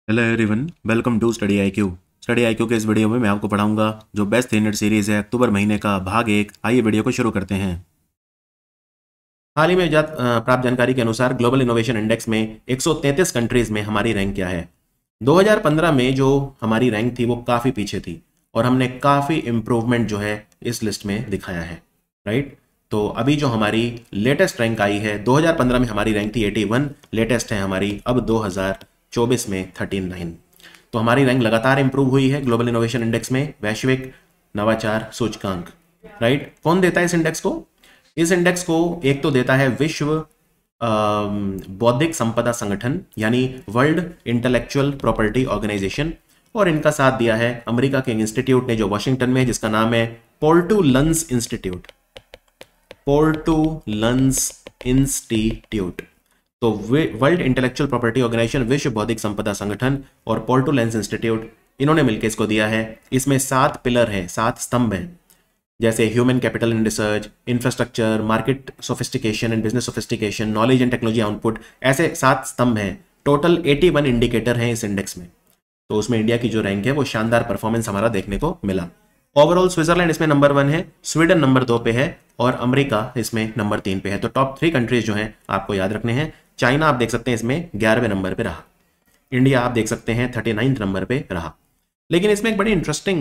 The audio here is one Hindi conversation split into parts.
Hello everyone, welcome to Study I Q. Study I Q के इस वीडियो में मैं आपको पढ़ाऊंगा जो बेस्ट 3 सीरीज है अक्टूबर महीने का भाग 1। आइए वीडियो को शुरू करते हैं। हाल ही में प्राप्त जानकारी के अनुसार ग्लोबल इनोवेशन इंडेक्स में 133 कंट्रीज में हमारी रैंक क्या है। 2015 में जो हमारी रैंक थी वो काफ़ी पीछे थी और हमने काफ़ी इम्प्रूवमेंट जो है इस लिस्ट में दिखाया है, राइट। तो अभी जो हमारी लेटेस्ट रैंक आई है, 2015 में हमारी रैंक थी 81, लेटेस्ट है हमारी अब 2024 में 39। तो हमारी रैंक लगातार इंप्रूव हुई है ग्लोबल इनोवेशन इंडेक्स में, वैश्विक नवाचार सूचकांक, राइट। कौन देता है इस इंडेक्स को? इस इंडेक्स को एक तो देता है विश्व बौद्धिक संपदा संगठन, यानी वर्ल्ड इंटेलेक्चुअल प्रॉपर्टी ऑर्गेनाइजेशन, और इनका साथ दिया है अमेरिका के इंस्टीट्यूट ने जो वॉशिंगटन में है, जिसका नाम है Portulans institute. Portulans institute. तो वर्ल्ड इंटेलेक्चुअल प्रॉपर्टी ऑर्गेनाइजेशन, विश्व बौद्धिक संपदा संगठन और पोर्टू लंस इंस्टीट्यूट, इन्होंने मिलकर इसको दिया है। इसमें 7 पिलर हैं, 7 स्तंभ हैं, जैसे human capital in research, infrastructure, market sophistication and business sophistication, knowledge and technology output, ऐसे 7 स्तंभ हैं। टोटल 81 इंडिकेटर हैं इस इंडेक्स में। तो उसमें इंडिया की जो रैंक है वो शानदार परफॉर्मेंस हमारा देखने को मिला। ओवरऑल स्विट्जरलैंड इसमें नंबर 1 है, स्वीडन नंबर 2 पे है और अमेरिका इसमें नंबर 3 पे है। तो टॉप 3 कंट्रीज जो हैं आपको याद रखने हैं। चाइना आप देख सकते हैं इसमें 11वें नंबर पे रहा। इंडिया आप देख सकते हैं 39 नंबर पे रहा। लेकिन इसमें एक बड़ी इंटरेस्टिंग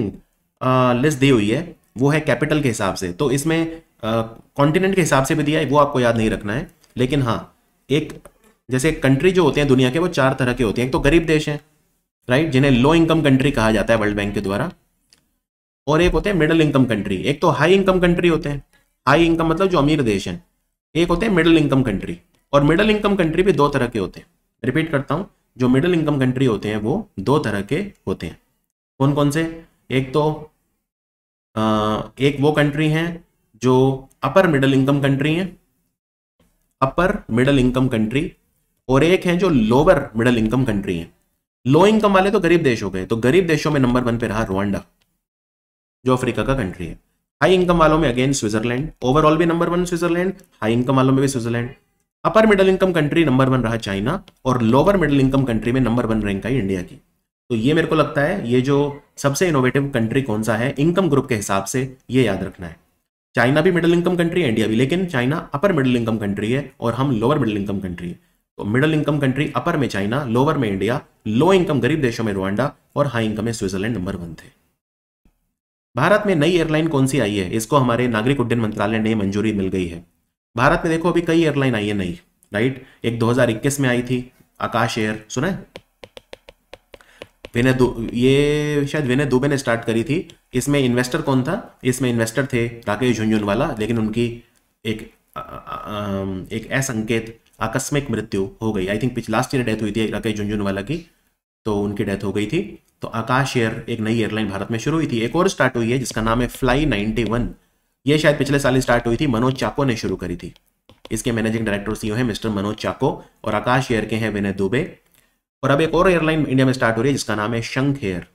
लिस्ट दी हुई है, वो है कैपिटल के हिसाब से। तो इसमें कॉन्टिनेंट के हिसाब से भी दिया है, वो आपको याद नहीं रखना है। लेकिन हाँ, एक जैसे कंट्री जो होते हैं दुनिया के, वो 4 तरह के होते हैं। एक तो गरीब देश हैं, राइट, जिन्हें लो इनकम कंट्री कहा जाता है वर्ल्ड बैंक के द्वारा, और एक होते हैं मिडिल इनकम कंट्री। एक तो हाई इनकम कंट्री होते हैं, हाई इनकम मतलब जो अमीर देश हैं। एक होते हैं मिडिल इनकम कंट्री, और मिडिल इनकम कंट्री भी 2 तरह के होते हैं। रिपीट करता हूं, जो मिडिल इनकम कंट्री होते हैं वो 2 तरह के होते हैं। कौन कौन से? एक तो एक वो कंट्री हैं जो अपर मिडिल इनकम कंट्री हैं, अपर मिडिल इनकम कंट्री, और एक है जो लोअर मिडिल इनकम कंट्री है। लो इनकम वाले तो गरीब देश हो गए। तो गरीब देशों में नंबर 1 पे रहा रुवांडा, जो अफ्रीका का कंट्री है। हाई इनकम वालों में अगेन स्विट्जरलैंड, ओवरऑल भी नंबर 1 स्विट्जरलैंड, हाई इनकम वालों में भी Switzerland. Upper middle income country number 1 रहा चाइना, और लोअर मिडिल इनकम कंट्री में नंबर 1 रैंक आई इंडिया की। तो ये मेरे को लगता है ये जो सबसे इनोवेटिव कंट्री कौन सा है इनकम ग्रुप के हिसाब से, ये याद रखना है। चाइना भी मिडिल इनकम कंट्री है, इंडिया भी, लेकिन China upper middle income country है और हम लोअर मिडिल इनकम कंट्री है। तो मिडिल इनकम कंट्री अपर में चाइना, लोअर में इंडिया, लो इनकम गरीब देशों में रुवांडा, और हाई इनकम में स्विट्जरलैंड नंबर 1 थे। भारत में नई एयरलाइन कौन सी आई है? इसको हमारे नागरिक उड्डयन मंत्रालय ने मंजूरी मिल गई है। भारत में देखो अभी कई एयरलाइन आई है नई, राइट। एक 2021 में आई थी आकाश एयर, सुना है? ये शायद विनय दुबे ने स्टार्ट करी थी। इसमें इन्वेस्टर कौन था? इसमें इन्वेस्टर थे राकेश झुनझुनवाला, लेकिन उनकी एक एक असंकेत आकस्मिक मृत्यु हो गई। I think last year death हुई थी राकेश झुनझुनवाला की, तो उनकी डेथ हो गई थी। तो आकाश एयर एक नई एयरलाइन भारत में शुरू हुई थी। एक और स्टार्ट हुई है जिसका नाम है फ्लाई 91। ये शायद पिछले साल ही स्टार्ट हुई थी, मनोज चाको ने शुरू करी थी। इसके मैनेजिंग डायरेक्टर सीईओ है मिस्टर मनोज चाको, और आकाश एयर के हैं विनय दुबे। और अब एक और एयरलाइन इंडिया में स्टार्ट हो रही है जिसका नाम है शंख एयर,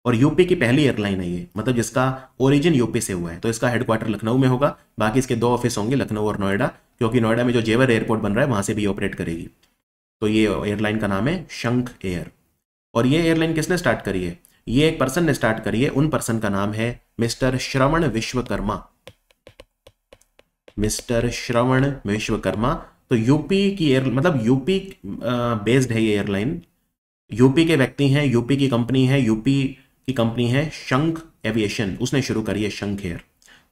और यूपी की पहली एयरलाइन है ये, मतलब जिसका ओरिजिन यूपी से हुआ है। तो इसका हेडक्वार्टर लखनऊ में होगा, बाकी इसके 2 ऑफिस होंगे, लखनऊ और नोएडा, क्योंकि नोएडा में जो जेवर एयरपोर्ट बन रहा है वहां से भी ऑपरेट करेगी। तो ये एयरलाइन का नाम है शंख एयर। और ये एयरलाइन किसने स्टार्ट करी है? ये एक पर्सन ने स्टार्ट करी है। उन पर्सन का नाम है मिस्टर श्रवण विश्वकर्मा। मिस्टर श्रवण विश्वकर्मा। तो यूपी की मतलब यूपी बेस्ड है ये एयरलाइन, यूपी के व्यक्ति हैं, यूपी की कंपनी है, यूपी की कंपनी है शंख एविएशन, उसने शुरू करी है शंख एयर।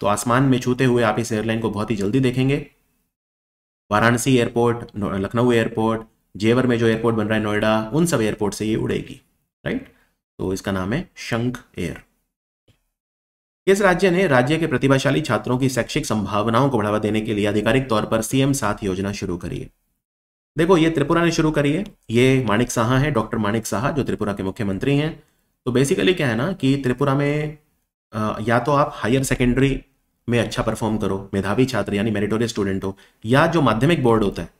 तो आसमान में छूते हुए आप इस एयरलाइन को बहुत ही जल्दी देखेंगे। वाराणसी एयरपोर्ट, लखनऊ एयरपोर्ट, जेवर में जो एयरपोर्ट बन रहा है नोएडा, उन सब एयरपोर्ट से ये उड़ेगी, राइट। तो इसका नाम है शंख एयर। किस राज्य ने राज्य के प्रतिभाशाली छात्रों की शैक्षिक संभावनाओं को बढ़ावा देने के लिए आधिकारिक तौर पर सीएम 7 योजना शुरू करी है? देखो ये त्रिपुरा ने शुरू करी है। ये माणिक साहा है, डॉक्टर माणिक साहा, जो त्रिपुरा के मुख्यमंत्री हैं। तो बेसिकली क्या है ना कि त्रिपुरा में या तो आप हायर सेकेंडरी में अच्छा परफॉर्म करो, मेधावी छात्र यानी मेरिटोरियस स्टूडेंट हो, या जो माध्यमिक बोर्ड होता है,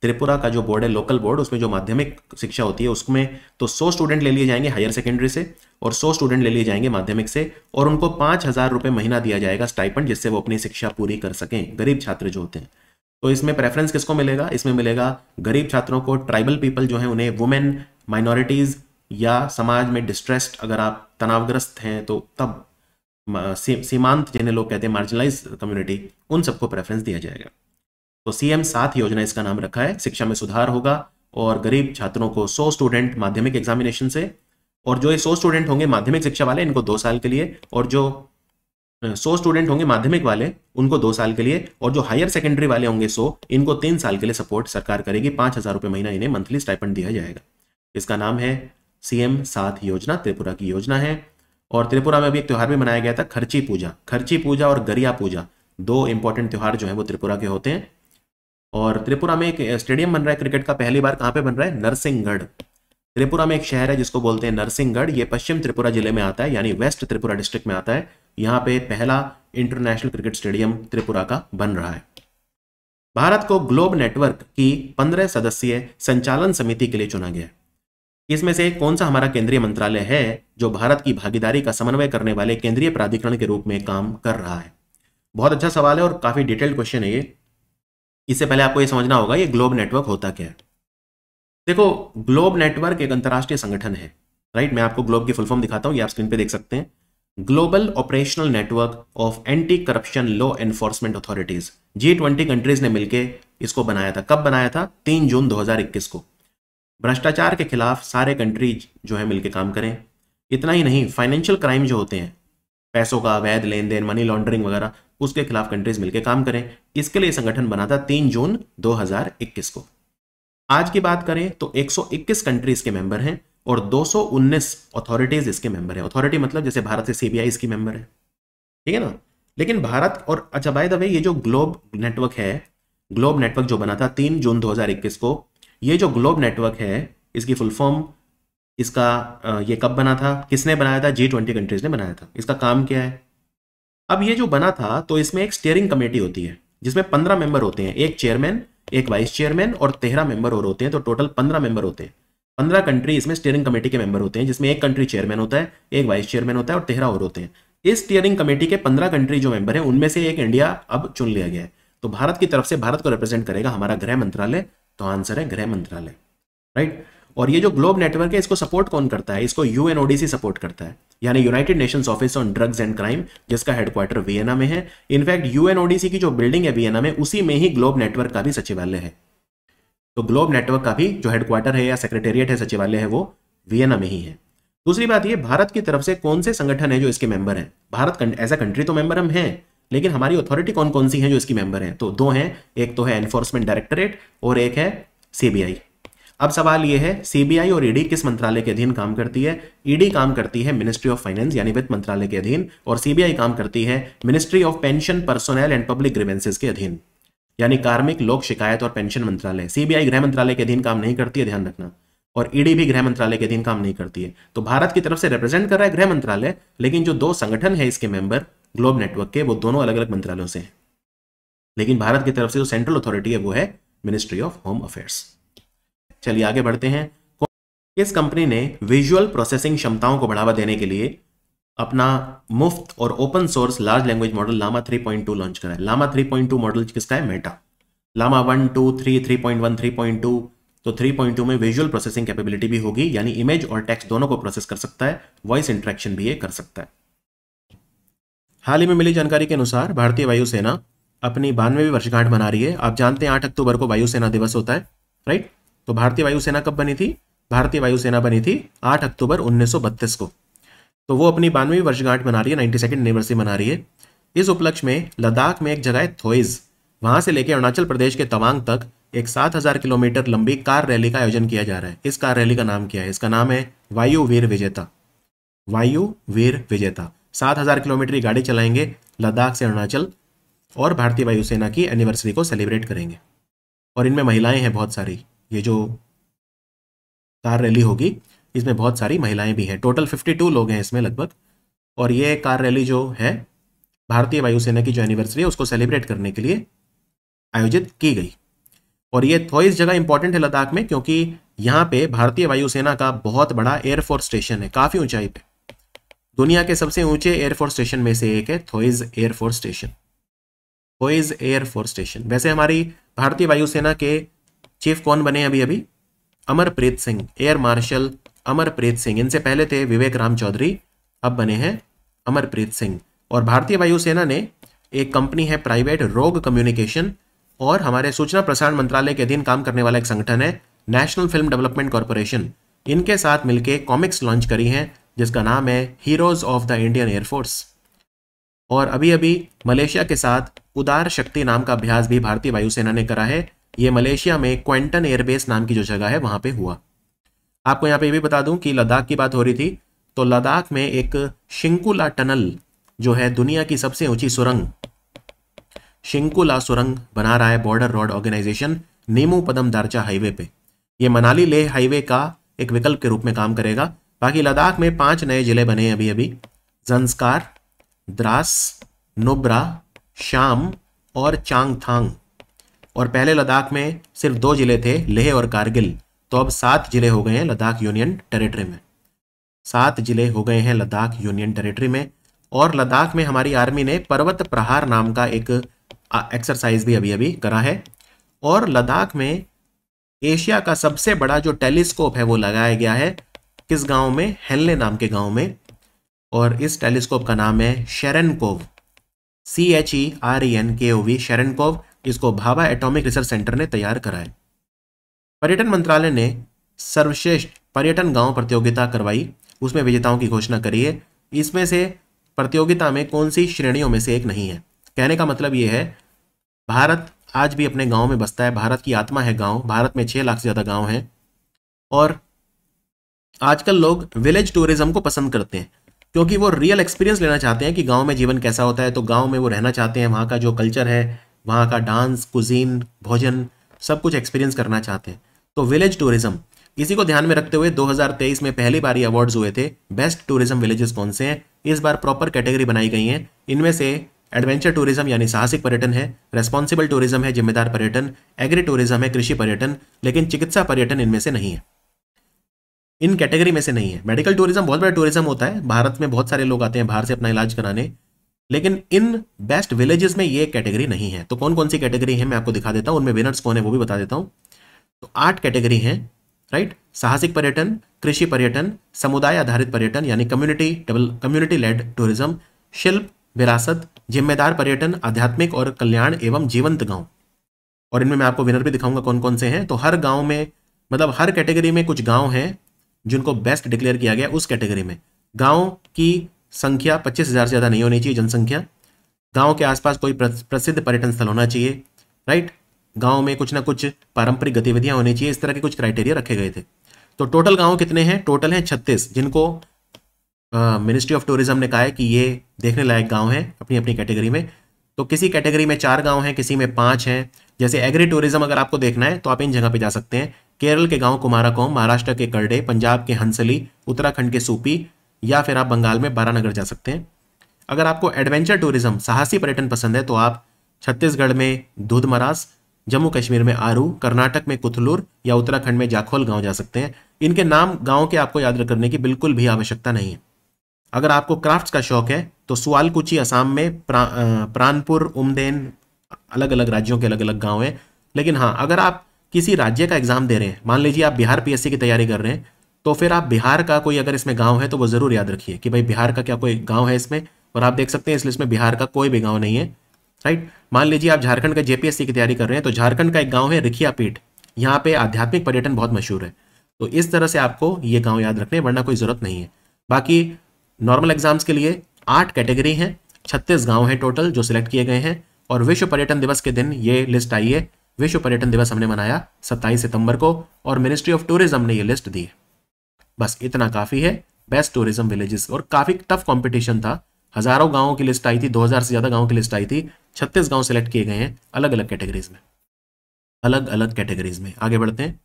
त्रिपुरा का जो बोर्ड है लोकल बोर्ड, उसमें जो माध्यमिक शिक्षा होती है उसमें तो 100 स्टूडेंट ले लिए जाएंगे हायर सेकेंडरी से, और 100 स्टूडेंट ले लिए जाएंगे माध्यमिक से, और उनको 5,000 रुपये महीना दिया जाएगा स्टाइपेंड, जिससे वो अपनी शिक्षा पूरी कर सकें, गरीब छात्र जो होते हैं। तो इसमें प्रेफरेंस किसको मिलेगा? इसमें मिलेगा गरीब छात्रों को, ट्राइबल पीपल जो है उन्हें, वुमेन, माइनॉरिटीज, या समाज में डिस्ट्रेस्ड अगर आप तनावग्रस्त हैं तो तब सीमांत जिन्हें लोग कहते हैं मार्जिनलाइज कम्युनिटी, उन सबको प्रेफरेंस दिया जाएगा। तो CM 7 योजना इसका नाम रखा है। शिक्षा में सुधार होगा और गरीब छात्रों को 100 स्टूडेंट माध्यमिक एग्जामिनेशन से, और जो ये 100 स्टूडेंट होंगे माध्यमिक शिक्षा वाले इनको 2 साल के लिए, और जो 100 स्टूडेंट होंगे माध्यमिक वाले उनको 2 साल के लिए, और जो हायर सेकेंडरी वाले होंगे 100 इनको 3 साल के लिए सपोर्ट सरकार करेगी। 5,000 रुपये महीना इन्हें मंथली स्टाइपेंड दिया जाएगा। इसका नाम है CM 7 योजना, त्रिपुरा की योजना है। और त्रिपुरा में अभी एक त्यौहार भी मनाया गया था, खर्ची पूजा। खर्ची पूजा और गरिया पूजा 2 इंपॉर्टेंट त्यौहार जो है वो त्रिपुरा के होते हैं। और त्रिपुरा में एक स्टेडियम बन रहा है क्रिकेट का, पहली बार कहाँ पे बन रहा है? नरसिंहगढ़। त्रिपुरा में एक शहर है जिसको बोलते हैं नरसिंहगढ़, ये पश्चिम त्रिपुरा जिले में आता है, यानी वेस्ट त्रिपुरा डिस्ट्रिक्ट में आता है। यहाँ पे पहला इंटरनेशनल क्रिकेट स्टेडियम त्रिपुरा का बन रहा है। भारत को ग्लोब नेटवर्क की 15 सदस्यीय संचालन समिति के लिए चुना गया। इसमें से कौन सा हमारा केंद्रीय मंत्रालय है जो भारत की भागीदारी का समन्वय करने वाले केंद्रीय प्राधिकरण के रूप में काम कर रहा है? बहुत अच्छा सवाल है और काफी डिटेल्ड क्वेश्चन है ये। इससे पहले आपको ये समझना होगा ये ग्लोब नेटवर्क होता क्या है। देखो, ग्लोब नेटवर्क एक अंतरराष्ट्रीय संगठन है, राइट। मैं आपको ग्लोब की फुल फॉर्म दिखाता हूं, ये आप स्क्रीन पे देख सकते हैं। Global operational network of anti corruption law enforcement authorities. G20 countries ने मिलकर इसको बनाया था। कब बनाया था? 3 जून 2021 को। भ्रष्टाचार के खिलाफ सारे कंट्रीज जो है मिलकर काम करें। इतना ही नहीं, फाइनेंशियल क्राइम जो होते हैं, पैसों का अवैध लेन देन, मनी लॉन्ड्रिंग वगैरह, उसके खिलाफ कंट्रीज मिलकर काम करें। इसके लिए संगठन बना था 3 जून 2021 को। आज की बात करें तो 121 कंट्रीज के मेंबर हैं और 219 अथॉरिटीज इसके मेंबर हैं। अथॉरिटी मतलब जैसे भारत से CBI इसकी मेंबर है, ठीक है ना। लेकिन भारत और अच्छा बाय द वे, ये जो ग्लोब नेटवर्क है, ग्लोब नेटवर्क जो बना था 3 जून 2021 को, ये जो ग्लोब नेटवर्क है इसकी फुल फॉर्म, इसका ये कब बना था, किसने बनाया था? G20 कंट्रीज ने बनाया था। इसका काम क्या है? अब ये जो बना था तो इसमें एक स्टीयरिंग कमेटी होती है जिसमें 15 मेंबर होते हैं, एक चेयरमैन, एक वाइस चेयरमैन और 13 मेंबर और होते हैं, तो टोटल 15 मेंबर होते हैं। 15 कंट्री इसमें स्टीयरिंग कमेटी के मेंबर होते हैं, जिसमें एक कंट्री चेयरमैन होता है, एक वाइस चेयरमैन होता है और 13 और होते हैं। इस स्टीयरिंग कमेटी के 15 कंट्री जो मेंबर है उनमें से एक इंडिया अब चुन लिया गया है। तो भारत की तरफ से भारत को रिप्रेजेंट करेगा हमारा गृह मंत्रालय, तो आंसर है गृह मंत्रालय, राइट। और ये जो ग्लोब नेटवर्क है इसको सपोर्ट कौन करता है? इसको UNODC सपोर्ट करता है, यानी United Nations office on drugs and crime, जिसका हेडक्वार्टर वियना में है। इनफैक्ट UNODC की जो बिल्डिंग है वियना में, उसी में ही ग्लोब नेटवर्क का भी सचिवालय है। तो ग्लोब नेटवर्क का भी जो हेडक्वार्टर है या सेक्रेटेरिएट है, सचिवालय है, वो वियना में ही है। दूसरी बात ये, भारत की तरफ से कौन से संगठन है जो इसके मेंबर हैं? भारत एज अ कंट्री तो मेंबर हम हैं, लेकिन हमारी अथॉरिटी कौन कौन सी है जो इसकी मेंबर है? तो 2 हैं, एक तो है एनफोर्समेंट डायरेक्टरेट और एक है CBI। अब सवाल यह है, CBI और ED किस मंत्रालय के अधीन काम करती है? ED काम करती है मिनिस्ट्री ऑफ फाइनेंस यानी वित्त मंत्रालय के अधीन, और CBI काम करती है ministry of pension, personnel and public grievances के अधीन, यानी कार्मिक, लोक शिकायत और पेंशन मंत्रालय। CBI गृह मंत्रालय के अधीन काम नहीं करती है, ध्यान रखना, और ED भी गृह मंत्रालय के अधीन काम नहीं करती है। तो भारत की तरफ से रिप्रेजेंट कर रहा है गृह मंत्रालय, लेकिन जो 2 संगठन है इसके मेंबर ग्लोब नेटवर्क के, वो दोनों अलग अलग मंत्रालयों से हैं। लेकिन भारत की तरफ से जो सेंट्रल अथॉरिटी है वो है मिनिस्ट्री ऑफ होम अफेयर्स। चलिए आगे बढ़ते हैं। किस कंपनी ने विजुअल प्रोसेसिंग क्षमताओं को बढ़ावा देने के लिए अपना मुफ्त और open source large language model Llama 3.2 launch करा है? लामा 3.2 मॉडल किसका है? मेटा। लामा 1, 2, 3, 3.1, 3.2। तो 3.2 में विजुअल प्रोसेसिंग कैपेबिलिटी भी होगी, यानी इमेज और टेक्स्ट दोनों को प्रोसेस कर सकता है, वॉइस इंटरेक्शन भी ये कर सकता है। हाल ही में मिली जानकारी के अनुसार भारतीय वायुसेना अपनी 92वीं वर्षगांठ मना रही है। आप जानते हैं 8 अक्टूबर को वायुसेना दिवस होता है, राइट। तो भारतीय वायुसेना कब बनी थी? भारतीय वायुसेना बनी थी 8 अक्टूबर 1932 को। तो वो अपनी 92वीं वर्षगांठ मना रही है, 92nd एनिवर्सरी मना रही है। इस उपलक्ष्य में लद्दाख में एक जगह है थोइज, वहां से लेकर अरुणाचल प्रदेश के तवांग तक एक 7000 किलोमीटर लंबी कार रैली का आयोजन किया जा रहा है। इस कार रैली का नाम क्या है? इसका नाम है वायु वीर विजेता। वायु वीर विजेता 7000 किलोमीटर की गाड़ी चलाएंगे लद्दाख से अरुणाचल, और भारतीय वायुसेना की एनिवर्सरी को सेलिब्रेट करेंगे। और इनमें महिलाएं हैं बहुत सारी। ये जो कार रैली होगी इसमें बहुत सारी महिलाएं भी हैं, टोटल 52 लोग हैं इसमें लगभग। और ये कार रैली जो है भारतीय वायुसेना की जो एनिवर्सरी है उसको सेलिब्रेट करने के लिए आयोजित की गई। और ये थोइस जगह इंपॉर्टेंट है लद्दाख में, क्योंकि यहाँ पे भारतीय वायुसेना का बहुत बड़ा एयरफोर्स स्टेशन है, काफी ऊंचाई पे। दुनिया के सबसे ऊंचे एयरफोर्स स्टेशन में से एक है Thoise air force station. Thoise air force station. वैसे हमारी भारतीय वायुसेना के चीफ कौन बने अभी अभी? Amarpreet Singh, air marshal Amarpreet Singh. इनसे पहले थे विवेक राम चौधरी, अब बने हैं अमरप्रीत सिंह। और भारतीय वायुसेना ने एक कंपनी है प्राइवेट रोग कम्युनिकेशन, और हमारे सूचना प्रसारण मंत्रालय के अधीन काम करने वाला एक संगठन है नेशनल फिल्म डेवलपमेंट कॉरपोरेशन, इनके साथ मिलकर कॉमिक्स लॉन्च करी हैं जिसका नाम है heroes of the Indian air force. और अभी अभी मलेशिया के साथ उदार शक्ति नाम का अभ्यास भी भारतीय वायुसेना ने करा है। ये मलेशिया में क्वेंटन एयरबेस नाम की जो जगह है वहां पे हुआ। आपको यहाँ पे ये भी बता दूं कि लद्दाख की बात हो रही थी, तो लद्दाख में एक शिंकुला टनल जो है दुनिया की सबसे ऊंची सुरंग, शिंकुला सुरंग बना रहा है बॉर्डर रोड ऑर्गेनाइजेशन नीमू पदम दारचा हाईवे पे। ये मनाली लेह हाईवे का एक विकल्प के रूप में काम करेगा। बाकी लद्दाख में 5 नए जिले बने अभी अभी, जंस्कार, द्रास, नुब्रा, शाम और चांगथांग। और पहले लद्दाख में सिर्फ 2 जिले थे, लेह और कारगिल, तो अब 7 जिले हो गए हैं लद्दाख यूनियन टेरिटरी में। 7 जिले हो गए हैं लद्दाख यूनियन टेरिटरी में। और लद्दाख में हमारी आर्मी ने पर्वत प्रहार नाम का एक एक्सरसाइज भी अभी अभी करा है। और लद्दाख में एशिया का सबसे बड़ा जो टेलीस्कोप है वो लगाया गया है किस गांव में, हेनले नाम के गांव में। और इस टेलीस्कोप का नाम है शेरेनकोव, CHERENKOV, शेरेनकोव। इसको भाभा एटॉमिक रिसर्च सेंटर ने तैयार करा है। पर्यटन मंत्रालय ने सर्वश्रेष्ठ पर्यटन गांव प्रतियोगिता करवाई, उसमें विजेताओं की घोषणा करी है। इसमें से प्रतियोगिता में कौन सी श्रेणियों में से एक नहीं है। कहने का मतलब ये है, भारत आज भी अपने गांव में बसता है, भारत की आत्मा है गांव। भारत में 6 लाख से ज्यादा गांव हैं और आजकल लोग विलेज टूरिज्म को पसंद करते हैं क्योंकि वो रियल एक्सपीरियंस लेना चाहते हैं कि गांव में जीवन कैसा होता है। तो गांव में वो रहना चाहते हैं, वहाँ का जो कल्चर है, वहाँ का डांस, कुजीन, भोजन, सब कुछ एक्सपीरियंस करना चाहते हैं। तो विलेज टूरिज्म, इसी को ध्यान में रखते हुए 2023 में पहली बार ये अवार्ड्स हुए थे। बेस्ट टूरिज्म विलेजेस कौन से हैं, इस बार प्रॉपर कैटेगरी बनाई गई हैं। इनमें से एडवेंचर टूरिज्म यानी साहसिक पर्यटन है, रेस्पॉन्सिबल टूरिज्म है, जिम्मेदार पर्यटन, एग्री टूरिज्म है, कृषि पर्यटन, लेकिन चिकित्सा पर्यटन इनमें से नहीं है, इन कैटेगरी में से नहीं है। मेडिकल टूरिज्म बहुत बड़ा टूरिज्म होता है, भारत में बहुत सारे लोग आते हैं बाहर से अपना इलाज कराने, लेकिन इन बेस्ट विलेजेस में ये कैटेगरी नहीं है। तो कौन कौन सी कैटेगरी है मैं आपको दिखा देता हूं, उनमें विनर्स कौन है वो भी बता देता हूं। तो 8 कैटेगरी हैं, राइट। साहसिक पर्यटन, कृषि पर्यटन, समुदाय आधारित पर्यटन यानी कम्युनिटी लेड टूरिज्म, शिल्प, विरासत, जिम्मेदार पर्यटन, आध्यात्मिक और कल्याण एवं जीवंत गांव। और इनमें मैं आपको विनर भी दिखाऊंगा कौन कौन से हैं। तो हर गांव में, मतलब हर कैटेगरी में कुछ गांव हैं जिनको बेस्ट डिक्लेयर किया गया। उस कैटेगरी में गांव की संख्या 25,000 से ज़्यादा नहीं होनी चाहिए जनसंख्या। गांव के आसपास कोई प्रसिद्ध पर्यटन स्थल होना चाहिए, राइट। गांव में कुछ ना कुछ पारंपरिक गतिविधियां होनी चाहिए। इस तरह के कुछ क्राइटेरिया रखे गए थे। तो टोटल गांव कितने हैं, टोटल हैं 36, जिनको मिनिस्ट्री ऑफ टूरिज्म ने कहा है कि ये देखने लायक गांव हैं अपनी अपनी कैटेगरी में। तो किसी कैटेगरी में 4 गांव हैं, किसी में 5 हैं। जैसे एग्री टूरिज्म अगर आपको देखना है तो आप इन जगह पे जा सकते हैं। केरल के गांव कुमाराकोम, महाराष्ट्र के करडे, पंजाब के हंसली, उत्तराखंड के सूपी, या फिर आप बंगाल में बारानगर जा सकते हैं। अगर आपको एडवेंचर टूरिज्म, साहसी पर्यटन पसंद है तो आप छत्तीसगढ़ में दूधमरास, जम्मू कश्मीर में आरू, कर्नाटक में कुथलूर या उत्तराखंड में जाखोल गांव जा सकते हैं। इनके नाम गांव के आपको याद करने की बिल्कुल भी आवश्यकता नहीं है। अगर आपको क्राफ्ट्स का शौक है तो सुआलकुची असम में, प्रानपुर, उमदेन, अलग अलग राज्यों के अलग अलग गांव हैं। लेकिन हाँ, अगर आप किसी राज्य का एग्जाम दे रहे हैं, मान लीजिए आप बिहार PSC की तैयारी कर रहे हैं, तो फिर आप बिहार का कोई अगर इसमें गांव है तो वो जरूर याद रखिए कि भाई बिहार का क्या कोई गांव है इसमें। और आप देख सकते हैं इस लिस्ट में बिहार का कोई भी गांव नहीं है, राइट। मान लीजिए आप झारखंड का JPSC की तैयारी कर रहे हैं, तो झारखंड का एक गांव है रिखियापीठ, यहाँ पे आध्यात्मिक पर्यटन बहुत मशहूर है। तो इस तरह से आपको ये गांव याद रखने, वरना कोई जरूरत नहीं है। बाकी नॉर्मल एग्जाम्स के लिए 8 कैटेगरी हैं, 36 गांव हैं टोटल जो सिलेक्ट किए गए हैं। और विश्व पर्यटन दिवस के दिन ये लिस्ट आई है। विश्व पर्यटन दिवस हमने मनाया 27 सितंबर को और मिनिस्ट्री ऑफ टूरिज्म ने ये लिस्ट दी है। बस इतना काफी है बेस्ट टूरिज्म विलेजेस। और काफी टफ कंपटीशन था, हजारों गांवों की लिस्ट आई थी, 2000 से ज्यादा गांवों की लिस्ट आई थी। 36 गांव सिलेक्ट किए गए हैं अलग अलग कैटेगरीज में, अलग अलग कैटेगरीज में। आगे बढ़ते हैं।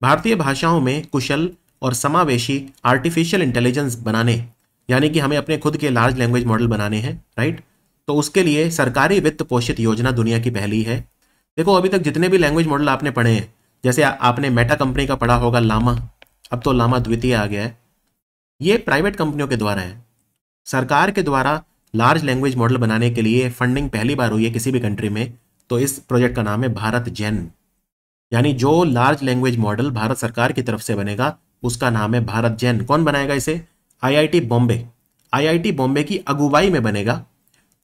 भारतीय भाषाओं में कुशल और समावेशी आर्टिफिशियल इंटेलिजेंस बनाने, यानी कि हमें अपने खुद के लार्ज लैंग्वेज मॉडल बनाने हैं, राइट। तो उसके लिए सरकारी वित्त पोषित योजना दुनिया की पहली है। देखो अभी तक जितने भी लैंग्वेज मॉडल आपने पढ़े हैं, जैसे आपने मेटा कंपनी का पढ़ा होगा लामा, अब तो लामा द्वितीय आ गया है, ये प्राइवेट कंपनियों के द्वारा है। सरकार के द्वारा लार्ज लैंग्वेज मॉडल बनाने के लिए फंडिंग पहली बार हुई है किसी भी कंट्री में। तो इस प्रोजेक्ट का नाम है भारत जेन, यानी जो लार्ज लैंग्वेज मॉडल भारत सरकार की तरफ से बनेगा उसका नाम है भारत जैन। कौन बनाएगा इसे? आईआईटी बॉम्बे। आईआईटी बॉम्बे की अगुवाई में बनेगा।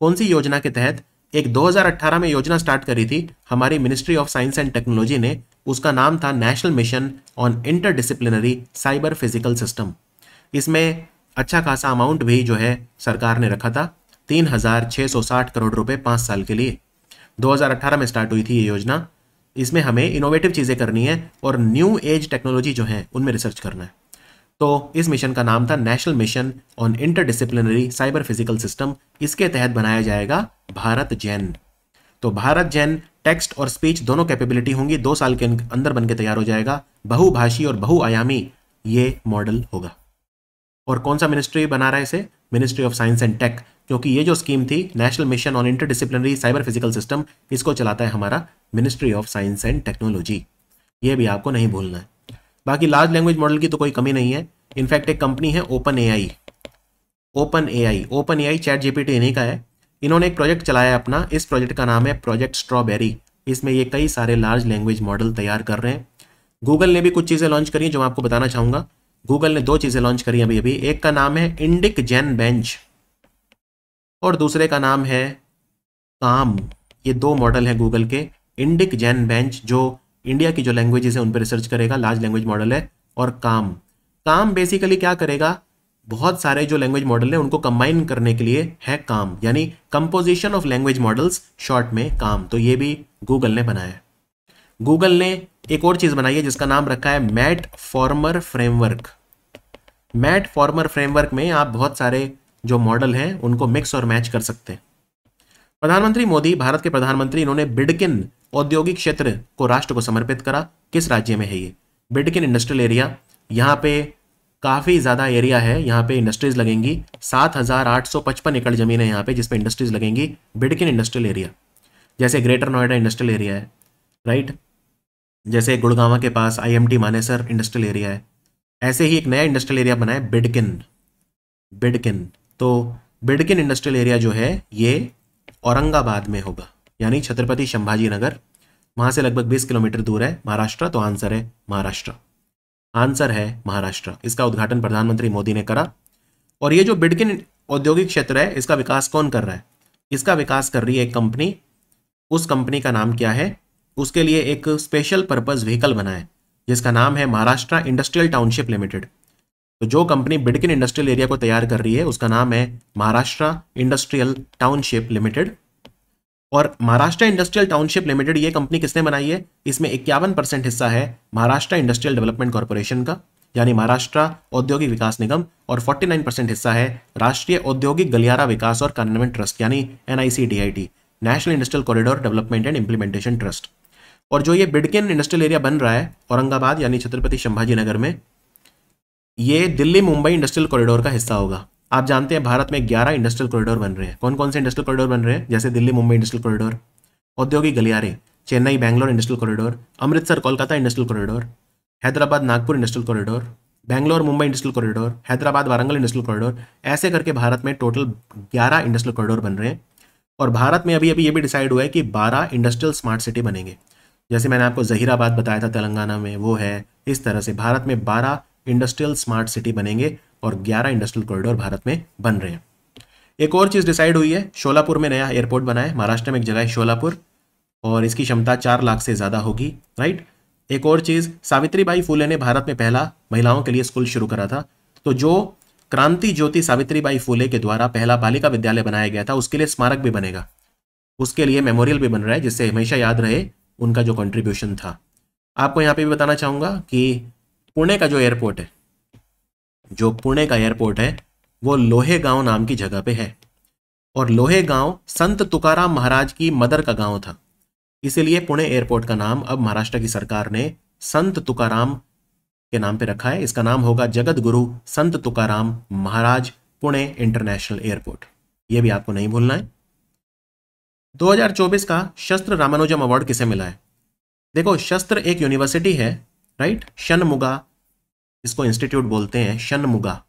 कौन सी योजना के तहत? एक 2018 में योजना स्टार्ट करी थी हमारी ministry of science and technology ने, उसका नाम था national mission on interdisciplinary cyber physical system. इसमें अच्छा खासा अमाउंट भी जो है सरकार ने रखा था, 3,660 करोड़ रुपए 5 साल के लिए। 2018 में स्टार्ट हुई थी ये योजना। इसमें हमें इनोवेटिव चीज़ें करनी है और न्यू एज टेक्नोलॉजी जो है उनमें रिसर्च करना है। तो इस मिशन का नाम था national mission on interdisciplinary cyber physical system. इसके तहत बनाया जाएगा भारत जैन। तो भारत जैन टेक्स्ट और स्पीच दोनों कैपेबिलिटी होंगी, 2 साल के अंदर बनके तैयार हो जाएगा। बहुभाषी और बहुआयामी ये मॉडल होगा। और कौन सा मिनिस्ट्री बना रहा है इसे? Ministry of science and tech, क्योंकि ये जो स्कीम थी national mission on interdisciplinary cyber physical system, इसको चलाता है हमारा ministry of science and technology. ये भी आपको नहीं भूलना है। बाकी लार्ज लैंग्वेज मॉडल की तो कोई कमी नहीं है। इनफैक्ट एक कंपनी है open AI. Open AI chat GPT इन्हीं का है। इन्होंने एक प्रोजेक्ट चलाया है अपना, इस प्रोजेक्ट का नाम है प्रोजेक्ट स्ट्रॉबेरी। इसमें ये कई सारे लार्ज लैंग्वेज मॉडल तैयार कर रहे हैं। गूगल ने भी कुछ चीज़ें लॉन्च करी हैं जो मैं आपको बताना चाहूँगा। गूगल ने 2 चीज़ें लॉन्च करी अभी अभी। एक का नाम है इंडिक जेन बेंच और दूसरे का नाम है काम। ये 2 मॉडल हैं गूगल के। इंडिक जेन बेंच जो इंडिया की जो लैंग्वेजेस है उन पर रिसर्च करेगा, लार्ज लैंग्वेज मॉडल है। और काम बेसिकली क्या करेगा? बहुत सारे जो लैंग्वेज मॉडल है उनको कंबाइन करने के लिए है काम, यानी composition of language models, short में काम। तो ये भी गूगल ने बनाया है। गूगल ने एक और चीज बनाई है जिसका नाम रखा है MatFormer framework. MatFormer framework में आप बहुत सारे जो मॉडल हैं उनको मिक्स और मैच कर सकते हैं। प्रधानमंत्री मोदी, भारत के प्रधानमंत्री, इन्होंने बिडकिन औद्योगिक क्षेत्र को राष्ट्र को समर्पित करा। किस राज्य में है ये? Bidkin industrial area. यहाँ पे काफ़ी ज़्यादा एरिया है, यहाँ पे इंडस्ट्रीज लगेंगी। 7,855 एकड़ जमीन है यहाँ पे जिसपे इंडस्ट्रीज लगेंगी। बिडकिन इंडस्ट्रियल एरिया, जैसे ग्रेटर नोएडा इंडस्ट्रियल एरिया है, राइट, जैसे गुड़गांव के पास आईएमटी मानेसर इंडस्ट्रियल एरिया है, ऐसे ही एक नया इंडस्ट्रियल एरिया बना है बिडकिन। तो बिडकिन इंडस्ट्रियल एरिया जो है ये औरंगाबाद में होगा, यानी छत्रपति संभाजी नगर। वहाँ से लगभग 20 किलोमीटर दूर है महाराष्ट्र। तो आंसर है महाराष्ट्र। इसका उद्घाटन प्रधानमंत्री मोदी ने करा। और ये जो बिडकिन औद्योगिक क्षेत्र है इसका विकास कौन कर रहा है? इसका विकास कर रही है एक कंपनी। उस कंपनी का नाम क्या है? उसके लिए एक स्पेशल पर्पस व्हीकल बना है जिसका नाम है महाराष्ट्र इंडस्ट्रियल टाउनशिप लिमिटेड। तो जो कंपनी बिडकिन इंडस्ट्रियल एरिया को तैयार कर रही है उसका नाम है महाराष्ट्र इंडस्ट्रियल टाउनशिप लिमिटेड। और महाराष्ट्र इंडस्ट्रियल टाउनशिप लिमिटेड ये कंपनी किसने बनाई है? इसमें 51% हिस्सा है महाराष्ट्र इंडस्ट्रियल डेवलपमेंट कॉर्पोरेशन का, यानी महाराष्ट्र औद्योगिक विकास निगम, और 49% हिस्सा है राष्ट्रीय औद्योगिक गलियारा विकास और कार्यान्वयन ट्रस्ट, यानी NICDIT, national industrial corridor development and implementation trust. और जो ये बिडकिन इंडस्ट्रियल एरिया बन रहा है औरंगाबाद यानी छत्रपति संभाजी नगर में, ये दिल्ली मुंबई इंडस्ट्रियल कॉरिडोर का हिस्सा होगा। आप जानते हैं भारत में 11 इंडस्ट्रियल कॉरिडोर बन रहे हैं। कौन कौन से इंडस्ट्रियल कॉरिडोर बन रहे हैं? जैसे दिल्ली मुंबई इंडस्ट्रियल कॉरिडोर, औद्योगिक गलियारे, Chennai Bangalore industrial corridor, Amritsar Kolkata industrial corridor, Hyderabad Nagpur industrial corridor, Bangalore Mumbai industrial corridor, Hyderabad Warangal industrial corridor. ऐसे करके भारत में टोटल 11 इंडस्ट्रियल कॉरिडोर बन रहे हैं। और भारत में अभी अभी ये भी डिसाइड हुआ है कि 12 इंडस्ट्रियल स्मार्ट सिटी बनेंगे। जैसे मैंने आपको जहीराबाद बताया था तेलंगाना में, वो है। इस तरह से भारत में 12 इंडस्ट्रियल स्मार्ट सिटी बनेंगे और 11 इंडस्ट्रियल कॉरिडोर भारत में बन रहे हैं। एक और चीज़ डिसाइड हुई है, शोलापुर में नया एयरपोर्ट बना है। महाराष्ट्र में एक जगह है शोलापुर और इसकी क्षमता 4 लाख से ज़्यादा होगी, राइट। एक और चीज़, सावित्रीबाई फुले ने भारत में पहला महिलाओं के लिए स्कूल शुरू करा था। तो जो क्रांति ज्योति सावित्रीबाई फुले के द्वारा पहला बालिका विद्यालय बनाया गया था उसके लिए स्मारक भी बनेगा, उसके लिए मेमोरियल भी बन रहा है, जिससे हमेशा याद रहे उनका जो कंट्रीब्यूशन था। आपको यहाँ पे भी बताना चाहूँगा कि पुणे का जो एयरपोर्ट है, जो पुणे का एयरपोर्ट है वो लोहेगांव नाम की जगह पे है। और लोहेगांव संत तुकाराम महाराज की मदर का गांव था, इसीलिए पुणे एयरपोर्ट का नाम अब महाराष्ट्र की सरकार ने संत तुकाराम के नाम पे रखा है। इसका नाम होगा जगत गुरु संत तुकाराम महाराज पुणे इंटरनेशनल एयरपोर्ट। ये भी आपको नहीं भूलना है। 2024 का शस्त्र रामानुजम अवार्ड किसे मिला है? देखो, शस्त्र एक यूनिवर्सिटी है, राइट। शनमुगा इसको इंस्टीट्यूट बोलते हैं, शनमुगा।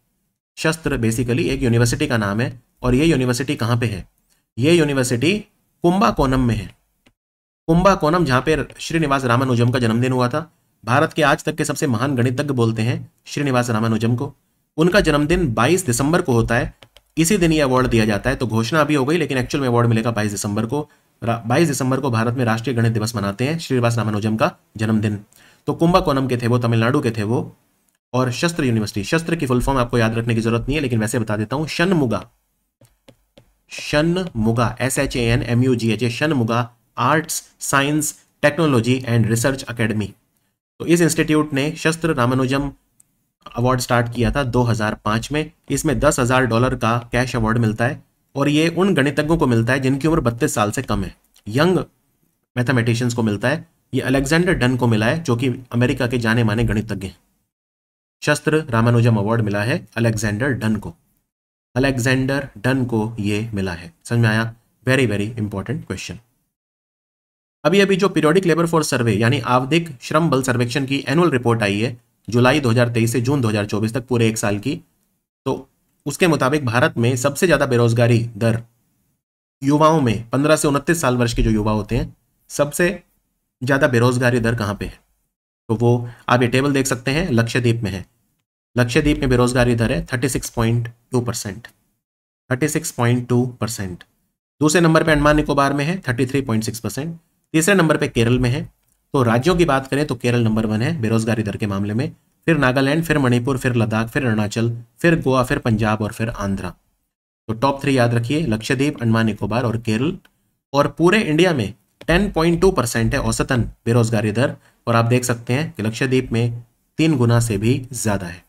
शस्त्र बेसिकली एक यूनिवर्सिटी का नाम है। और ये यूनिवर्सिटी कहाँ पे है? ये यूनिवर्सिटी कुंभाकोनम में है। कुंभाकोनम, जहाँ पे श्रीनिवास रामानुजम का जन्मदिन हुआ था। भारत के आज तक के सबसे महान गणितज्ञ बोलते हैं श्रीनिवास रामानुजम को। उनका जन्मदिन 22 दिसंबर को होता है, इसी दिन ये अवार्ड दिया जाता है। तो घोषणा अभी हो गई, लेकिन एक्चुअल में अवार्ड मिलेगा 22 दिसंबर को। 22 दिसंबर को भारत में राष्ट्रीय गणित दिवस मनाते हैं, श्रीनिवास रामानुजम का जन्मदिन। तो कुंभकोणम के थे वो, तमिलनाडु के थे वो। और शस्त्र यूनिवर्सिटी, शस्त्र की फुल फॉर्म आपको याद रखने की जरूरत नहीं है, लेकिन वैसे बता देता हूं, Shanmuga, Shanmuga, SHANMUGH, Shanmuga arts science technology and research academy. तो इस इंस्टीट्यूट ने शस्त्र रामानुजम अवार्ड स्टार्ट किया था 2005 में। इसमें $10,000 का कैश अवार्ड मिलता है, और ये उन गणितज्ञों को मिलता है जिनकी उम्र 32 साल से कम है, यंग मैथमेटिशियंस को मिलता है। ये अलेक्जेंडर डन को मिला है, जो कि अमेरिका के जाने माने गणितज्ञ हैं। शस्त्र रामानुजम अवार्ड मिला है अलेक्जेंडर डन को, अलेक्जेंडर डन को ये मिला है। समझ में आया? Very very important question. अभी अभी जो पीरियोडिक लेबर फोर्स सर्वे यानी आवधिक श्रम बल सर्वेक्षण की एनुअल रिपोर्ट आई है जुलाई 2023 से जून 2024 तक, पूरे एक साल की। तो उसके मुताबिक भारत में सबसे ज्यादा बेरोजगारी दर युवाओं में, 15 से 29 साल वर्ष के जो युवा होते हैं, सबसे ज्यादा बेरोजगारी दर कहां पे है? तो वो आप ये टेबल देख सकते हैं, लक्षद्वीप में है। लक्षद्वीप में बेरोजगारी दर है 36.2%, 36.2%। दूसरे नंबर पे अंडमान निकोबार में है 33.6%। तीसरे नंबर पे केरल में है। तो राज्यों की बात करें तो केरल नंबर 1 है बेरोजगारी दर के मामले में, फिर नागालैंड, फिर मणिपुर, फिर लद्दाख, फिर अरुणाचल, फिर गोवा, फिर पंजाब और फिर आंध्रा। तो टॉप 3 याद रखिए, लक्षद्वीप, अंडमान निकोबार और केरल। और पूरे इंडिया में 10.2% है औसतन बेरोजगारी दर, और आप देख सकते हैं कि लक्षद्वीप में 3 गुना से भी ज्यादा है।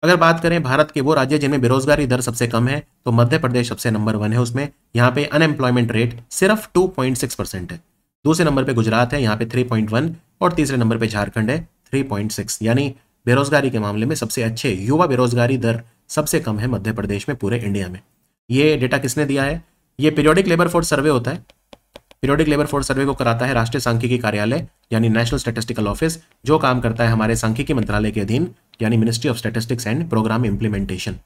अगर बात करें भारत के वो राज्य जिनमें बेरोजगारी दर सबसे कम है, तो मध्य प्रदेश सबसे नंबर 1 है उसमें। यहाँ पे अनएम्प्लॉयमेंट रेट सिर्फ 2.6% है। दूसरे नंबर पे गुजरात है, यहाँ पे 3.1, और तीसरे नंबर पे झारखंड है 3.6। यानी बेरोजगारी के मामले में सबसे अच्छे युवा बेरोजगारी दर सबसे कम है मध्य प्रदेश में पूरे इंडिया में। ये डेटा किसने दिया है? ये पीरियोडिक लेबर फोर्स सर्वे होता है। पीरियोडिक लेबर फोर्स सर्वे को कराता है राष्ट्रीय सांख्यिकी कार्यालय यानी नेशनल स्टैटिस्टिकल ऑफिस, जो काम करता है हमारे सांख्यिकी मंत्रालय के अधीन यानी ministry of statistics and programme implementation.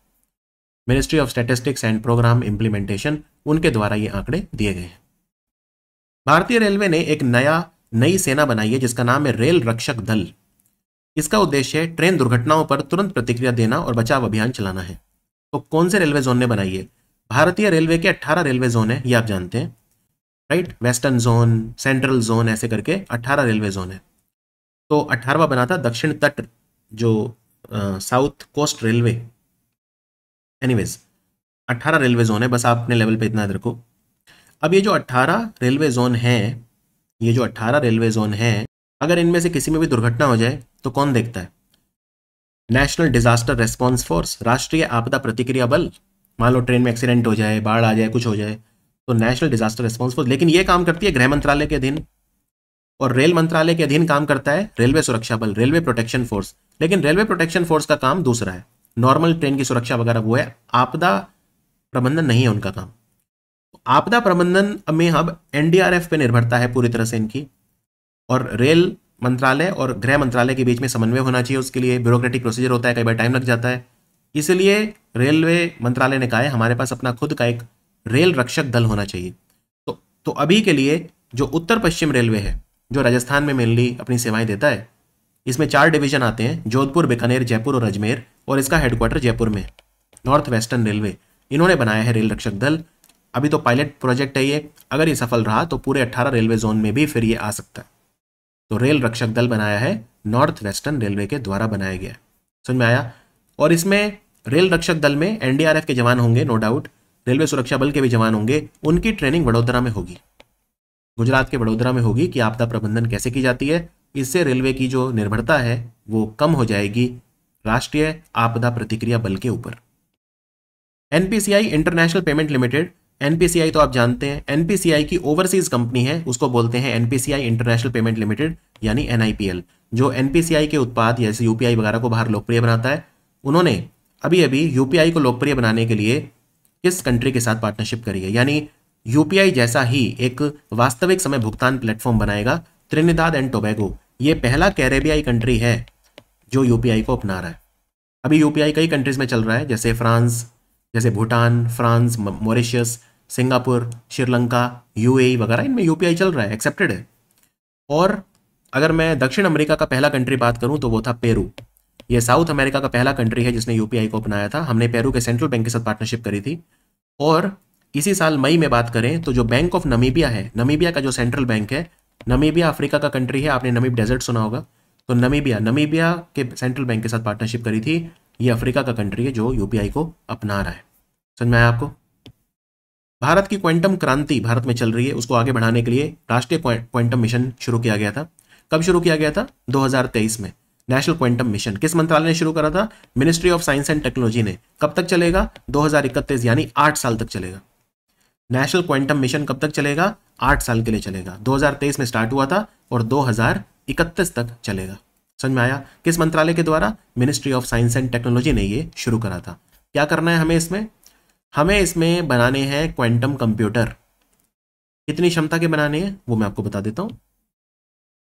Ministry of statistics and programme implementation, उनके द्वारा ये आंकड़े दिए गए हैं। भारतीय रेलवे ने एक नई सेना बनाई है जिसका नाम है रेल रक्षक दल। इसका उद्देश्य है ट्रेन दुर्घटनाओं पर तुरंत प्रतिक्रिया देना और बचाव अभियान चलाना है। तो कौन से रेलवे जोन ने बनाई है? भारतीय रेलवे के 18 रेलवे जोन है, ये आप जानते हैं, right? Western zone, central zone, ऐसे करके 18 रेलवे जोन है। तो 18वां बना था दक्षिण तट, जो south coast railway. Anyways 18 railway zone है, बस आप अपने लेवल पे इतना याद रखो। अब ये जो 18 रेलवे जोन है, ये जो 18 रेलवे जोन है, अगर इनमें से किसी में भी दुर्घटना हो जाए तो कौन देखता है? नेशनल डिजास्टर रेस्पॉन्स फोर्स, राष्ट्रीय आपदा प्रतिक्रिया बल। मान लो ट्रेन में एक्सीडेंट हो जाए, बाढ़ आ जाए, कुछ हो जाए, तो नेशनल डिजास्टर रेस्पॉन्स फोर्स। लेकिन ये काम करती है गृह मंत्रालय के अधीन, और रेल मंत्रालय के अधीन काम करता है रेलवे सुरक्षा बल, रेलवे प्रोटेक्शन फोर्स। लेकिन रेलवे प्रोटेक्शन फोर्स का काम दूसरा है, नॉर्मल ट्रेन की सुरक्षा वगैरह वो है, आपदा प्रबंधन नहीं है उनका काम। आपदा प्रबंधन में अब NDRF पे निर्भरता है पूरी तरह से इनकी, और रेल मंत्रालय और गृह मंत्रालय के बीच में समन्वय होना चाहिए। उसके लिए ब्यूरोक्रेटिक प्रोसीजर होता है, कई बार टाइम लग जाता है। इसलिए रेलवे मंत्रालय ने कहा है हमारे पास अपना खुद का एक रेल रक्षक दल होना चाहिए। तो अभी के लिए जो उत्तर पश्चिम रेलवे है, जो राजस्थान में मेनली अपनी सेवाएं देता है, इसमें 4 डिवीजन आते हैं, जोधपुर, बीकानेर, जयपुर और अजमेर, और इसका हेडक्वार्टर जयपुर में। नॉर्थ वेस्टर्न रेलवे, इन्होंने बनाया है रेल रक्षक दल। अभी तो पायलट प्रोजेक्ट है ये, अगर ये सफल रहा तो पूरे 18 रेलवे जोन में भी फिर ये आ सकता है। तो रेल रक्षक दल बनाया है, नॉर्थ वेस्टर्न रेलवे के द्वारा बनाया गया। समझ में आया? और इसमें रेल रक्षक दल में NDRF के जवान होंगे, नो डाउट, रेलवे सुरक्षा बल के भी जवान होंगे। उनकी ट्रेनिंग वडोदरा में होगी, गुजरात के वडोदरा में होगी कि आपदा प्रबंधन कैसे की जाती है। इससे रेलवे की जो निर्भरता है वो कम हो जाएगी राष्ट्रीय आपदा प्रतिक्रिया बल के ऊपर। NPCI international payment limited, NPCI तो आप जानते हैं, NPCI की ओवरसीज कंपनी है, उसको बोलते हैं NPCI इंटरनेशनल पेमेंट लिमिटेड यानी NIPL, जो NPCI के उत्पाद जैसे UPI वगैरह को बाहर लोकप्रिय बनाता है। उन्होंने अभी अभी UPI को लोकप्रिय बनाने के लिए किस कंट्री के साथ पार्टनरशिप करी है, यानी UPI जैसा ही एक वास्तविक समय भुगतान प्लेटफॉर्म बनाएगा त्रिनिदाद एंड टोबैगो। ये पहला कैरेबियाई कंट्री है जो UPI को अपना रहा है। अभी UPI कई कंट्रीज में चल रहा है, जैसे फ्रांस, जैसे Bhutan, France, Mauritius, Singapore, Sri Lanka, UAE वगैरह, इनमें UPI चल रहा है, एक्सेप्टेड है। और अगर मैं दक्षिण अमेरिका का पहला कंट्री बात करूं तो वो था पेरू। ये साउथ अमेरिका का पहला कंट्री है जिसने यूपीआई को अपनाया था। हमने पेरू के सेंट्रल बैंक के साथ पार्टनरशिप करी थी। और इसी साल मई में बात करें तो जो बैंक ऑफ नमीबिया है, नमीबिया का जो सेंट्रल बैंक है, नमीबिया अफ्रीका का कंट्री है, आपने नमीब डेजर्ट सुना होगा, तो नमीबिया के सेंट्रल बैंक के साथ पार्टनरशिप करी थी। ये अफ्रीका का कंट्री है जो यूपीआई को अपना रहा है। समझ में आया आपको? भारत की क्वांटम क्रांति भारत में चल रही है, उसको आगे बढ़ाने के लिए राष्ट्रीय क्वांटम मिशन शुरू किया गया था। कब शुरू किया गया था? 2023 में। नेशनल क्वांटम मिशन किस मंत्रालय ने शुरू करा था? Ministry of science and technology ने। कब तक चलेगा? 2031, यानी 8 साल तक चलेगा। नेशनल क्वांटम मिशन कब तक चलेगा? 8 साल के लिए चलेगा। 2023 में स्टार्ट हुआ था और 2031 तक चलेगा। समझ में आया? किस मंत्रालय के द्वारा? Ministry of science and technology ने ये शुरू करा था। क्या करना है हमें इसमें? हमें इसमें बनाने हैं क्वांटम कंप्यूटर। कितनी क्षमता के बनाने हैं वो मैं आपको बता देता हूं।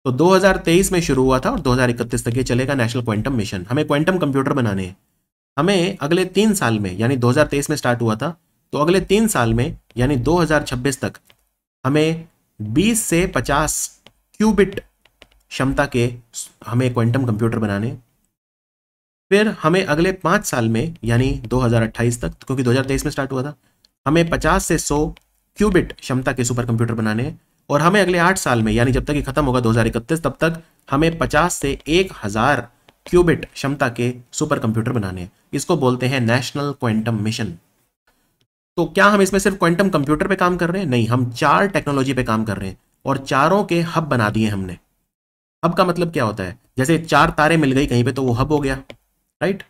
तो 2023 में शुरू हुआ था और 2031 तक ये चलेगा नेशनल क्वांटम मिशन। हमें क्वांटम कंप्यूटर बनाने हैं। हमें अगले 3 साल में, यानी 2023 में स्टार्ट हुआ था, तो अगले 3 साल में यानी 2026 तक हमें 20 से 50 क्यूबिट क्षमता के हमें क्वांटम कंप्यूटर बनाने। फिर हमें अगले 5 साल में यानी 2028 तक, क्योंकि 2023 में स्टार्ट हुआ था, हमें 50 से 100 क्यूबिट क्षमता के सुपर कंप्यूटर बनाने हैं। और हमें अगले 8 साल में, यानी जब तक ये खत्म होगा 2031, तब तक हमें 50 से 1000 क्यूबिट क्षमता के सुपर कंप्यूटर बनाने हैं। इसको बोलते हैं नेशनल क्वांटम मिशन। तो क्या हम इसमें सिर्फ क्वांटम कंप्यूटर पे काम कर रहे हैं? नहीं, हम 4 टेक्नोलॉजी पे काम कर रहे हैं और चारों के हब बना दिए हमने। हब का मतलब क्या होता है? जैसे 4 तारे मिल गई कहीं पे तो वो हब हो गया, राइट?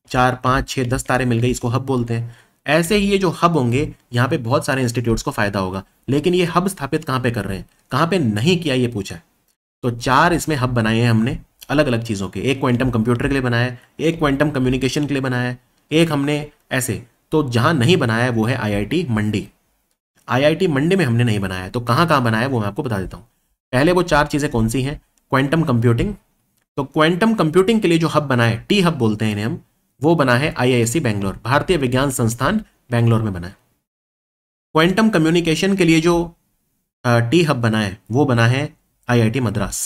4, 5, 6, 10 तारे मिल गई, इसको हब बोलते हैं। ऐसे ही ये जो हब होंगे, यहाँ पे बहुत सारे इंस्टीट्यूट्स को फायदा होगा। लेकिन ये हब स्थापित कहाँ पे कर रहे हैं, कहाँ पे नहीं किया, ये पूछा है। तो 4 इसमें हब बनाए हैं हमने अलग अलग चीज़ों के। एक क्वांटम कंप्यूटर के लिए बनाया है, एक क्वांटम कम्युनिकेशन के लिए बनाया है, एक हमने ऐसे। तो जहाँ नहीं बनाया है वो है IIT मंडी। IIT मंडी में हमने नहीं बनाया है। तो कहाँ कहाँ बनाया है वो मैं आपको बता देता हूँ। पहले वो 4 चीज़ें कौन सी हैं? Quantum computing. तो क्वांटम कंप्यूटिंग के लिए जो हब बना है, टी हब बोलते हैं इन्हें हम, वो बना है IISc बेंगलोर, भारतीय विज्ञान संस्थान बेंगलोर में बना है। क्वांटम कम्युनिकेशन के लिए जो टी हब बना है वो बना है IIT Madras.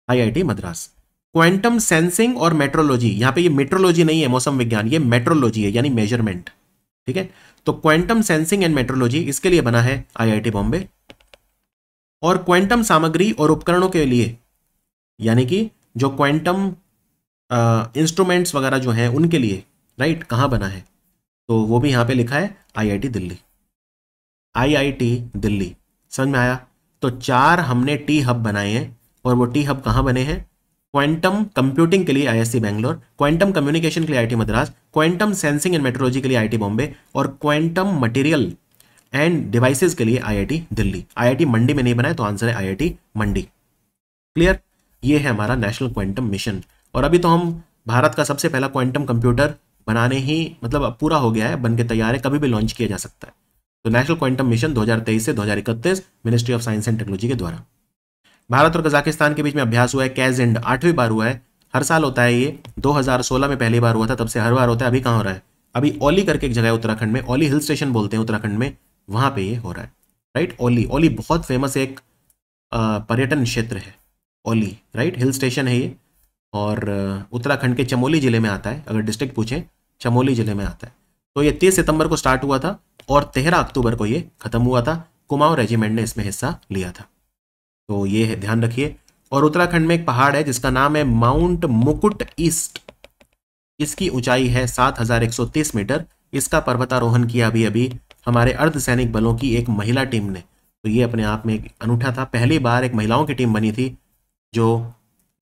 IIT Madras. Quantum sensing और मेट्रोलॉजी, यहां पे ये मेट्रोलॉजी नहीं है मौसम विज्ञान, ये मेट्रोलॉजी है यानी मेजरमेंट। ठीक है, तो क्वांटम सेंसिंग एंड मेट्रोलॉजी, इसके लिए बना है IIT बॉम्बे। और क्वांटम सामग्री और उपकरणों के लिए, यानी कि जो क्वांटम इंस्ट्रूमेंट्स वगैरह जो हैं उनके लिए, राइट, कहाँ बना है? तो वो भी यहाँ पे लिखा है IIT दिल्ली। IIT दिल्ली। समझ में आया? तो 4 हमने टी हब बनाए हैं और वो टी हब कहाँ बने हैं? क्वांटम कंप्यूटिंग के लिए IISc बेंगलोर, क्वांटम कम्युनिकेशन के लिए IIT Madras, quantum sensing and metrology के लिए IIT बॉम्बे और क्वांटम मटेरियल एंड डिवाइसेस के लिए IIT दिल्ली। IIT मंडी में नहीं बना है, तो आंसर है IIT मंडी। क्लियर? ये है हमारा नेशनल क्वांटम मिशन। और अभी तो हम भारत का सबसे पहला क्वांटम कंप्यूटर बनाने ही, मतलब अब पूरा हो गया है, बन के तैयार है, कभी भी लॉन्च किया जा सकता है। तो नेशनल क्वांटम मिशन 2023 से 2031 ministry of science and technology के द्वारा। भारत और कजाकिस्तान के बीच में अभ्यास हुआ है कैजेंड, 8वीं बार हुआ है। हर साल होता है ये। 2016 में पहली बार हुआ था, तब से हर बार होता है। अभी कहाँ हो रहा है? अभी ओली करके एक जगह है उत्तराखंड में, ओली हिल स्टेशन बोलते हैं उत्तराखंड में, वहां पे ये हो रहा है, राइट? ओली बहुत फेमस एक पर्यटन क्षेत्र है, ओली, राइट, हिल स्टेशन है ये। और उत्तराखंड के चमोली जिले में आता है, अगर डिस्ट्रिक्ट पूछें चमोली जिले में आता है। तो ये 30 सितंबर को स्टार्ट हुआ था और 13 अक्टूबर को ये खत्म हुआ था। कुमाऊं रेजिमेंट ने इसमें हिस्सा लिया था, तो ये ध्यान रखिए। और उत्तराखंड में एक पहाड़ है जिसका नाम है माउंट मुकुट ईस्ट। इसकी ऊंचाई है 7130 मीटर। इसका पर्वतारोहण किया अभी अभी हमारे अर्धसैनिक बलों की एक महिला टीम ने। तो ये अपने आप में एक अनूठा था। पहली बार एक महिलाओं की टीम बनी थी जो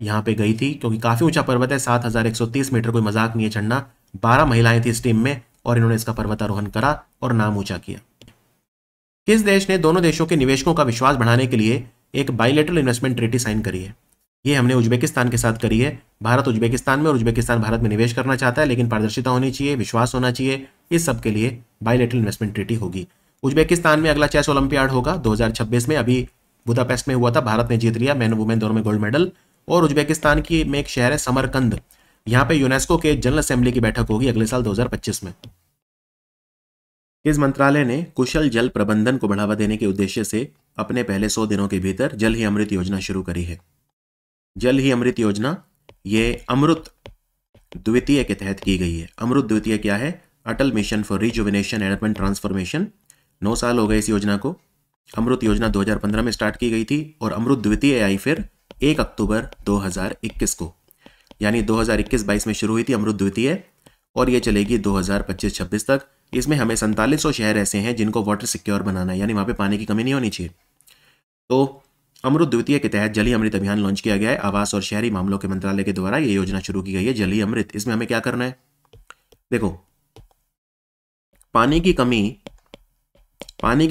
यहाँ पे गई थी, क्योंकि काफ़ी ऊंचा पर्वत है, 7130 मीटर, कोई मजाक नहीं है चढ़ना। 12 महिलाएं थी इस टीम में और इन्होंने इसका पर्वतारोहण करा और नाम ऊंचा किया। किस देश ने दोनों देशों के निवेशकों का विश्वास बढ़ाने के लिए एक बायलैटरल इन्वेस्टमेंट ट्रीटी साइन करी है? ये हमने उज्बेकिस्तान के साथ करी है। भारत उज्बेकिस्तान में और उज्बेकिस्तान भारत में निवेश करना चाहता है, लेकिन पारदर्शिता होनी चाहिए, विश्वास होना चाहिए। इस सब के लिए बायलैटरल इन्वेस्टमेंट ट्रीटी होगी। उज्बेकिस्तान में अगला चेस ओलंपियाड होगा 2026 में। अभी बुदापेस्ट में हुआ था, भारत ने जीत लिया, मैन वुमेन दोनों में गोल्ड मेडल। और उज्बेकिस्तान की में एक शहर है समरकंद, यहाँ पे यूनेस्को के जनरल असेंबली की बैठक होगी अगले साल 2025 में। किस मंत्रालय ने कुशल जल प्रबंधन को बढ़ावा देने के उद्देश्य से अपने पहले 100 दिनों के भीतर जल ही अमृत योजना शुरू करी है? जल ही अमृत योजना ये अमृत द्वितीय के तहत की गई है। अमृत द्वितीय क्या है? Atal mission for rejuvenation and urban transformation. 9 साल हो गए इस योजना को। अमृत योजना 2015 में स्टार्ट की गई थी और अमृत द्वितीय आई फिर 1 अक्टूबर 2021 को, यानी 2021-22 में शुरू हुई थी अमृत द्वितीय और ये चलेगी 2025-26 तक। इसमें हमें 4700 शहर ऐसे हैं जिनको वाटर सिक्योर बनाना है, यानी वहाँ पे पानी की कमी नहीं होनी चाहिए। तो अमृत द्वितीय के तहत जल ही अमृत अभियान लॉन्च किया गया है। आवास और शहरी मामलों के मंत्रालय के द्वारा ये योजना शुरू की गई है, जल ही अमृत। इसमें हमें क्या करना है? देखो, पानी की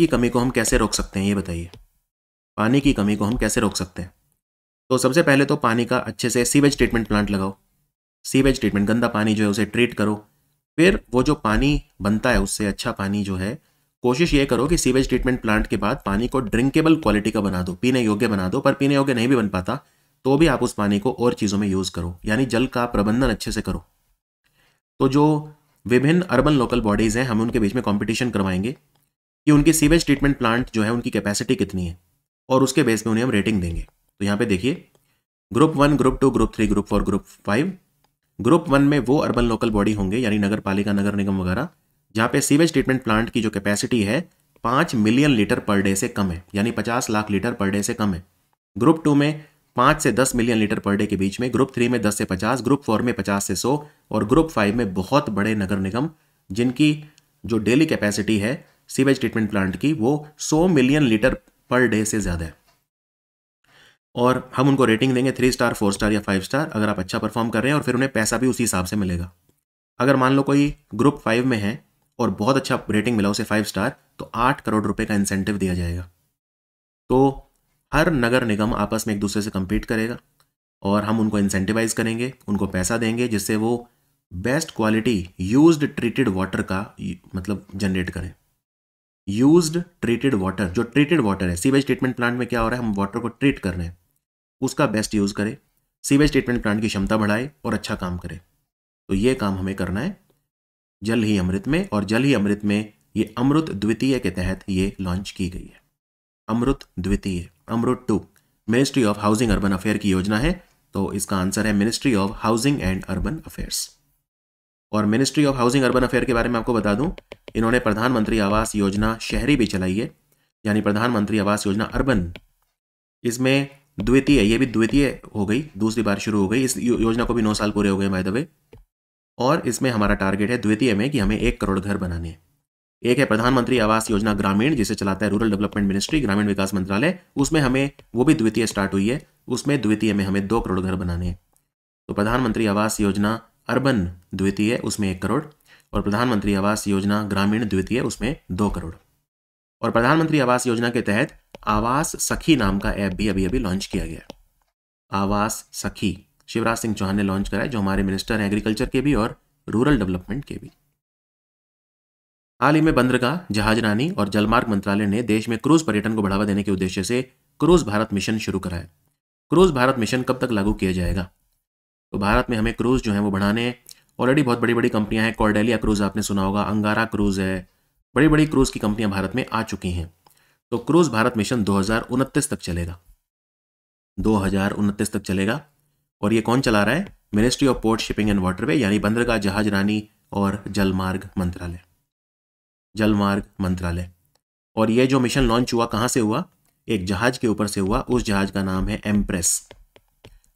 कमी को हम कैसे रोक सकते हैं, ये बताइए। पानी की कमी को हम कैसे रोक सकते हैं? तो सबसे पहले तो पानी का अच्छे से सीवेज ट्रीटमेंट प्लांट लगाओ। सीवेज ट्रीटमेंट, गंदा पानी जो है उसे ट्रीट करो। फिर वो जो पानी बनता है उससे अच्छा पानी जो है, कोशिश ये करो कि सीवेज ट्रीटमेंट प्लांट के बाद पानी को ड्रिंकेबल क्वालिटी का बना दो, पीने योग्य बना दो। पर पीने योग्य नहीं भी बन पाता तो भी आप उस पानी को और चीज़ों में यूज़ करो, यानी जल का प्रबंधन अच्छे से करो। तो जो विभिन्न अर्बन लोकल बॉडीज़ हैं, हम उनके बीच में कॉम्पिटिशन करवाएंगे कि उनकी सीवेज ट्रीटमेंट प्लांट जो है उनकी कैपेसिटी कितनी है और उसके बेस पे उन्हें हम रेटिंग देंगे। तो यहाँ पे देखिए, group 1, group 2, group 3, group 4, group 5। Group 1 में वो अर्बन लोकल बॉडी होंगे, यानी नगर पालिका, नगर निगम वगैरह, जहाँ पे सीवेज ट्रीटमेंट प्लांट की जो कैपेसिटी है 5 मिलियन लीटर पर डे से कम है, यानी 50 लाख लीटर पर डे से कम है। ग्रुप 2 में 5 से 10 मिलियन लीटर पर डे के बीच में, ग्रुप 3 में 10 से 50, ग्रुप 4 में 50 से 100 और ग्रुप 5 में बहुत बड़े नगर निगम जिनकी जो डेली कैपेसिटी है सीवेज ट्रीटमेंट प्लांट की वो 100 मिलियन लीटर पर डे से ज़्यादा है। और हम उनको रेटिंग देंगे 3 स्टार, 4 स्टार या 5 स्टार, अगर आप अच्छा परफॉर्म कर रहे हैं, और फिर उन्हें पैसा भी उसी हिसाब से मिलेगा। अगर मान लो कोई ग्रुप 5 में है और बहुत अच्छा रेटिंग मिला उसे 5 स्टार, तो 8 करोड़ रुपए का इंसेंटिव दिया जाएगा। तो हर नगर निगम आपस में एक दूसरे से compete करेगा और हम उनको इंसेंटिवाइज करेंगे, उनको पैसा देंगे जिससे वो best quality used treated water का मतलब जनरेट करें। यूज्ड ट्रीटेड वाटर, जो ट्रीटेड वाटर है, सीवेज ट्रीटमेंट प्लांट में क्या हो रहा है, हम वाटर को ट्रीट कर रहे हैं, उसका बेस्ट यूज़ करें, सीवेज ट्रीटमेंट प्लांट की क्षमता बढ़ाए और अच्छा काम करे। तो ये काम हमें करना है जल ही अमृत में, और जल ही अमृत में ये अमृत द्वितीय के तहत ये लॉन्च की गई है। अमृत द्वितीय, AMRUT 2 ministry of housing urban affair की योजना है। तो इसका आंसर है ministry of housing and urban affairs. और ministry of housing urban affair के बारे में आपको बता दूं, इन्होंने प्रधानमंत्री आवास योजना शहरी भी चलाई है, यानी प्रधानमंत्री आवास योजना अर्बन। इसमें द्वितीय, ये भी द्वितीय हो गई, दूसरी बार शुरू हो गई। इस योजना को भी 9 साल पूरे हो गए बाय द वे। और इसमें हमारा टारगेट है द्वितीय में कि हमें 1 करोड़ घर बनाने हैं। एक है प्रधानमंत्री आवास योजना ग्रामीण, जिसे चलाता है रूरल डेवलपमेंट मिनिस्ट्री, ग्रामीण विकास मंत्रालय, उसमें हमें, वो भी द्वितीय स्टार्ट हुई है, उसमें द्वितीय में हमें 2 करोड़ घर बनाने हैं। तो प्रधानमंत्री आवास योजना अर्बन द्वितीय, उसमें 1 करोड़, और प्रधानमंत्री आवास योजना ग्रामीण द्वितीय, उसमें 2 करोड़। और प्रधानमंत्री आवास योजना के तहत आवास सखी नाम का ऐप भी अभी लॉन्च किया गया। आवास सखी शिवराज सिंह चौहान ने लॉन्च करा है, जो हमारे मिनिस्टर हैं एग्रीकल्चर के भी और रूरल डेवलपमेंट के भी। हाल ही में बंदरगाह, जहाजरानी और जलमार्ग मंत्रालय ने देश में क्रूज पर्यटन को बढ़ावा देने के उद्देश्य से क्रूज भारत मिशन शुरू करा है। क्रूज भारत मिशन कब तक लागू किया जाएगा? तो भारत में हमें क्रूज जो है वो बढ़ाने, ऑलरेडी बहुत बड़ी बड़ी कंपनियां हैं, कॉर्डेलिया क्रूज आपने सुना होगा, अंगारा क्रूज है, बड़ी बड़ी क्रूज की कंपनियां भारत में आ चुकी हैं। तो क्रूज भारत मिशन 2029 तक चलेगा, 2029 तक चलेगा। और ये कौन चला रहा है? Ministry of port, shipping and waterway, यानी बंदरगाह, जहाजरानी और जलमार्ग मंत्रालय, जलमार्ग मंत्रालय। और ये जो मिशन लॉन्च हुआ कहाँ से हुआ? एक जहाज के ऊपर से हुआ, उस जहाज का नाम है एम्प्रेस।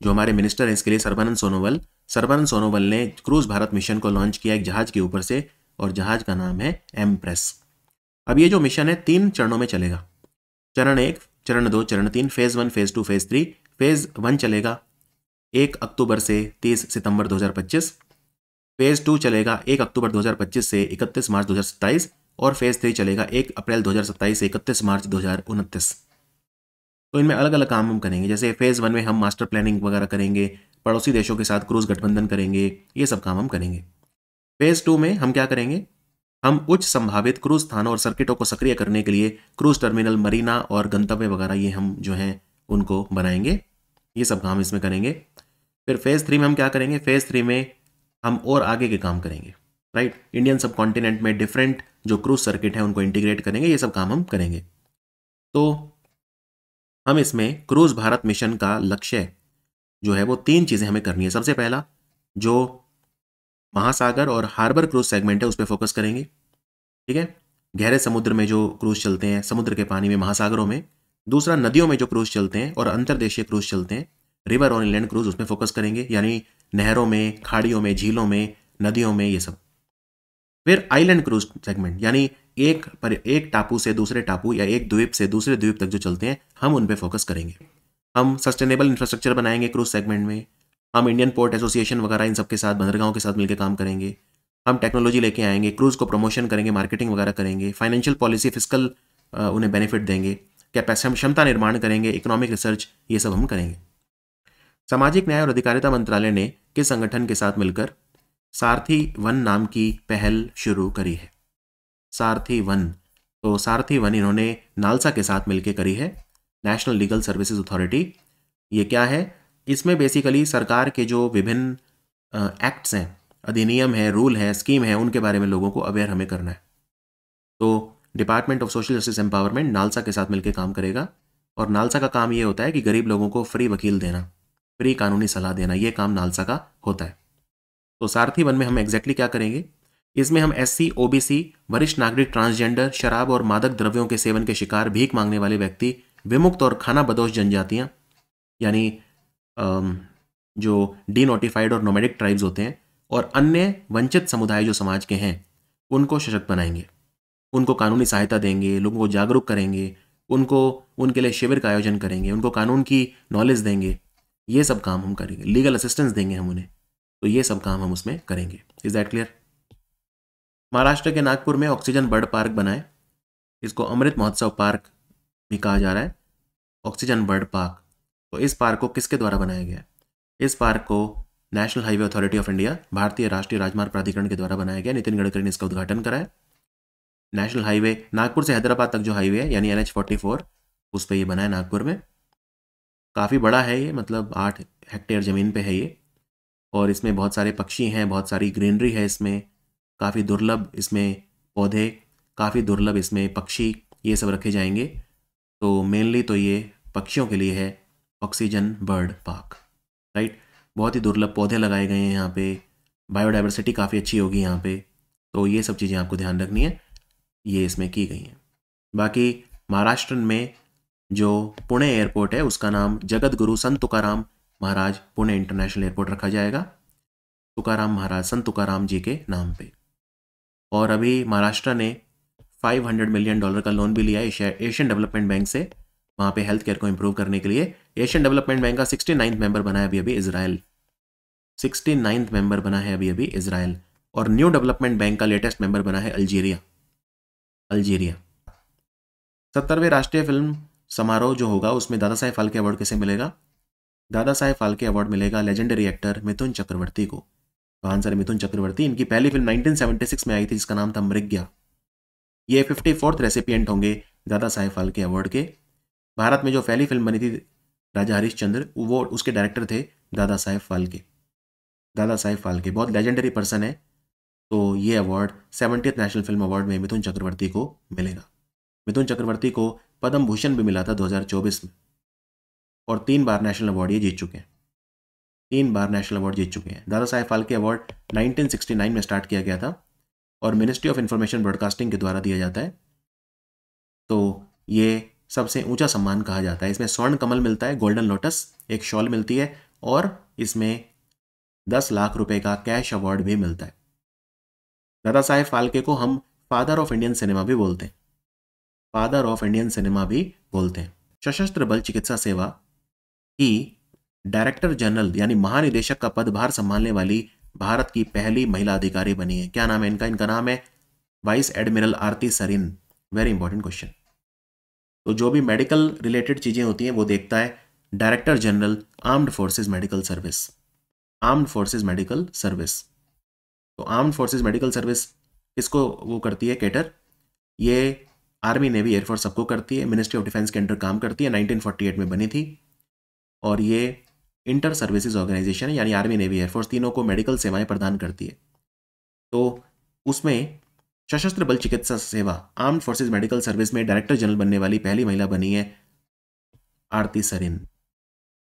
जो हमारे मिनिस्टर हैं इसके लिए सर्बानंद सोनोवाल ने क्रूज भारत मिशन को लॉन्च किया एक जहाज के ऊपर से, और जहाज का नाम है एम्प्रेस। अब ये जो मिशन है 3 चरणों में चलेगा। चरण 1, चरण 2, चरण 3, फेज 1, फेज 2, फेज 3। फेज 1 चलेगा 1 अक्टूबर से 30 सितंबर 2025। फेज 2 चलेगा 1 अक्टूबर 2025 से 31 मार्च 2027, और फेज 3 चलेगा 1 अप्रैल 2027 से 31 मार्च 2029। तो इनमें अलग अलग काम हम करेंगे। जैसे फेज 1 में हम मास्टर प्लानिंग वगैरह करेंगे, पड़ोसी देशों के साथ क्रूज गठबंधन करेंगे, ये सब काम हम करेंगे। फेज 2 में हम क्या करेंगे? हम उच्च संभावित क्रूज स्थानों और सर्किटों को सक्रिय करने के लिए क्रूज टर्मिनल, मरीना और गंतव्य वगैरह ये हम जो हैं उनको बनाएंगे, ये सब काम इसमें करेंगे। फिर फेज 3 में हम क्या करेंगे? फेज 3 में हम और आगे के काम करेंगे, राइट। इंडियन सब कॉन्टिनेंट में डिफरेंट जो क्रूज सर्किट है उनको इंटीग्रेट करेंगे, ये सब काम हम करेंगे। तो हम इसमें क्रूज भारत मिशन का लक्ष्य जो है वो 3 चीज़ें हमें करनी है। सबसे पहला जो महासागर और हार्बर क्रूज सेगमेंट है उस पर फोकस करेंगे, ठीक है, गहरे समुद्र में जो क्रूज चलते हैं, समुद्र के पानी में, महासागरों में। दूसरा नदियों में जो क्रूज चलते हैं और अंतर्देशीय क्रूज चलते हैं, रिवर और इनलैंड क्रूज, उसमें फोकस करेंगे, यानी नहरों में, खाड़ियों में, झीलों में, नदियों में, ये सब। फिर आइलैंड क्रूज सेगमेंट, यानी एक टापू से दूसरे टापू या एक द्वीप से दूसरे द्वीप तक जो चलते हैं, हम उन पे फोकस करेंगे। हम सस्टेनेबल इंफ्रास्ट्रक्चर बनाएंगे क्रूज सेगमेंट में। हम इंडियन पोर्ट एसोसिएशन वगैरह इन सबके साथ, बंदरगाहों के साथ मिलकर काम करेंगे। हम टेक्नोलॉजी लेके आएंगे, क्रूज को प्रमोशन करेंगे, मार्केटिंग वगैरह करेंगे, फाइनेंशियल पॉलिसी, फिस्कल उन्हें बेनिफिट देंगे, कैपेसिटी क्षमता निर्माण करेंगे, इकोनॉमिक रिसर्च, ये सब हम करेंगे। सामाजिक न्याय और अधिकारिता मंत्रालय ने किस संगठन के साथ मिलकर सारथी वन नाम की पहल शुरू करी है? सारथी वन, तो सारथी वन इन्होंने नालसा के साथ मिलकर करी है, नेशनल लीगल सर्विसेज अथॉरिटी। ये क्या है? इसमें बेसिकली सरकार के जो विभिन्न एक्ट्स हैं, अधिनियम है, रूल है, स्कीम है, उनके बारे में लोगों को अवेयर हमें करना है। तो department of social justice empowerment NALSA के साथ मिलकर काम करेगा, और नालसा का काम ये होता है कि गरीब लोगों को फ्री वकील देना, फ्री कानूनी सलाह देना, ये काम नालसा का होता है। तो सारथी वन में हम एग्जैक्टली क्या करेंगे? इसमें हम एससी, ओबीसी, वरिष्ठ नागरिक, ट्रांसजेंडर, शराब और मादक द्रव्यों के सेवन के शिकार, भीख मांगने वाले व्यक्ति, विमुक्त और खाना बदोश जनजातियां, यानी जो डीनोटिफाइड और नोमैडिक ट्राइब्स होते हैं, और अन्य वंचित समुदाय जो समाज के हैं, उनको सशक्त बनाएंगे, उनको कानूनी सहायता देंगे, लोगों को जागरूक करेंगे, उनके लिए शिविर का आयोजन करेंगे, उनको कानून की नॉलेज देंगे, ये सब काम हम करेंगे, लीगल असिस्टेंस देंगे हम उन्हें। तो ये सब काम हम उसमें करेंगे। Is that clear? महाराष्ट्र के नागपुर में ऑक्सीजन बर्ड पार्क बना है, इसको अमृत महोत्सव पार्क भी कहा जा रहा है, ऑक्सीजन बर्ड पार्क। तो इस पार्क को किसके द्वारा बनाया गया? इस पार्क को national highway authority of India, भारतीय राष्ट्रीय राजमार्ग प्राधिकरण के द्वारा बनाया गया। नितिन गडकरी ने इसका उद्घाटन करा है। नेशनल हाईवे, नागपुर से हैदराबाद तक जो हाईवे है, यानी NH-44, उस पर ये बना है नागपुर में। काफ़ी बड़ा है ये, मतलब 8 हेक्टेयर ज़मीन पे है ये, और इसमें बहुत सारे पक्षी हैं, बहुत सारी ग्रीनरी है इसमें, काफ़ी दुर्लभ इसमें पौधे, काफ़ी दुर्लभ इसमें पक्षी, ये सब रखे जाएंगे। तो मेनली तो ये पक्षियों के लिए है ऑक्सीजन बर्ड पार्क, राइट। बहुत ही दुर्लभ पौधे लगाए गए हैं यहाँ पे, बायोडाइवर्सिटी काफ़ी अच्छी होगी यहाँ पे। तो ये सब चीज़ें आपको ध्यान रखनी है, ये इसमें की गई हैं। बाकी महाराष्ट्र में जो पुणे एयरपोर्ट है, उसका नाम जगत गुरु संत तुकाराम महाराज पुणे इंटरनेशनल एयरपोर्ट रखा जाएगा, तुकाराम महाराज, संत तुकाराम जी के नाम पे। और अभी महाराष्ट्र ने $500 मिलियन का लोन भी लिया है एशियन डेवलपमेंट बैंक से, वहाँ पे हेल्थ केयर को इम्प्रूव करने के लिए। एशियन डेवलपमेंट बैंक का 69वां मेंबर बना है अभी इजराइल, 69वां मेंबर बना है अभी इजराइल। और न्यू डेवलपमेंट बैंक का लेटेस्ट मेंबर बना है अल्जीरिया। 70वें राष्ट्रीय फिल्म समारोह जो होगा, उसमें दादा साहेब फाल्के अवार्ड किसे मिलेगा? दादा साहेब फाल्के अवार्ड मिलेगा लेजेंडरी एक्टर मिथुन चक्रवर्ती को। तो आंसर है मिथुन चक्रवर्ती। इनकी पहली फिल्म 1976 में आई थी, जिसका नाम था मृग्या। ये 54th रेसिपिएंट होंगे दादा साहेब फाल्के अवार्ड के। भारत में जो पहली फिल्म बनी थी राजा हरिश्चंद्र, वो उसके डायरेक्टर थे दादा साहेब फाल्के। दादा साहेब फाल्के बहुत लेजेंडरी पर्सन है। तो ये award 70th national film award में मिथुन चक्रवर्ती को मिलेगा। मिथुन चक्रवर्ती को पद्म भूषण भी मिला था 2024 में, और 3 बार नेशनल अवार्ड ये जीत चुके हैं, 3 बार नेशनल अवार्ड जीत चुके हैं। दादा साहेब फाल्के अवार्ड 1969 में स्टार्ट किया गया था, और मिनिस्ट्री ऑफ इंफॉर्मेशन ब्रॉडकास्टिंग के द्वारा दिया जाता है। तो ये सबसे ऊंचा सम्मान कहा जाता है। इसमें स्वर्ण कमल मिलता है, गोल्डन लोटस, एक शॉल मिलती है, और इसमें 10 लाख रुपए का कैश अवार्ड भी मिलता है। दादा साहेब फाल्के को हम फादर ऑफ इंडियन सिनेमा भी बोलते हैं, फादर ऑफ इंडियन सिनेमा भी बोलते हैं। सशस्त्र बल चिकित्सा सेवा की डायरेक्टर जनरल यानी महानिदेशक का पदभार संभालने वाली भारत की पहली महिला अधिकारी बनी है। क्या नाम है इनका? इनका नाम है vice admiral Arti Sarin. Very important question. तो जो भी मेडिकल रिलेटेड चीजें होती हैं वो देखता है director general armed forces medical service, armed forces medical service. तो आर्म्ड फोर्सेज मेडिकल सर्विस किसको वो करती है? कैटर। ये आर्मी, नेवी, एयरफोर्स सबको करती है। मिनिस्ट्री ऑफ डिफेंस के अंडर काम करती है, 1948 में बनी थी। और ये इंटर सर्विसेज ऑर्गेनाइजेशन है, यानी आर्मी, नेवी, एयरफोर्स तीनों को मेडिकल सेवाएं प्रदान करती है। तो उसमें सशस्त्र बल चिकित्सा सेवा आर्म्ड फोर्सेज मेडिकल सर्विस में डायरेक्टर जनरल बनने वाली पहली महिला बनी है आरती सरीन।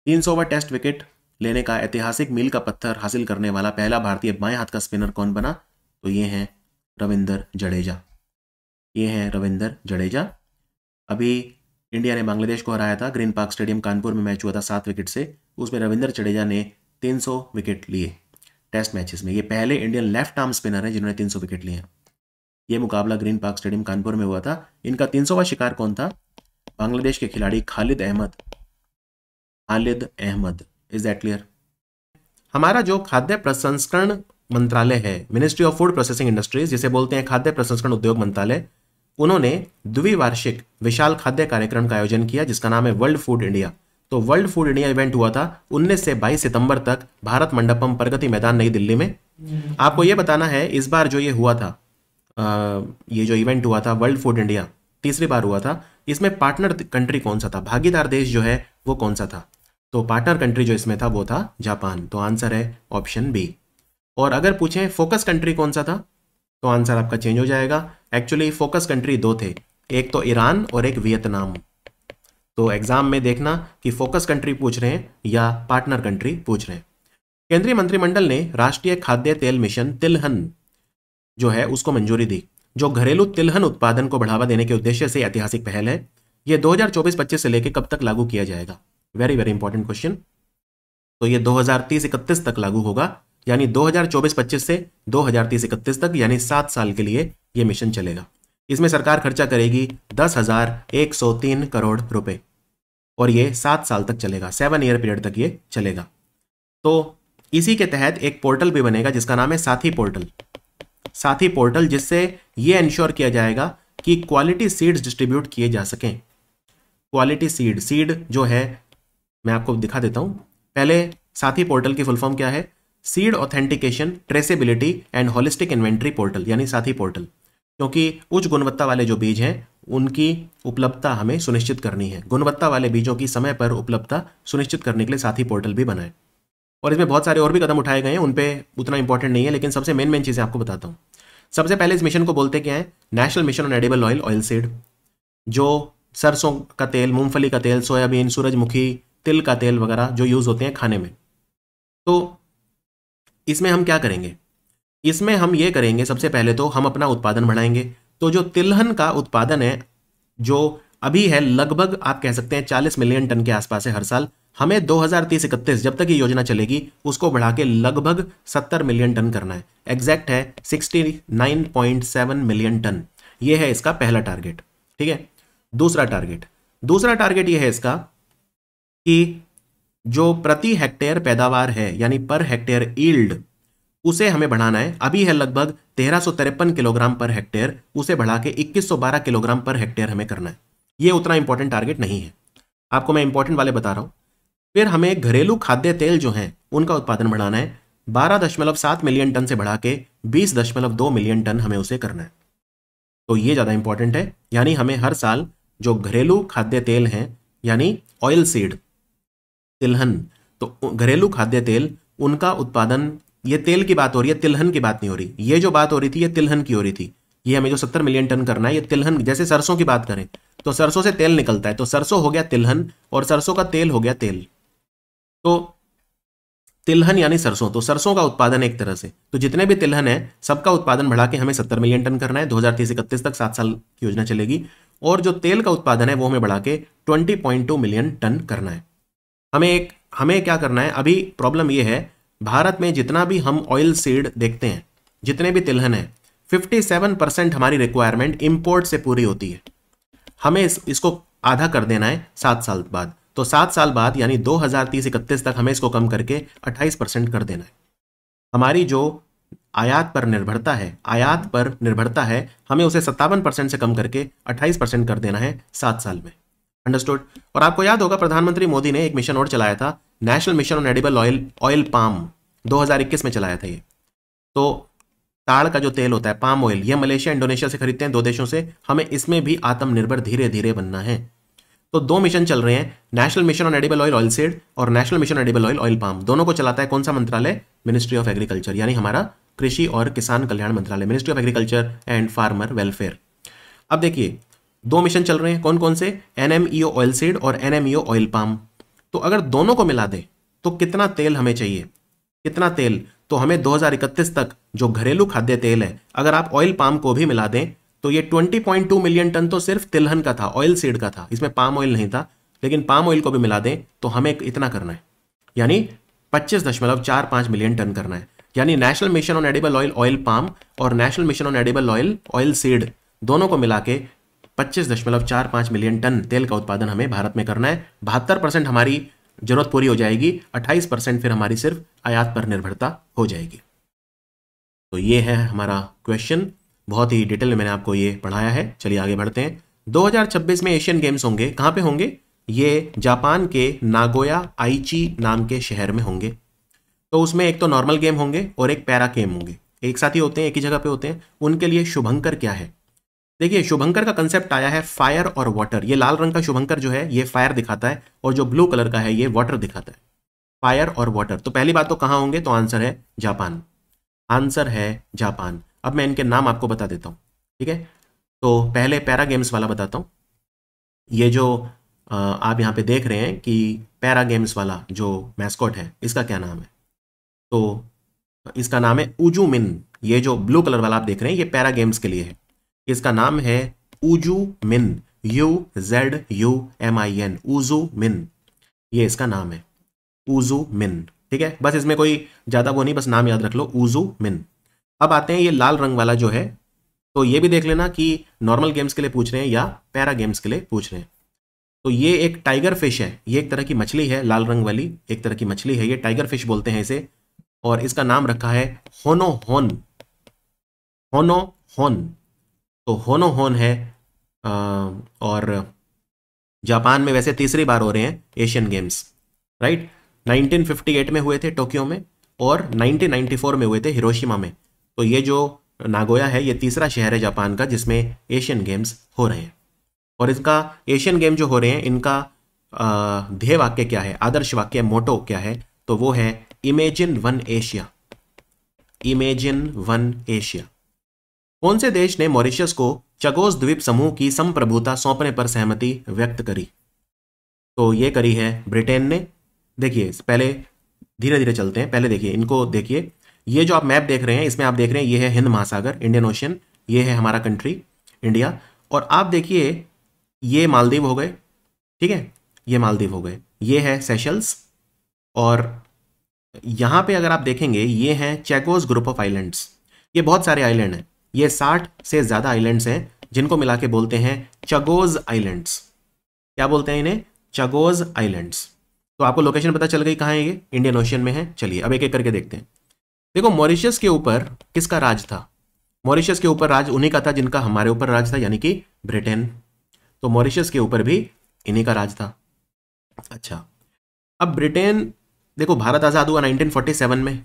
300वां टेस्ट विकेट लेने का ऐतिहासिक मील का पत्थर हासिल करने वाला पहला भारतीय बाएं हाथ का स्पिनर कौन बना? तो ये हैं रविंद्र जडेजा। ये हैं रविंद्र जडेजा। अभी इंडिया ने बांग्लादेश को हराया था, ग्रीन पार्क स्टेडियम कानपुर में मैच हुआ था 7 विकेट से। उसमें रविंद्र जडेजा ने 300 विकेट लिए टेस्ट मैचेस में। ये पहले इंडियन लेफ्ट आर्म स्पिनर हैं जिन्होंने 300 विकेट लिए हैं। ये मुकाबला ग्रीन पार्क स्टेडियम कानपुर में हुआ था। इनका 300वां शिकार कौन था? बांग्लादेश के खिलाड़ी Khalid Ahmed. Khalid Ahmed, is that clear? हमारा जो खाद्य प्रसंस्करण मंत्रालय है, ministry of food processing industries, जिसे बोलते हैं खाद्य प्रसंस्करण उद्योग मंत्रालय, उन्होंने द्विवार्षिक विशाल खाद्य कार्यक्रम का आयोजन किया जिसका नाम है वर्ल्ड फूड इंडिया। तो वर्ल्ड फूड इंडिया इवेंट हुआ था 19 से 22 सितंबर तक भारत मंडपम प्रगति मैदान नई दिल्ली में। आपको यह बताना है इस बार जो ये हुआ था, ये जो इवेंट हुआ था वर्ल्ड फूड इंडिया, तीसरी बार हुआ था। इसमें पार्टनर कंट्री कौन सा था? भागीदार देश जो है वो कौन सा था? तो पार्टनर कंट्री जो इसमें था वो था जापान। तो आंसर है ऑप्शन बी। और अगर पूछें फोकस कंट्री कौन सा था, तो आंसर आपका चेंज हो जाएगा। एक्चुअली फोकस कंट्री 2 थे, एक तो ईरान और एक वियतनाम। तो एग्जाम में देखना कि फोकस कंट्री पूछ रहे हैं या पार्टनर कंट्री पूछ रहे हैं। केंद्रीय मंत्रिमंडल ने राष्ट्रीय खाद्य तेल मिशन तिलहन जो है उसको मंजूरी दी, जो घरेलू तिलहन उत्पादन को बढ़ावा देने के उद्देश्य से ऐतिहासिक पहल है। यह 2024-25 से लेकर कब तक लागू किया जाएगा? Very very important question. तो ये 2030-31 तक लागू होगा, यानी 2024-25 से 2030-31 तक, यानी 7 साल के लिए ये मिशन चलेगा। इसमें सरकार खर्चा करेगी 10,103 करोड़ रुपए और ये 7 साल तक चलेगा, 7 ईयर पीरियड तक ये चलेगा। तो इसी के तहत एक पोर्टल भी बनेगा जिसका नाम है साथी पोर्टल। साथी पोर्टल, जिससे ये इंश्योर किया जाएगा कि क्वालिटी सीड्स डिस्ट्रीब्यूट किए जा सकें। क्वालिटी सीड जो है मैं आपको दिखा देता हूं। पहले साथी पोर्टल की फुल फॉर्म क्या है? Seed authentication, traceability and holistic inventory portal, यानी साथी पोर्टल। क्योंकि उच्च गुणवत्ता वाले जो बीज हैं उनकी उपलब्धता हमें सुनिश्चित करनी है। गुणवत्ता वाले बीजों की समय पर उपलब्धता सुनिश्चित करने के लिए साथी पोर्टल भी बनाए। और इसमें बहुत सारे और भी कदम उठाए गए हैं, उन पे उतना इंपॉर्टेंट नहीं है, लेकिन सबसे मेन चीजें आपको बताता हूं। सबसे पहले इस मिशन को बोलते क्या है? National mission on edible oil, oil seed, जो सरसों का तेल, मूंगफली का तेल, सोयाबीन, सूरजमुखी, तिल का तेल वगैरह जो यूज होते हैं खाने में। तो इसमें हम क्या करेंगे? इसमें हम ये करेंगे, सबसे पहले तो हम अपना उत्पादन बढ़ाएंगे। तो जो तिलहन का उत्पादन है, जो अभी है लगभग आप कह सकते हैं 40 मिलियन टन के आसपास है हर साल, हमें 2030-31 जब तक ये योजना चलेगी उसको बढ़ा के लगभग 70 मिलियन टन करना है। एग्जैक्ट है 69.7 मिलियन टन। ये है इसका पहला टारगेट। ठीक है। दूसरा टारगेट ये है इसका कि जो प्रति हेक्टेयर पैदावार है, यानी पर हेक्टेयर ईल्ड, उसे हमें बढ़ाना है। अभी है लगभग 1353 किलोग्राम पर हेक्टेयर, उसे बढ़ा के 2112 किलोग्राम पर हेक्टेयर हमें करना है। ये उतना इंपॉर्टेंट टारगेट नहीं है, आपको मैं इंपॉर्टेंट वाले बता रहा हूं। फिर हमें घरेलू खाद्य तेल जो है उनका उत्पादन बढ़ाना है। 12.7 मिलियन टन से बढ़ा के 20.2 मिलियन टन हमें उसे करना है। तो ये ज्यादा इंपॉर्टेंट है, यानी हमें हर साल जो घरेलू खाद्य तेल हैं, यानी ऑयल सीड, तिलहन, तो घरेलू खाद्य तेल, उनका उत्पादन, ये तेल की बात हो रही है, तिलहन की बात नहीं हो रही। ये जो बात हो रही थी ये तिलहन की हो रही थी। ये हमें जो 70 मिलियन टन करना है ये तिलहन, जैसे सरसों की बात करें तो सरसों से तेल निकलता है, तो सरसों हो गया तिलहन और सरसों का तेल हो गया तेल। तो तिलहन यानी सरसों, तो सरसों का उत्पादन एक तरह से, तो जितने भी तिलहन है सबका उत्पादन बढ़ा के हमें 70 मिलियन टन करना है। 2030-31 तक 7 साल की योजना चलेगी। और जो तेल का उत्पादन है वो हमें बढ़ा के 20.2 मिलियन टन करना है। हमें क्या करना है? अभी प्रॉब्लम ये है, भारत में जितना भी हम ऑयल सीड देखते हैं, जितने भी तिलहन है, 57% हमारी रिक्वायरमेंट इंपोर्ट से पूरी होती है। हमें इसको आधा कर देना है 7 साल बाद। तो 7 साल बाद यानी 2030-31 तक हमें इसको कम करके 28% कर देना है। हमारी जो आयात पर निर्भरता है, हमें उसे 57% से कम करके 28% कर देना है 7 साल में। अंडरस्टूड? और आपको याद होगा प्रधानमंत्री मोदी ने एक मिशन और चलाया था, national mission on edible oil, oil palm, 2021 में चलाया था ये। तो ताड़ का जो तेल होता है, पाम ऑयल, ये मलेशिया इंडोनेशिया से खरीदते हैं, 2 देशों से। हमें इसमें भी आत्मनिर्भर धीरे धीरे बनना है। तो 2 मिशन चल रहे हैं, national mission on edible oil, oil seed, और national mission on edible oil, oil palm. दोनों को चलाता है कौन सा मंत्रालय? मिनिस्ट्री ऑफ एग्रीकल्चर, यानी हमारा कृषि और किसान कल्याण मंत्रालय, ministry of agriculture and farmer welfare. अब देखिए 2 मिशन चल रहे हैं, कौन कौन से, NMEO ऑयल सीड और NMEO ऑयल पाम। तो अगर दोनों को मिला दें तो कितना तेल हमें चाहिए, कितना तेल, तो हमें 2031 तक जो घरेलू खाद्य तेल है, अगर आप ऑयल पाम को भी मिला दें तो ये 20.2 मिलियन टन तो सिर्फ तिलहन का था, ऑयल सीड का था, इसमें पाम ऑयल नहीं था, लेकिन पाम ऑयल को भी मिला दें तो हमें इतना करना है, यानी 25.45 मिलियन टन करना है। यानी national mission on edible oil oil palm और national mission on edible oil oil seed दोनों को मिला के 25.45 मिलियन टन तेल का उत्पादन हमें भारत में करना है। 72% हमारी जरूरत पूरी हो जाएगी, 28% फिर हमारी सिर्फ आयात पर निर्भरता हो जाएगी। तो ये है हमारा क्वेश्चन, बहुत ही डिटेल में मैंने आपको ये पढ़ाया है। चलिए आगे बढ़ते हैं। 2026 में एशियन गेम्स होंगे, कहाँ पे होंगे, ये जापान के नागोया आइची नाम के शहर में होंगे। तो उसमें एक तो नॉर्मल गेम होंगे और एक पैरा गेम होंगे, एक साथ ही होते हैं, एक ही जगह पे होते हैं। उनके लिए शुभंकर क्या है, देखिए शुभंकर का कंसेप्ट आया है फायर और वाटर। ये लाल रंग का शुभंकर जो है ये फायर दिखाता है और जो ब्लू कलर का है ये वाटर दिखाता है, फायर और वाटर। तो पहली बात तो कहाँ होंगे, तो आंसर है जापान, आंसर है जापान। अब मैं इनके नाम आपको बता देता हूँ, ठीक है। तो पहले पैरा गेम्स वाला बताता हूँ। ये जो आप यहाँ पे देख रहे हैं कि पैरा गेम्स वाला जो मैस्कॉट है इसका क्या नाम है, तो इसका नाम है उजू मिन। ये जो ब्लू कलर वाला आप देख रहे हैं ये पैरा गेम्स के लिए है, इसका नाम है उजू मिन, UZUMIN, उजू मिन, ये इसका नाम है उजू मिन, ठीक है। बस इसमें कोई ज्यादा वो नहीं, बस नाम याद रख लो उजू मिन। अब आते हैं ये लाल रंग वाला जो है, तो ये भी देख लेना कि नॉर्मल गेम्स के लिए पूछ रहे हैं या पैरा गेम्स के लिए पूछ रहे हैं। तो ये एक टाइगर फिश है, ये एक तरह की मछली है, लाल रंग वाली एक तरह की मछली है, ये टाइगर फिश बोलते हैं इसे, और इसका नाम रखा है होनो होन, होनो होन। तो होनो होन है और जापान में वैसे तीसरी बार हो रहे हैं एशियन गेम्स, राइट। 1958 में हुए थे टोक्यो में और 1994 में हुए थे हिरोशिमा में। तो ये जो नागोया है ये तीसरा शहर है जापान का जिसमें एशियन गेम्स हो रहे हैं। और इसका एशियन गेम जो हो रहे हैं इनका ध्येय वाक्य क्या है, आदर्श वाक्य, मोटो क्या है, तो वो है imagine one Asia, imagine one Asia. कौन से देश ने मॉरिशस को चगोस द्वीप समूह की संप्रभुता सौंपने पर सहमति व्यक्त करी, तो ये करी है ब्रिटेन ने। देखिए पहले धीरे धीरे चलते हैं, पहले देखिए इनको, देखिए ये जो आप मैप देख रहे हैं इसमें आप देख रहे हैं ये है हिंद महासागर, इंडियन ओशन, ये है हमारा कंट्री इंडिया, और आप देखिए ये मालदीव हो गए, ठीक है, ये मालदीव हो गए, ये है सेशल्स, और यहां पे अगर आप देखेंगे ये हैं चैगोस ग्रुप ऑफ आइलैंड्स। ये बहुत सारे आइलैंड हैं, ये 60 से ज्यादा आइलैंड्स हैं जिनको मिला के बोलते हैं चगोज आइलैंड्स। क्या बोलते हैं इन्हें, चगोज आइलैंड्स। तो आपको लोकेशन पता चल गई कहाँ है, ये इंडियन ओशन में है। चलिए अब एक एक करके देखते हैं। देखो मॉरिशस के ऊपर किसका राज था, मॉरिशस के ऊपर राज उन्हीं का था जिनका हमारे ऊपर राज था, यानी कि ब्रिटेन। तो मॉरिशस के ऊपर भी इन्हीं का राज था। अच्छा, अब ब्रिटेन, देखो भारत आज़ाद हुआ 1947 में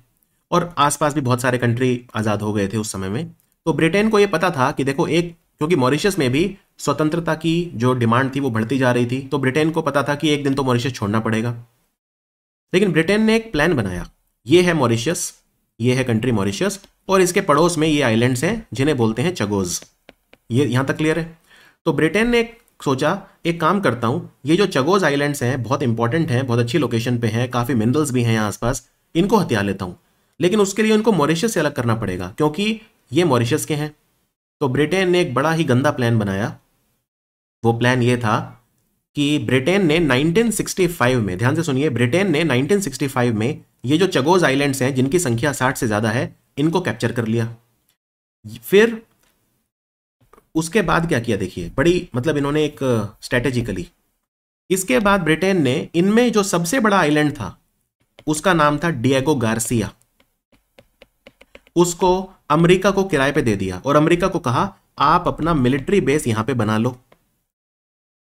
और आसपास भी बहुत सारे कंट्री आज़ाद हो गए थे उस समय में। तो ब्रिटेन को ये पता था कि देखो एक, क्योंकि मॉरिशस में भी स्वतंत्रता की जो डिमांड थी वो बढ़ती जा रही थी, तो ब्रिटेन को पता था कि एक दिन तो मॉरिशस छोड़ना पड़ेगा। लेकिन ब्रिटेन ने एक प्लान बनाया, ये है मॉरिशस, ये है कंट्री मॉरिशस, और इसके पड़ोस में ये आइलैंड्स हैं जिन्हें बोलते हैं चगोज। ये यहां तक क्लियर है। तो ब्रिटेन ने सोचा एक काम करता हूं, ये जो चगोज आइलैंड्स हैं बहुत इंपॉर्टेंट हैं, बहुत अच्छी लोकेशन पे हैं, काफी मिनरल्स भी हैं यहाँ आसपास, इनको हथिया लेता हूं। लेकिन उसके लिए उनको मॉरिशस से अलग करना पड़ेगा क्योंकि ये मॉरिशस के हैं। तो ब्रिटेन ने एक बड़ा ही गंदा प्लान बनाया। वो प्लान ये था कि ब्रिटेन ने 1965 में, ध्यान से सुनिए, ब्रिटेन ने 1965 में ये जो चगोज आइलैंड्स हैं जिनकी संख्या 60 से ज्यादा है इनको कैप्चर कर लिया। फिर उसके बाद क्या किया, देखिए बड़ी, मतलब इन्होंने एक स्ट्रेटेजिकली, इसके बाद ब्रिटेन ने इनमें जो सबसे बड़ा आइलैंड था उसका नाम था डिएगो गार्सिया, उसको अमेरिका को किराए पे दे दिया और अमेरिका को कहा आप अपना मिलिट्री बेस यहां पे बना लो।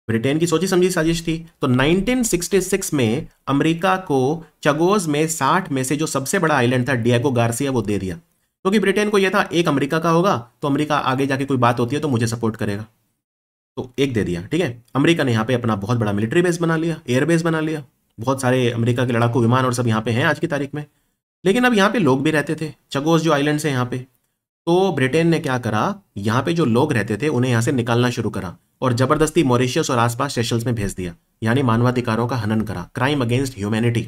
ब्रिटेन की सोची समझी साजिश थी। तो 1966 में अमेरिका को चगोज में 60 में से जो सबसे बड़ा आइलैंड था डिएगो गार्सिया वो दे दिया, क्योंकि ब्रिटेन को यह था एक अमेरिका का होगा तो अमेरिका आगे जाके कोई बात होती है तो मुझे सपोर्ट करेगा, तो एक दे दिया, ठीक है। अमेरिका ने यहाँ पे अपना बहुत बड़ा मिलिट्री बेस बना लिया, एयर बेस बना लिया, बहुत सारे अमेरिका के लड़ाकू विमान और सब यहाँ पे हैं आज की तारीख में। लेकिन अब यहाँ पे लोग भी रहते थे, चगोस जो आइलैंड्स है यहाँ पे, तो ब्रिटेन ने क्या करा, यहाँ पे जो लोग रहते थे उन्हें यहाँ से निकालना शुरू करा और जबरदस्ती मॉरिशस और आसपास सेशल्स में भेज दिया, यानी मानवाधिकारों का हनन करा, crime against humanity,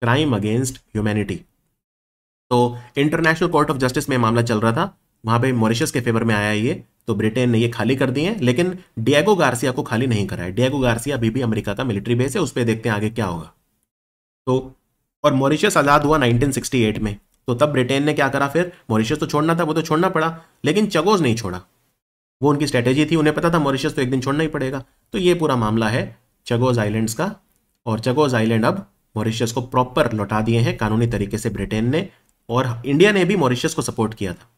crime against humanity. तो इंटरनेशनल कोर्ट ऑफ जस्टिस में मामला चल रहा था, वहां पे मॉरिशस के फेवर में आया ये, तो ब्रिटेन ने ये खाली कर दिए, लेकिन डिएगो गार्सिया को खाली नहीं करा है। डिएगो गार्सिया अभी भी अमेरिका का मिलिट्री बेस है, उस पर देखते हैं आगे क्या होगा। तो और मॉरिशस आजाद हुआ 1968 में, तो तब ब्रिटेन ने क्या करा, फिर मॉरिशस तो छोड़ना था, वो तो छोड़ना पड़ा, लेकिन चगोस नहीं छोड़ा। वो उनकी स्ट्रेटेजी थी, उन्हें पता था मॉरिशस तो एक दिन छोड़ना ही पड़ेगा। तो ये पूरा मामला है चगोस आइलैंड्स का, और चगोस आइलैंड अब मॉरिशस को प्रॉपर लौटा दिए हैं कानूनी तरीके से ब्रिटेन ने, और इंडिया ने भी मॉरिशस को सपोर्ट किया था,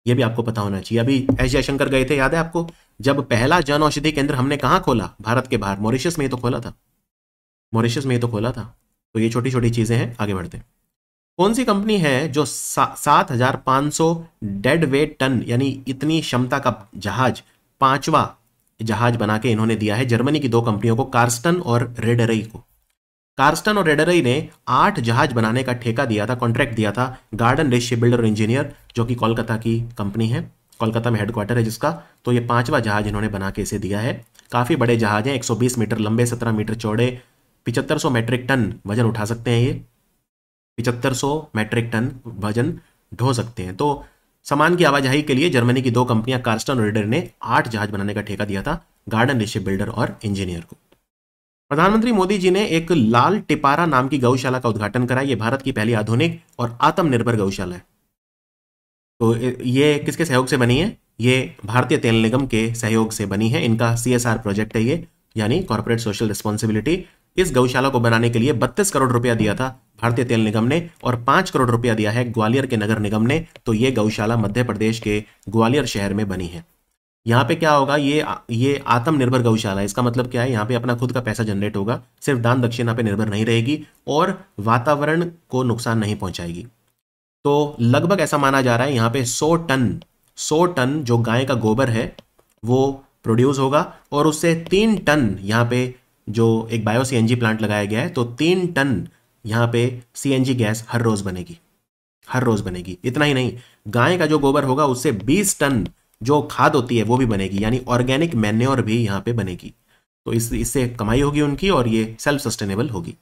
ये भी आपको पता होना चाहिए। अभी एस जयशंकर गए थे, याद है आपको, जब पहला जन औषधि केंद्र हमने कहाँ खोला भारत के बाहर, मॉरिशस में ही तो खोला था, मॉरिशस में ही तो खोला था। तो ये छोटी छोटी चीजें हैं, आगे बढ़ते हैं। कौन सी कंपनी है जो 7,500 डेड वेट टन यानी इतनी क्षमता का जहाज, पांचवा जहाज बना के इन्होंने दिया है जर्मनी की दो कंपनियों को, कार्स्टन और रेडरई को। कार्स्टन और रेडरई ने 8 जहाज बनाने का ठेका दिया था, कॉन्ट्रैक्ट दिया था गार्डन रिच शिपबिल्डर और इंजीनियर, जो कि कोलकाता की कंपनी है, कोलकाता में हेडक्वार्टर है जिसका। तो ये 5वां जहाज इन्होंने बना के इसे दिया है। काफी बड़े जहाज हैं, 120 मीटर लंबे, 17 मीटर चौड़े, 7500 मैट्रिक टन वजन उठा सकते हैं, ये 7500 मैट्रिक टन वजन ढो सकते हैं। तो सामान की आवाजाही के लिए जर्मनी की दो कंपनियां कार्स्टन और रेडर ने 8 जहाज बनाने का ठेका दिया था गार्डन रिच शिपबिल्डर और इंजीनियर को। प्रधानमंत्री मोदी जी ने एक लाल टिपारा नाम की गौशाला का उद्घाटन करा। यह भारत की पहली आधुनिक और आत्मनिर्भर गौशाला है। तो ये किसके सहयोग से बनी है? ये भारतीय तेल निगम के सहयोग से बनी है। इनका CSR प्रोजेक्ट है ये, यानी कॉर्पोरेट सोशल रिस्पॉन्सिबिलिटी। इस गौशाला को बनाने के लिए 32 करोड़ रुपया दिया था भारतीय तेल निगम ने, और 5 करोड़ रुपया दिया है ग्वालियर के नगर निगम ने। तो ये गौशाला मध्य प्रदेश के ग्वालियर शहर में बनी है। यहाँ पे क्या होगा, ये आत्मनिर्भर गौशाला है। इसका मतलब क्या है, यहाँ पे अपना खुद का पैसा जनरेट होगा, सिर्फ दान दक्षिणा पे निर्भर नहीं रहेगी और वातावरण को नुकसान नहीं पहुंचाएगी। तो लगभग ऐसा माना जा रहा है यहाँ पे 100 टन जो गाय का गोबर है वो प्रोड्यूस होगा, और उससे 3 टन यहाँ पे जो एक बायो CNG प्लांट लगाया गया है, तो 3 टन यहाँ पे CNG गैस हर रोज बनेगी, हर रोज बनेगी। इतना ही नहीं, गाय का जो गोबर होगा उससे 20 टन जो खाद होती है वो भी बनेगी, यानी ऑर्गेनिक मैन्योर भी यहाँ पे बनेगी। तो इससे कमाई होगी उनकी, और ये सेल्फ सस्टेनेबल होगी।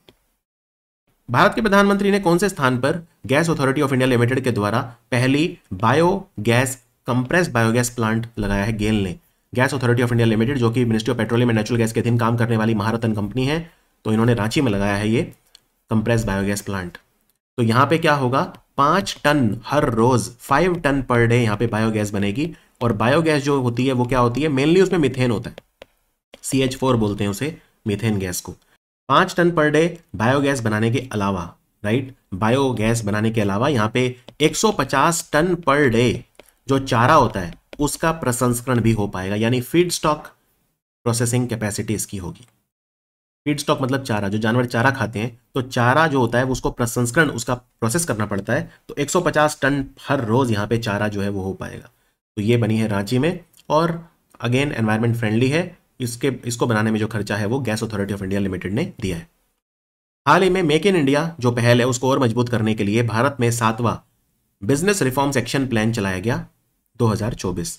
भारत के प्रधानमंत्री ने कौन से स्थान पर gas authority of India limited के द्वारा पहली बायोगैस कंप्रेस्ड बायोगैस प्लांट लगाया है? गेल ने। Gas authority of India limited, जो कि ministry of petroleum and natural gas के अधीन काम करने वाली महारत्न कंपनी है, तो इन्होंने रांची में लगाया है ये कंप्रेस्ड बायोगैस प्लांट। तो यहाँ पे क्या होगा, 5 टन हर रोज, 5 टन पर डे यहाँ पे बायोगैस बनेगी। और बायोगैस जो होती है वो क्या होती है, मेनली उसमें मीथेन होता है, CH4 बोलते हैं उसे, मीथेन गैस को। 5 टन पर डे बायोगैस बनाने के अलावा, राइट, बायोगैस बनाने के अलावा यहाँ पे 150 टन पर डे जो चारा होता है उसका प्रसंस्करण भी हो पाएगा, यानी फीड स्टॉक प्रोसेसिंग कैपेसिटी इसकी होगी। फीड स्टॉक मतलब चारा, जो जानवर चारा खाते हैं, तो चारा जो होता है उसको प्रसंस्करण, उसका प्रोसेस करना पड़ता है। तो 150 टन हर रोज यहाँ पे चारा जो है वो हो पाएगा। तो ये बनी है रांची में, और अगेन एनवायरमेंट फ्रेंडली है। इसको बनाने में जो खर्चा है वो gas authority of India limited ने दिया है। हाल ही में मेक इन इंडिया जो पहल है उसको और मजबूत करने के लिए भारत में 7वां बिजनेस रिफॉर्म्स एक्शन प्लान चलाया गया 2024।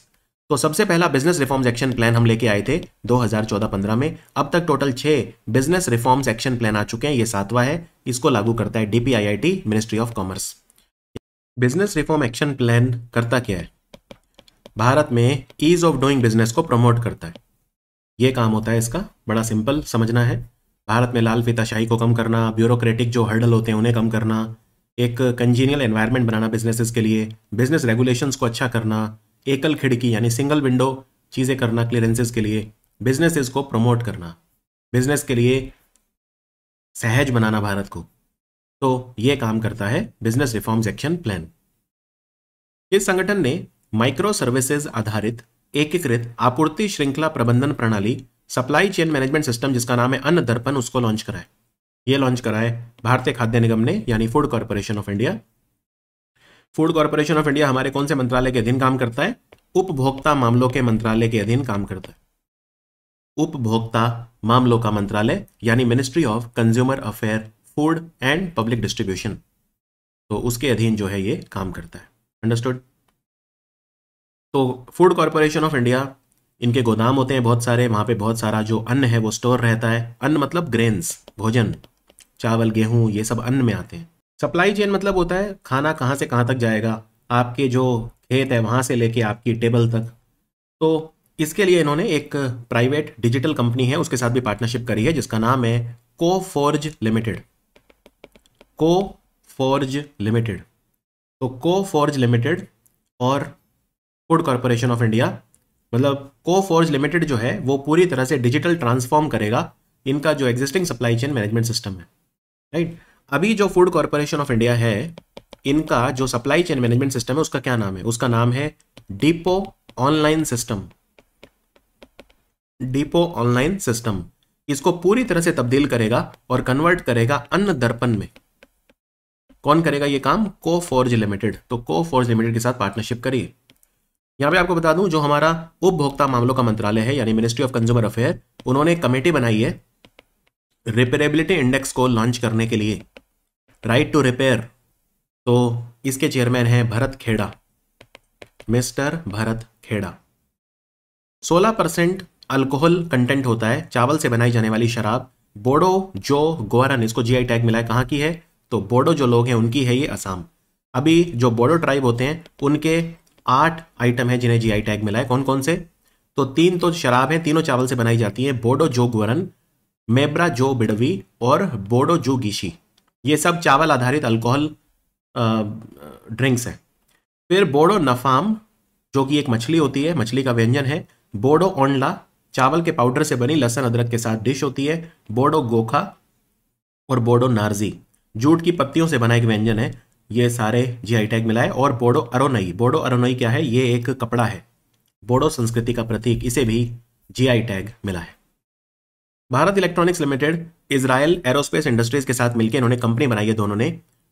तो सबसे पहला बिजनेस रिफॉर्म्स एक्शन प्लान हम लेके आए थे 2014-15 में। अब तक total 6 business reforms action plan आ चुके हैं, ये 7वां है। इसको लागू करता है DPIIT, ministry of commerce. Business reform action plan करता क्या है? भारत में ईज ऑफ डूइंग बिजनेस को प्रमोट करता है। ये काम होता है इसका, बड़ा सिंपल समझना है। भारत में लाल फीताशाही को कम करना, ब्यूरोक्रेटिक जो हर्डल होते हैं उन्हें कम करना, एक कंजीनियल एनवायरनमेंट बनाना बिजनेसेस के लिए, बिजनेस रेगुलेशंस को अच्छा करना, एकल खिड़की यानी सिंगल विंडो चीज़ें करना क्लियरेंसेस के लिए, बिजनेसेस को प्रमोट करना, बिजनेस के लिए सहज बनाना भारत को। तो ये काम करता है बिजनेस रिफॉर्म्स एक्शन प्लान। इस संगठन ने माइक्रो सर्विसेज आधारित एकीकृत आपूर्ति श्रृंखला प्रबंधन प्रणाली, सप्लाई चेन मैनेजमेंट सिस्टम, जिसका नाम है अन्न दर्पण, उसको लॉन्च करा है। ये लॉन्च करा है भारतीय खाद्य निगम ने, यानी food corporation of India. Food corporation of India हमारे कौन से मंत्रालय के अधीन काम करता है? उपभोक्ता मामलों के मंत्रालय के अधीन काम करता है। उपभोक्ता मामलों का मंत्रालय, यानी ministry of consumer affair, food and public distribution. तो उसके अधीन जो है ये काम करता है। अंडरस्टूड। तो फूड कॉरपोरेशन ऑफ इंडिया, इनके गोदाम होते हैं बहुत सारे, वहाँ पे बहुत सारा जो अन्न है वो स्टोर रहता है। अन्न मतलब ग्रेन्स, भोजन, चावल गेहूं, ये सब अन्न में आते हैं। सप्लाई चेन मतलब होता है खाना कहाँ से कहाँ तक जाएगा, आपके जो खेत है वहाँ से लेके आपकी टेबल तक। तो इसके लिए इन्होंने एक प्राइवेट डिजिटल कंपनी है उसके साथ भी पार्टनरशिप करी है जिसका नाम है कोफोर्ज लिमिटेड। Coforge limited. तो कोफोर्ज लिमिटेड और फूड कॉरपोरेशन ऑफ इंडिया, मतलब कोफोर्ज लिमिटेड जो है वो पूरी तरह से डिजिटल ट्रांसफॉर्म करेगा इनका जो existing supply chain management system है। राइट। अभी जो फूड कॉरपोरेशन ऑफ इंडिया है, इनका जो सप्लाई चेन मैनेजमेंट सिस्टम है उसका क्या नाम है? उसका नाम है depot online system. Depot online system इसको पूरी तरह से तब्दील करेगा और कन्वर्ट करेगा अन्न दर्पण में। कौन करेगा ये काम? Coforge limited. तो कोफोर्ज लिमिटेड के साथ पार्टनरशिप करिए। यहां पे आपको बता दूं, जो हमारा उपभोक्ता मामलों का मंत्रालय है यानी मिनिस्ट्री ऑफ कंज्यूमर अफेयर, उन्होंने एक कमेटी बनाई है रिपेरेबिलिटी इंडेक्स को लॉन्च करने के लिए, राइट टू रिपेयर। तो इसके चेयरमैन हैं Bharat Khera, mister Bharat Khera. 16% alcohol content होता है चावल से बनाई जाने वाली शराब। बोडो जो गोवारन, इसको जीआई टैग मिला है। कहाँ की है? तो बोडो जो लोग हैं उनकी है ये, असम। अभी जो बोडो ट्राइब होते हैं उनके 8 आइटम है जिन्हें जीआई टैग मिला है। कौन कौन से? तो 3 तो शराब है, तीनों चावल से बनाई जाती है, बोडो जो गोवरन, मेब्रा जो बिडवी और बोडो जो गीशी। ये सब चावल आधारित अल्कोहल ड्रिंक्स है। फिर बोडो नफाम जो कि एक मछली होती है, मछली का व्यंजन है। बोडो ओंडला चावल के पाउडर से बनी लहसुन अदरक के साथ डिश होती है। बोडो गोखा और बोडो नार्जी जूट की पत्तियों से बना एक व्यंजन है। ये सारे जीआई टैग मिला है। और बोडो अरोनई, बोडो अरोनई क्या है? ये एक कपड़ा है, बोडो संस्कृति का प्रतीक, इसे भी जीआई टैग मिला है। Bharat electronics limited Israel aerospace industries के साथ मिलकर इन्होंने कंपनी बनाई है दोनों ने।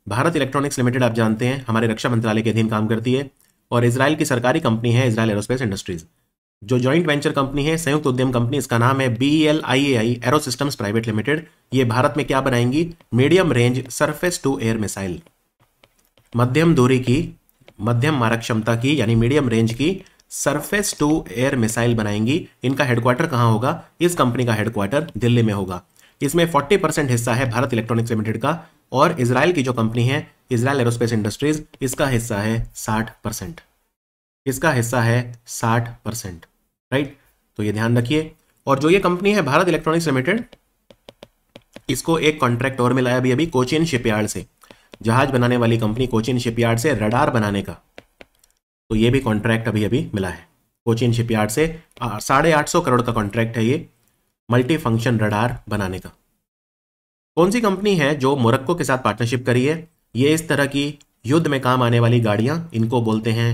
भारत इलेक्ट्रॉनिक्स लिमिटेड आप जानते हैं हमारे रक्षा मंत्रालय के अधीन काम करती है, और इजराइल की सरकारी कंपनी है इजराइल एरोस्पेस इंडस्ट्रीज। जो जॉइंट वेंचर कंपनी है, संयुक्त उद्यम कंपनी, इसका नाम है BELIAI aero systems private limited. ये भारत में क्या बनाएंगी? Medium range surface to air missile, मध्यम दूरी की, मध्यम मारक क्षमता की यानी मीडियम रेंज की सरफेस टू एयर मिसाइल बनाएंगी। इनका हेडक्वार्टर कहां होगा? इस कंपनी का हेडक्वार्टर दिल्ली में होगा। इसमें 40% हिस्सा है भारत इलेक्ट्रॉनिक्स लिमिटेड का, और इजराइल की जो कंपनी है इजराइल एरोस्पेस इंडस्ट्रीज, इसका हिस्सा है 60%। इसका हिस्सा है 60%। राइट। तो ये ध्यान रखिए। और जो ये कंपनी है भारत इलेक्ट्रॉनिक्स लिमिटेड, इसको एक कॉन्ट्रैक्ट और मिला है अभी अभी कोचिन शिपयार्ड से, जहाज बनाने वाली कंपनी कोचिन शिपयार्ड से रडार बनाने का। तो ये भी कॉन्ट्रैक्ट अभी अभी मिला है कोचिन शिपयार्ड से। 850 करोड़ का कॉन्ट्रैक्ट है ये, मल्टी फंक्शन रडार बनाने का। कौन सी कंपनी है जो मोरक्को के साथ पार्टनरशिप करी है? ये इस तरह की युद्ध में काम आने वाली गाड़ियां, इनको बोलते हैं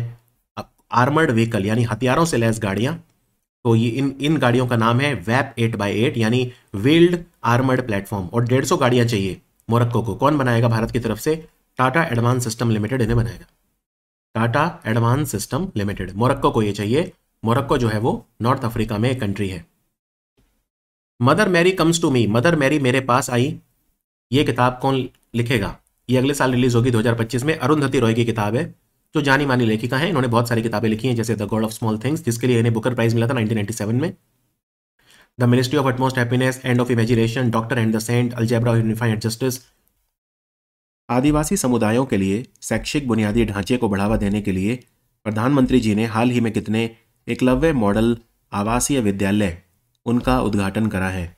आर्मर्ड व्हीकल यानी हथियारों से लैस गाड़ियां। तो ये इन गाड़ियों का नाम है वैप 8x8 यानी व्हील्ड आर्मर्ड प्लेटफॉर्म। और 150 गाड़ियां चाहिए मोरक्को को। कौन बनाएगा भारत की तरफ से? टाटा एडवांस सिस्टम लिमिटेड इन्हें बनाएगा। Tata advance system limited, Morocco को ये चाहिए। मोरक्को जो है वो नॉर्थ अफ्रीका में एक कंट्री है। Mother Mary comes to me, mother Mary मेरे पास आई, ये किताब कौन लिखेगा? ये अगले साल रिलीज होगी 2025 में। अरुंधति रॉय की किताब है, जो जानी मानी लेखिका है। इन्होंने बहुत सारी किताबें लिखी हैं, जैसे the god of small things, जिसके लिए इन्हें बुकर प्राइज मिला था 1997 में। The ministry of utmost happiness, end of imagination, doctor and the saint, algebra of unified justice. आदिवासी समुदायों के लिए शैक्षिक बुनियादी ढांचे को बढ़ावा देने के लिए प्रधानमंत्री जी ने हाल ही में कितने एकलव्य मॉडल आवासीय विद्यालय, उनका उद्घाटन करा है।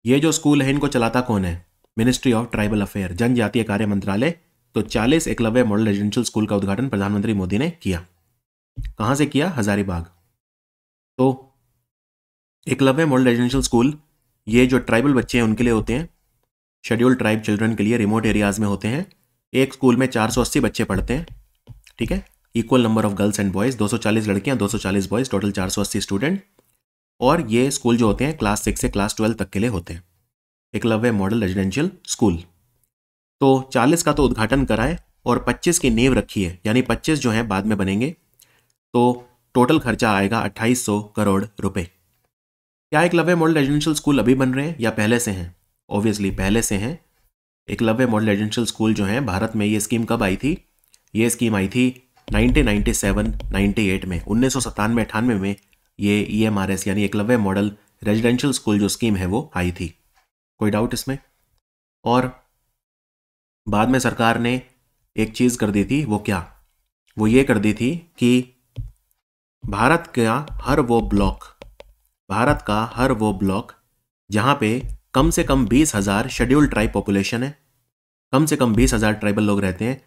ये जो स्कूल है इनको चलाता कौन है? मिनिस्ट्री ऑफ ट्राइबल अफेयर, जनजातीय कार्य मंत्रालय। तो 40 एकलव्य मॉडल रेजिडेंशियल स्कूल का उद्घाटन प्रधानमंत्री मोदी ने किया। कहां से किया? हजारीबाग। तो एकलव्य मॉडल रेजिडेंशियल स्कूल, ये जो ट्राइबल बच्चे हैं उनके लिए होते हैं, शेड्यूल्ड ट्राइब चिल्ड्रन के लिए, रिमोट एरियाज में होते हैं। एक स्कूल में 480 बच्चे पढ़ते हैं, ठीक है, equal number of girls and boys, 240 लड़कियां 240 बॉयज, टोटल 480 स्टूडेंट। और ये स्कूल जो होते हैं क्लास 6 से क्लास 12 तक के लिए होते हैं, एकलव्य मॉडल रेजिडेंशियल स्कूल। तो 40 का तो उद्घाटन कराए और 25 की नींव रखी है, यानी 25 जो हैं बाद में बनेंगे। तो टोटल खर्चा आएगा 2800 करोड़ रुपए। क्या एकलव्य मॉडल रेजिडेंशियल स्कूल अभी बन रहे हैं या पहले से हैं? ऑब्वियसली पहले से हैं। एकलव्य मॉडल रेजिडेंशियल स्कूल जो है भारत में, ये स्कीम कब आई थी? ये स्कीम आई थी 1997-98 में, 1997-98 में ये EMRS यानी एकलव्य मॉडल रेजिडेंशियल स्कूल जो स्कीम है वो आई थी। कोई डाउट इसमें? और बाद में सरकार ने एक चीज़ कर दी थी, वो क्या? वो ये कर दी थी कि भारत का हर वो ब्लॉक जहाँ पे कम से कम 20,000 शेड्यूल्ड ट्राइब पॉपुलेशन है, कम से कम 20,000 ट्राइबल लोग रहते हैं,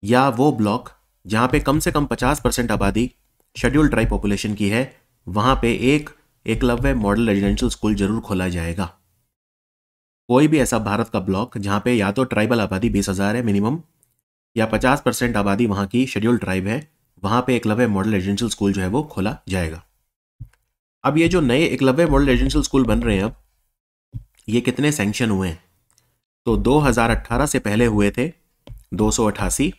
या वो ब्लॉक जहाँ पे कम से कम 50% आबादी शेड्यूल्ड ट्राइब पॉपुलेशन की है, वहाँ पे एक एकलव्य मॉडल रेजिडेंशियल स्कूल जरूर खोला जाएगा। कोई भी ऐसा भारत का ब्लॉक जहाँ पे या तो ट्राइबल आबादी 20,000 है मिनिमम, या 50% आबादी वहाँ की शेड्यूल्ड ट्राइब है, वहाँ पे एकलव्य मॉडल रेजिडेंशियल स्कूल जो है वो खोला जाएगा। अब ये जो नए एकलव्य मॉडल रेजिडेंशियल स्कूल बन रहे हैं, अब ये कितने सैंक्शन हुए हैं? तो 2018 से पहले हुए थे 288,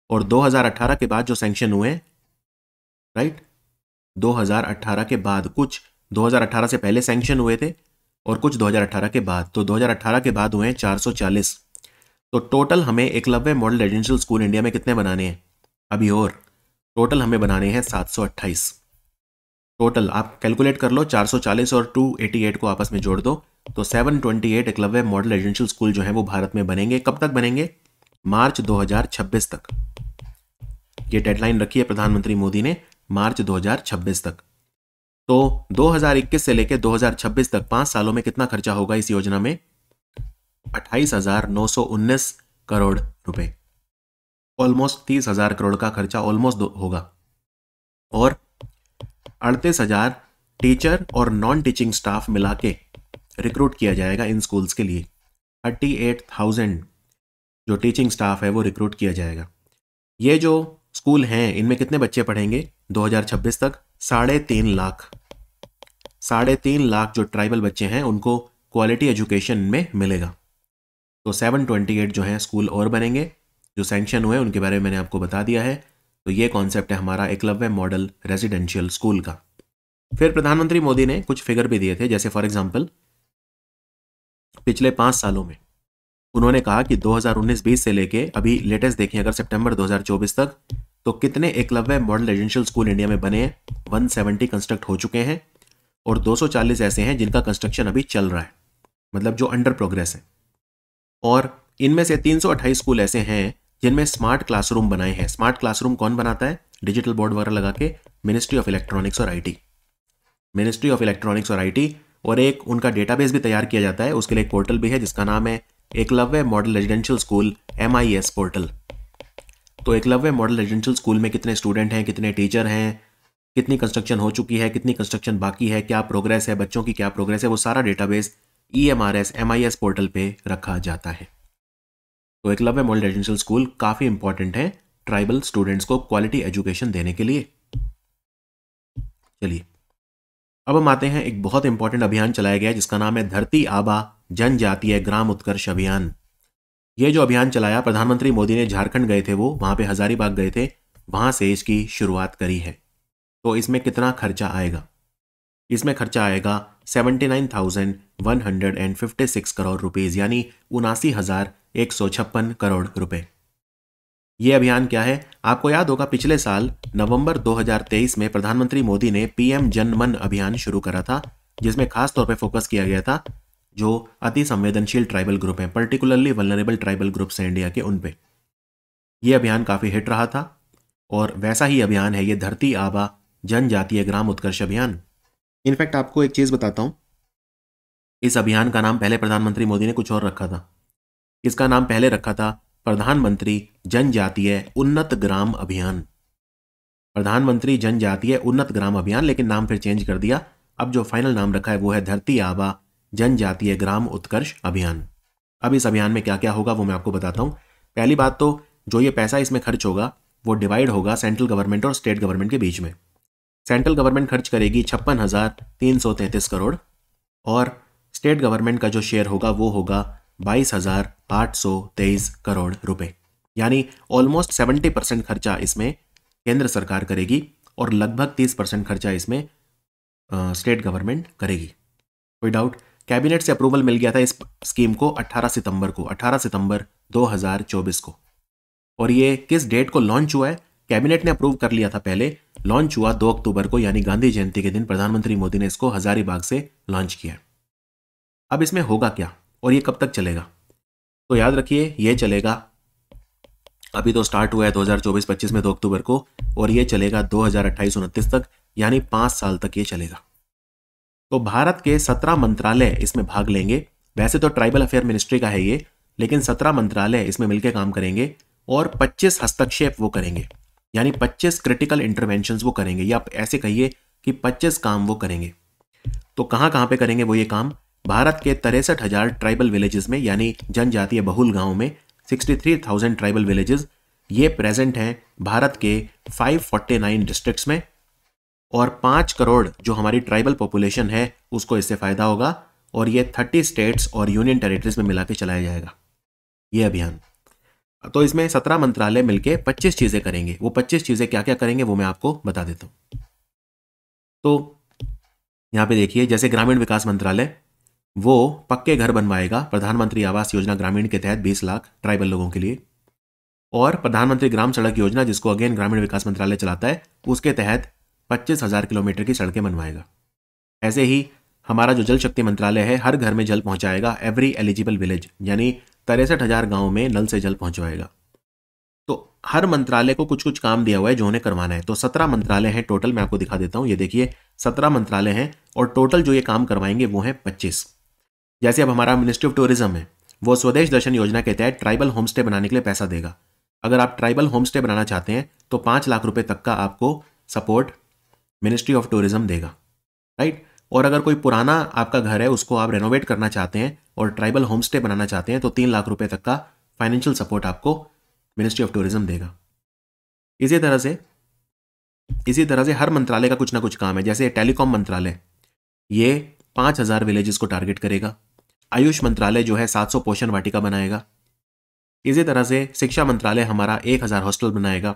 और 2018 के बाद जो सैंक्शन हुए, राइट, 2018 के बाद कुछ 2018 से पहले सैंक्शन हुए थे और कुछ 2018 के बाद, तो 2018 के बाद हुए हैं 440। तो टोटल हमें Eklavya model residential school India में कितने बनाने हैं अभी? और टोटल हमें बनाने हैं 728। टोटल आप कैलकुलेट कर लो, 440 और 288 को आपस में जोड़ दो, तो 728 एकलव्य मॉडल रेजिडेंशियल स्कूल जो है वो भारत में बनेंगे। कब तक बनेंगे? मार्च 2026 तक। ये डेडलाइन रखी है प्रधानमंत्री मोदी ने, मार्च 2026 तक। तो 2021 से लेकर 2026 तक 5 सालों में कितना खर्चा होगा इस योजना में? 28,919 करोड़ रुपए, ऑलमोस्ट 30,000 करोड़ का खर्चा ऑलमोस्ट होगा। और 38,000 टीचर और नॉन टीचिंग स्टाफ मिला के रिक्रूट किया जाएगा इन स्कूल्स के लिए। 38,000 जो टीचिंग स्टाफ है वो रिक्रूट किया जाएगा। ये जो स्कूल हैं इनमें कितने बच्चे पढ़ेंगे 2026 तक? 3.5 लाख। 3.5 लाख जो ट्राइबल बच्चे हैं उनको क्वालिटी एजुकेशन में मिलेगा। तो 728 जो है स्कूल और बनेंगे, जो सैंक्शन हुए उनके बारे में मैंने आपको बता दिया है। तो ये कॉन्सेप्ट है हमारा एकलव्य मॉडल रेजिडेंशियल स्कूल का। फिर प्रधानमंत्री मोदी ने कुछ फिगर भी दिए थे, जैसे फॉर एग्जांपल पिछले 5 सालों में उन्होंने कहा कि 2019-20 से लेके अभी लेटेस्ट देखें अगर सितंबर 2024 तक, तो कितने Eklavya model residential school India में बने हैं? 170 कंस्ट्रक्ट हो चुके हैं और 240 ऐसे हैं जिनका कंस्ट्रक्शन अभी चल रहा है, मतलब जो अंडर प्रोग्रेस है। और इनमें से 328 स्कूल ऐसे हैं जिनमें स्मार्ट क्लासरूम बनाए हैं। स्मार्ट क्लासरूम कौन बनाता है? डिजिटल बोर्ड वगैरह लगा के मिनिस्ट्री ऑफ इलेक्ट्रॉनिक्स और आईटी। मिनिस्ट्री ऑफ इलेक्ट्रॉनिक्स और आईटी, और एक उनका डेटाबेस भी तैयार किया जाता है, उसके लिए एक पोर्टल भी है जिसका नाम है Eklavya model residential school MIS portal. तो एकलव्य मॉडल रेजिडेंशियल स्कूल में कितने स्टूडेंट हैं, कितने टीचर हैं, कितनी कंस्ट्रक्शन हो चुकी है, कितनी कंस्ट्रक्शन बाकी है, क्या प्रोग्रेस है, बच्चों की क्या प्रोग्रेस है, वो सारा डेटाबेस EMRS MIS पोर्टल पे रखा जाता है। तो एकलव्य मॉडल रेजिडेंशियल स्कूल काफ़ी इंपॉर्टेंट है ट्राइबल स्टूडेंट्स को क्वालिटी एजुकेशन देने के लिए। चलिए अब हम आते हैं, एक बहुत इंपॉर्टेंट अभियान चलाया गया है जिसका नाम है धरती आबा जनजातीय ग्राम उत्कर्ष अभियान। ये जो अभियान चलाया प्रधानमंत्री मोदी ने, झारखंड गए थे वो, वहाँ पे हजारीबाग गए थे, वहाँ से इसकी शुरुआत करी है। तो इसमें कितना खर्चा आएगा? इसमें खर्चा आएगा 79,156 करोड़ रुपीज़, यानी 79,156 करोड़ रुपए। ये अभियान क्या है? आपको याद होगा पिछले साल नवंबर 2023 में प्रधानमंत्री मोदी ने PM जन मन अभियान शुरू करा था, जिसमें खास तौर पे फोकस किया गया था जो अति संवेदनशील ट्राइबल ग्रुप हैं, पर्टिकुलरली वल्नरेबल ट्राइबल ग्रुप्स हैं इंडिया के, उन पे ये अभियान काफ़ी हिट रहा था। और वैसा ही अभियान है ये धरती आबा जनजातीय ग्राम उत्कर्ष अभियान। इनफैक्ट आपको एक चीज़ बताता हूँ, इस अभियान का नाम पहले प्रधानमंत्री मोदी ने कुछ और रखा था। इसका नाम पहले रखा था प्रधानमंत्री जनजातीय उन्नत ग्राम अभियान। प्रधानमंत्री जनजातीय उन्नत ग्राम अभियान, लेकिन नाम फिर चेंज कर दिया। अब जो फाइनल नाम रखा है वो है धरती आबा जनजातीय ग्राम उत्कर्ष अभियान। अब इस अभियान में क्या क्या होगा वो मैं आपको बताता हूँ। पहली बात तो जो ये पैसा इसमें खर्च होगा वो डिवाइड होगा सेंट्रल गवर्नमेंट और स्टेट गवर्नमेंट के बीच में। सेंट्रल गवर्नमेंट खर्च करेगी 56,333 करोड़ और स्टेट गवर्नमेंट का जो शेयर होगा वो होगा 22,823 करोड़ रुपए, यानी ऑलमोस्ट 70% खर्चा इसमें केंद्र सरकार करेगी और लगभग 30% खर्चा इसमें स्टेट गवर्नमेंट करेगी। कोई डाउट? कैबिनेट से अप्रूवल मिल गया था इस स्कीम को 18 सितंबर 2024 को। और ये किस डेट को लॉन्च हुआ है? कैबिनेट ने अप्रूव कर लिया था पहले, लॉन्च हुआ 2 अक्टूबर को, यानी गांधी जयंती के दिन प्रधानमंत्री मोदी ने इसको हजारीबाग से लॉन्च किया। अब इसमें होगा क्या और ये कब तक चलेगा? तो याद रखिए, ये चलेगा, अभी तो स्टार्ट हुआ है 2024-25 में 2 अक्टूबर को, और ये चलेगा 2028-29 तक, यानी 5 साल तक ये चलेगा। तो भारत के 17 मंत्रालय इसमें भाग लेंगे। वैसे तो ट्राइबल अफेयर मिनिस्ट्री का है ये, लेकिन 17 मंत्रालय इसमें मिलकर काम करेंगे और 25 हस्तक्षेप वो करेंगे, यानी 25 क्रिटिकल इंटरवेंशंस वो करेंगे, या आप ऐसे कहिए कि 25 काम वो करेंगे। तो कहां कहां पे करेंगे वो ये काम? भारत के 63,000 ट्राइबल विलेजेस में, यानी जनजातीय बहुल गांव में 63,000 ट्राइबल विलेजेस ये प्रेजेंट हैं भारत के 549 डिस्ट्रिक्ट्स में, और 5 करोड़ जो हमारी ट्राइबल पॉपुलेशन है उसको इससे फायदा होगा, और ये 30 स्टेट्स और यूनियन टेरिटरीज में मिला के चलाया जाएगा ये अभियान। तो इसमें 17 मंत्रालय मिलके 25 चीजें करेंगे। वो 25 चीजें क्या क्या करेंगे वो मैं आपको बता देता हूं। तो यहां पे देखिए, जैसे ग्रामीण विकास मंत्रालय वो पक्के घर बनवाएगा प्रधानमंत्री आवास योजना ग्रामीण के तहत 20 लाख ट्राइबल लोगों के लिए, और प्रधानमंत्री ग्राम सड़क योजना जिसको अगेन ग्रामीण विकास मंत्रालय चलाता है, उसके तहत 25,000 किलोमीटर की सड़कें बनवाएगा। ऐसे ही हमारा जो जल शक्ति मंत्रालय है हर घर में जल पहुंचाएगा, एवरी एलिजिबल विलेज, यानी 63,000 गांव में नल से जल पहुंचवाएगा। तो हर मंत्रालय को कुछ कुछ काम दिया हुआ है जो उन्हें करवाना है। तो 17 मंत्रालय हैं टोटल, मैं आपको दिखा देता हूं। ये देखिए 17 मंत्रालय हैं और टोटल जो ये काम करवाएंगे वो है 25। जैसे अब हमारा मिनिस्ट्री ऑफ टूरिज्म है, वो स्वदेश दर्शन योजना के तहत ट्राइबल होम स्टे बनाने के लिए पैसा देगा। अगर आप ट्राइबल होम स्टे बनाना चाहते हैं तो 5 लाख रुपए तक का आपको सपोर्ट मिनिस्ट्री ऑफ टूरिज्म देगा, राइट। और अगर कोई पुराना आपका घर है उसको आप रेनोवेट करना चाहते हैं और ट्राइबल होम स्टे बनाना चाहते हैं तो 3 लाख रुपए तक का फाइनेंशियल सपोर्ट आपको मिनिस्ट्री ऑफ टूरिज्म देगा। इसी तरह से हर मंत्रालय का कुछ ना कुछ काम है। जैसे टेलीकॉम मंत्रालय, ये 5,000 विलेजेस को टारगेट करेगा। आयुष मंत्रालय जो है 700 पोषण वाटिका बनाएगा। इसी तरह से शिक्षा मंत्रालय हमारा 1,000 हॉस्टल बनाएगा।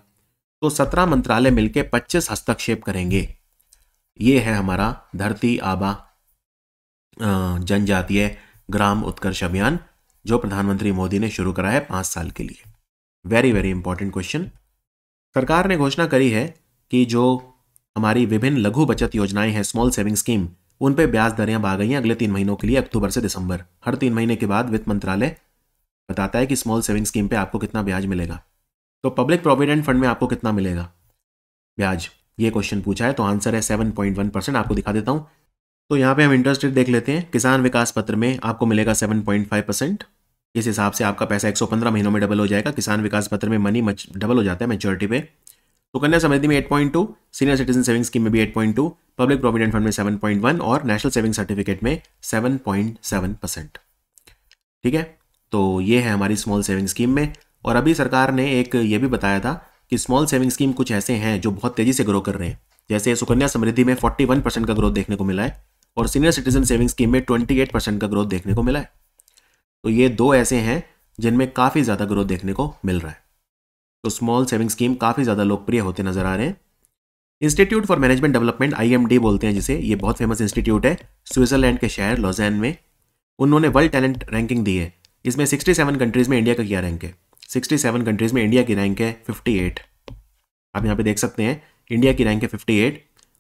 तो 17 मंत्रालय मिलकर 25 हस्तक्षेप करेंगे। ये है हमारा धरती आबा जनजातीय ग्राम उत्कर्ष अभियान जो प्रधानमंत्री मोदी ने शुरू करा है 5 साल के लिए। Very very important question. सरकार ने घोषणा करी है कि जो हमारी विभिन्न लघु बचत योजनाएं हैं, स्मॉल सेविंग स्कीम, उन पे ब्याज दरें आ गई हैं अगले 3 महीनों के लिए, अक्टूबर से दिसंबर। हर 3 महीने के बाद वित्त मंत्रालय बताता है कि स्मॉल सेविंग स्कीम पे आपको कितना ब्याज मिलेगा। तो पब्लिक प्रोविडेंट फंड में आपको कितना मिलेगा ब्याज, ये क्वेश्चन पूछा है। तो आंसर है 7.1%। आपको दिखा देता हूं। तो यहाँ पे हम इंटरेस्ट रेट देख लेते हैं। किसान विकास पत्र में आपको मिलेगा 7.5%। इस हिसाब से आपका पैसा 115 महीनों में डबल हो जाएगा। किसान विकास पत्र में मनी डबल हो जाता है मैच्योरिटी पे। सुकन्या समृद्धि में 8.2, सीनियर सिटीजन सेविंग स्कीम में भी 8.2, पब्लिक प्रोविडेंट फंड में 7.1 और नेशनल सेविंग सर्टिफिकेट में 7.7%। ठीक है, तो ये है हमारी स्मॉल सेविंग स्कीम में। और अभी सरकार ने एक ये भी बताया था कि स्मॉल सेविंग स्कीम कुछ ऐसे हैं जो बहुत तेजी से ग्रो कर रहे हैं। जैसे सुकन्या समृद्धि में 41% का ग्रोथ देखने को मिला है और सीनियर सिटीजन सेविंग स्कीम में 28% का ग्रोथ देखने को मिला है। तो ये 2 ऐसे हैं जिनमें काफ़ी ज़्यादा ग्रोथ देखने को मिल रहा है। तो स्मॉल सेविंग स्कीम काफ़ी ज़्यादा लोकप्रिय होते नजर आ रहे हैं। Institute for management development, IMD बोलते हैं जिसे, ये बहुत फेमस इंस्टीट्यूट है स्विट्जरलैंड के शहर लॉज़ेन में। उन्होंने वर्ल्ड टैलेंट रैंकिंग दी है। इसमें 67 कंट्रीज में इंडिया का क्या रैंक है? 67 कंट्रीज में इंडिया की रैंक है 58। आप यहाँ पे देख सकते हैं इंडिया की रैंक है 58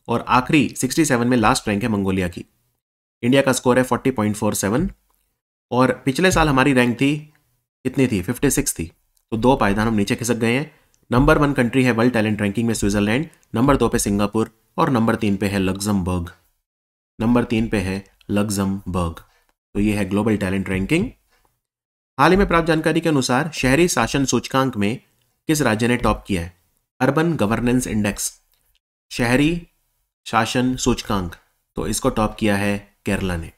और आखिरी 67 में लास्ट रैंक है मंगोलिया की। इंडिया का स्कोर है 40.47 और पिछले साल हमारी रैंक थी कितनी थी? 56 थी। तो 2 पायदान हम नीचे खिसक गए हैं। नंबर 1 कंट्री है वर्ल्ड टैलेंट रैंकिंग में स्विट्जरलैंड, नंबर 2 पे सिंगापुर और नंबर 3 पे है लग्जमबर्ग। तो ये है ग्लोबल टैलेंट रैंकिंग। हाल ही में प्राप्त जानकारी के अनुसार शहरी शासन सूचकांक में किस राज्य ने टॉप किया है? अर्बन गवर्नेंस इंडेक्स, शहरी शासन सूचकांक, तो इसको टॉप किया है केरला ने।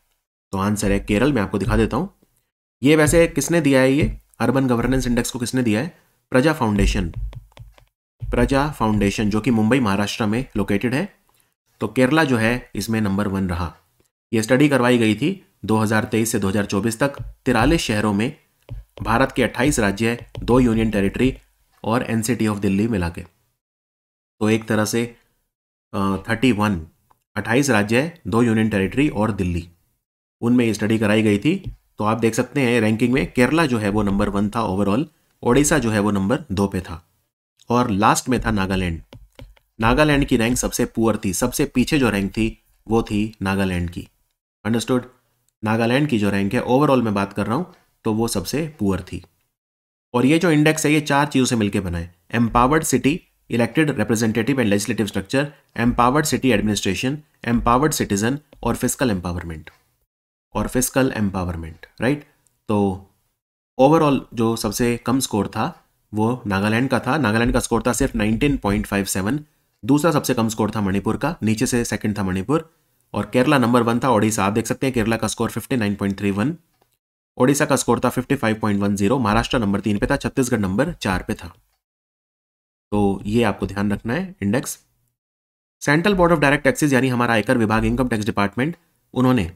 तो आंसर है केरल। मैं आपको दिखा देता हूं। ये वैसे किसने दिया है? ये अर्बन गवर्नेंस इंडेक्स को किसने दिया है? प्रजा फाउंडेशन जो कि मुंबई महाराष्ट्र में लोकेटेड है। तो केरला जो है इसमें नंबर 1 रहा। यह स्टडी करवाई गई थी 2023 से 2024 तक 43 शहरों में, भारत के 28 राज्य, 2 यूनियन टेरिटरी और NCT ऑफ दिल्ली मिला के। तो एक तरह से 28 राज्य, 2 यूनियन टेरिटरी और दिल्ली। उनमें ये स्टडी कराई गई थी। तो आप देख सकते हैं रैंकिंग में केरला जो है वो नंबर 1 था ओवरऑल, ओडिशा जो है वो नंबर 2 पे था, और लास्ट में था नागालैंड। नागालैंड की रैंक सबसे पुअर थी, सबसे पीछे जो रैंक थी वो थी नागालैंड की। अंडरस्टूड? नागालैंड की जो रैंक है ओवरऑल मैं बात कर रहा हूँ तो वो सबसे पुअर थी। और ये जो इंडेक्स है ये 4 चीज़ों से मिलकर बना है: empowered city, elected representative and legislative structure, empowered city administration, empowered citizen और फिस्कल एम्पावरमेंट। राइट? तो ओवरऑल जो सबसे कम स्कोर था वो नागालैंड का था। नागालैंड का स्कोर था सिर्फ 19.57। दूसरा सबसे कम स्कोर था मणिपुर का, नीचे से सेकंड था मणिपुर, और केरला नंबर 1 था। ओडिशा आप देख सकते हैं केरला का स्कोर 59.31, ओडिशा का स्कोर था 55.10, महाराष्ट्र नंबर 3 पे था, छत्तीसगढ़ नंबर 4 पे था। तो ये आपको ध्यान रखना है index. Central board of direct taxes यानी हमारा आयकर विभाग, इनकम टैक्स डिपार्टमेंट, उन्होंने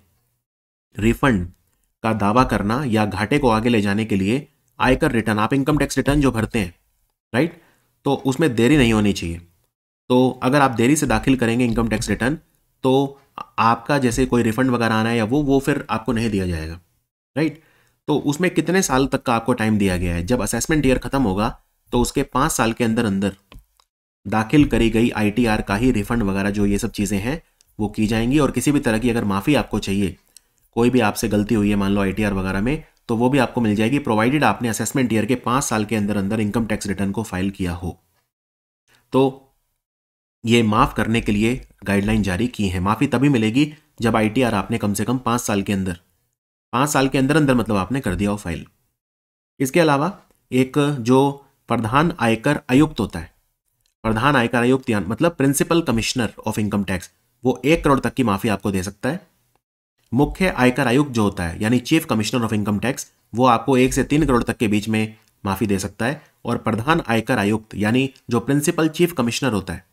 रिफंड का दावा करना या घाटे को आगे ले जाने के लिए आयकर रिटर्न, आप इनकम टैक्स रिटर्न जो भरते हैं, राइट, तो उसमें देरी नहीं होनी चाहिए। तो अगर आप देरी से दाखिल करेंगे इनकम टैक्स रिटर्न तो आपका जैसे कोई रिफंड वगैरह आना है या वो फिर आपको नहीं दिया जाएगा, राइट। तो उसमें कितने साल तक का आपको टाइम दिया गया है? जब असेसमेंट ईयर खत्म होगा तो उसके 5 साल के अंदर अंदर दाखिल करी गई आईटीआर का ही रिफंड वगैरह जो ये सब चीज़ें हैं वो की जाएंगी। और किसी भी तरह की अगर माफ़ी आपको चाहिए, कोई भी आपसे गलती हुई है मान लो आईटीआर वगैरह में, तो वो भी आपको मिल जाएगी, प्रोवाइडेड आपने असेसमेंट ईयर के 5 साल के अंदर अंदर इनकम टैक्स रिटर्न को फाइल किया हो। तो ये माफ़ करने के लिए गाइडलाइन जारी की है। माफ़ी तभी मिलेगी जब आईटीआर आपने कम से कम 5 साल के अंदर, 5 साल के अंदर अंदर मतलब आपने कर दिया हो फाइल। इसके अलावा एक जो प्रधान आयकर आयुक्त होता है, प्रधान आयकर आयुक्त मतलब principal commissioner of income tax, वो 1 करोड़ तक की माफ़ी आपको दे सकता है। मुख्य आयकर आयुक्त जो होता है यानी chief commissioner of income tax, वो आपको 1 से 3 करोड़ तक के बीच में माफ़ी दे सकता है। और प्रधान आयकर आयुक्त यानी जो प्रिंसिपल चीफ कमिश्नर होता है,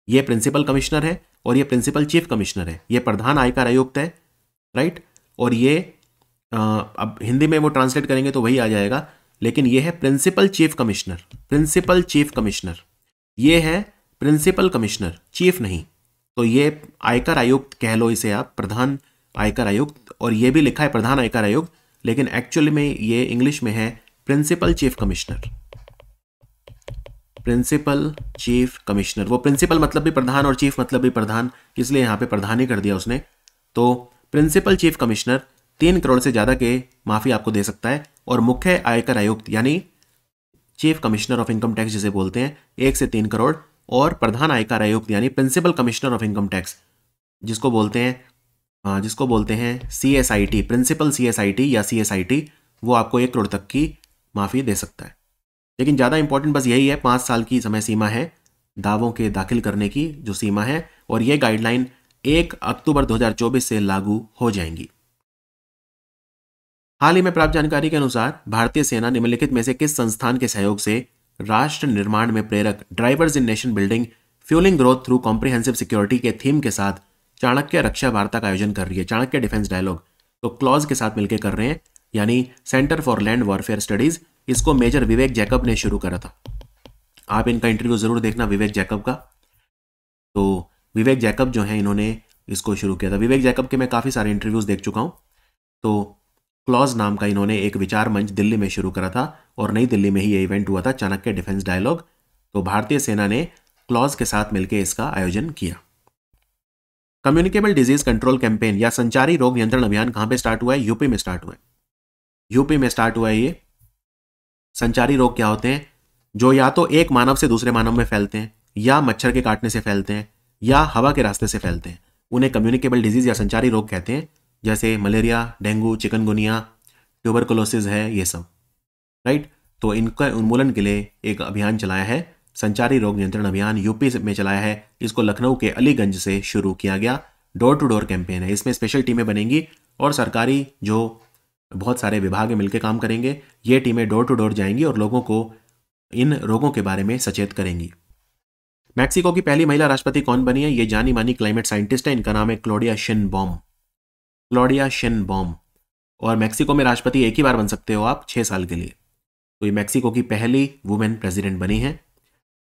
ये प्रिंसिपल कमिश्नर है और ये प्रिंसिपल चीफ कमिश्नर है, ये प्रधान आयकर आयुक्त है, राइट। और ये अब हिंदी में वो ट्रांसलेट करेंगे तो वही आ जाएगा, लेकिन ये है principal chief commissioner, principal chief commissioner, ये है प्रिंसिपल कमिश्नर, चीफ नहीं। तो ये आयकर आयुक्त कह लो इसे आप, प्रधान आयकर आयुक्त, और ये भी लिखा है प्रधान आयकर आयुक्त, लेकिन एक्चुअली में ये इंग्लिश में है principal chief commissioner, principal chief commissioner. वो प्रिंसिपल मतलब भी प्रधान और चीफ मतलब भी प्रधान, इसलिए यहां पे प्रधान ही कर दिया उसने। तो प्रिंसिपल चीफ कमिश्नर 3 करोड़ से ज्यादा के माफी आपको दे सकता है, और मुख्य आयकर आयुक्त यानी chief commissioner of income tax जिसे बोलते हैं 1 से 3 करोड़, और प्रधान आयकर आयुक्त यानी principal commissioner of income tax जिसको बोलते हैं CSIT, प्रिंसिपल CSIT या CSIT, वो आपको 1 करोड़ तक की माफी दे सकता है। लेकिन ज़्यादा इंपॉर्टेंट बस यही है, 5 साल की समय सीमा है दावों के दाखिल करने की जो सीमा है, और ये गाइडलाइन 1 अक्टूबर 2024 से लागू हो जाएंगी। हाल ही में प्राप्त जानकारी के अनुसार भारतीय सेना निम्नलिखित में से किस संस्थान के सहयोग से राष्ट्र निर्माण में प्रेरक ड्राइवर्स इन nation building fuelling growth through comprehensive security के थीम के साथ चाणक्य रक्षा वार्ता का आयोजन कर रही है? चाणक्य डिफेंस डायलॉग, तो क्लॉज के साथ मिलकर कर रहे हैं, यानी centre for land warfare studies. इसको मेजर विवेक जैकब ने शुरू करा था। आप इनका इंटरव्यू जरूर देखना विवेक जैकब का। तो विवेक जैकब जो है इन्होंने इसको शुरू किया था। विवेक जैकब के मैं काफ़ी सारे इंटरव्यूज़ देख चुका हूँ। तो क्लॉज नाम का इन्होंने एक विचार मंच दिल्ली में शुरू करा था, और नई दिल्ली में ही ये इवेंट हुआ था, चाणक्य डिफेंस डायलॉग। तो भारतीय सेना ने क्लॉज के साथ मिलकर इसका आयोजन किया। कम्युनिकेबल डिजीज कंट्रोल कैंपेन या संचारी रोग नियंत्रण अभियान कहाँ पे स्टार्ट हुआ है? यूपी में स्टार्ट हुआ है। यूपी में स्टार्ट हुआ है ये। संचारी रोग क्या होते हैं? जो या तो एक मानव से दूसरे मानव में फैलते हैं, या मच्छर के काटने से फैलते हैं, या हवा के रास्ते से फैलते हैं, उन्हें कम्युनिकेबल डिजीज या संचारी रोग कहते हैं। जैसे मलेरिया, डेंगू, चिकनगुनिया, ट्यूबरकुलोसिस है, ये सब, राइट। तो इनका उन्मूलन के लिए एक अभियान चलाया है, संचारी रोग नियंत्रण अभियान यूपी में चलाया है। इसको लखनऊ के अलीगंज से शुरू किया गया। डोर टू डोर कैंपेन है। इसमें स्पेशल टीमें बनेंगी और सरकारी जो बहुत सारे विभाग मिलकर काम करेंगे। ये टीमें डोर टू डोर जाएंगी और लोगों को इन रोगों के बारे में सचेत करेंगी। मैक्सिको की पहली महिला राष्ट्रपति कौन बनी है? ये जानी मानी क्लाइमेट साइंटिस्ट है, इनका नाम है क्लॉडिया शेनबॉम। Claudia Sheinbaum. और मैक्सिको में राष्ट्रपति एक ही बार बन सकते हो आप, 6 साल के लिए। तो ये मैक्सिको की पहली वुमेन प्रेसिडेंट बनी है।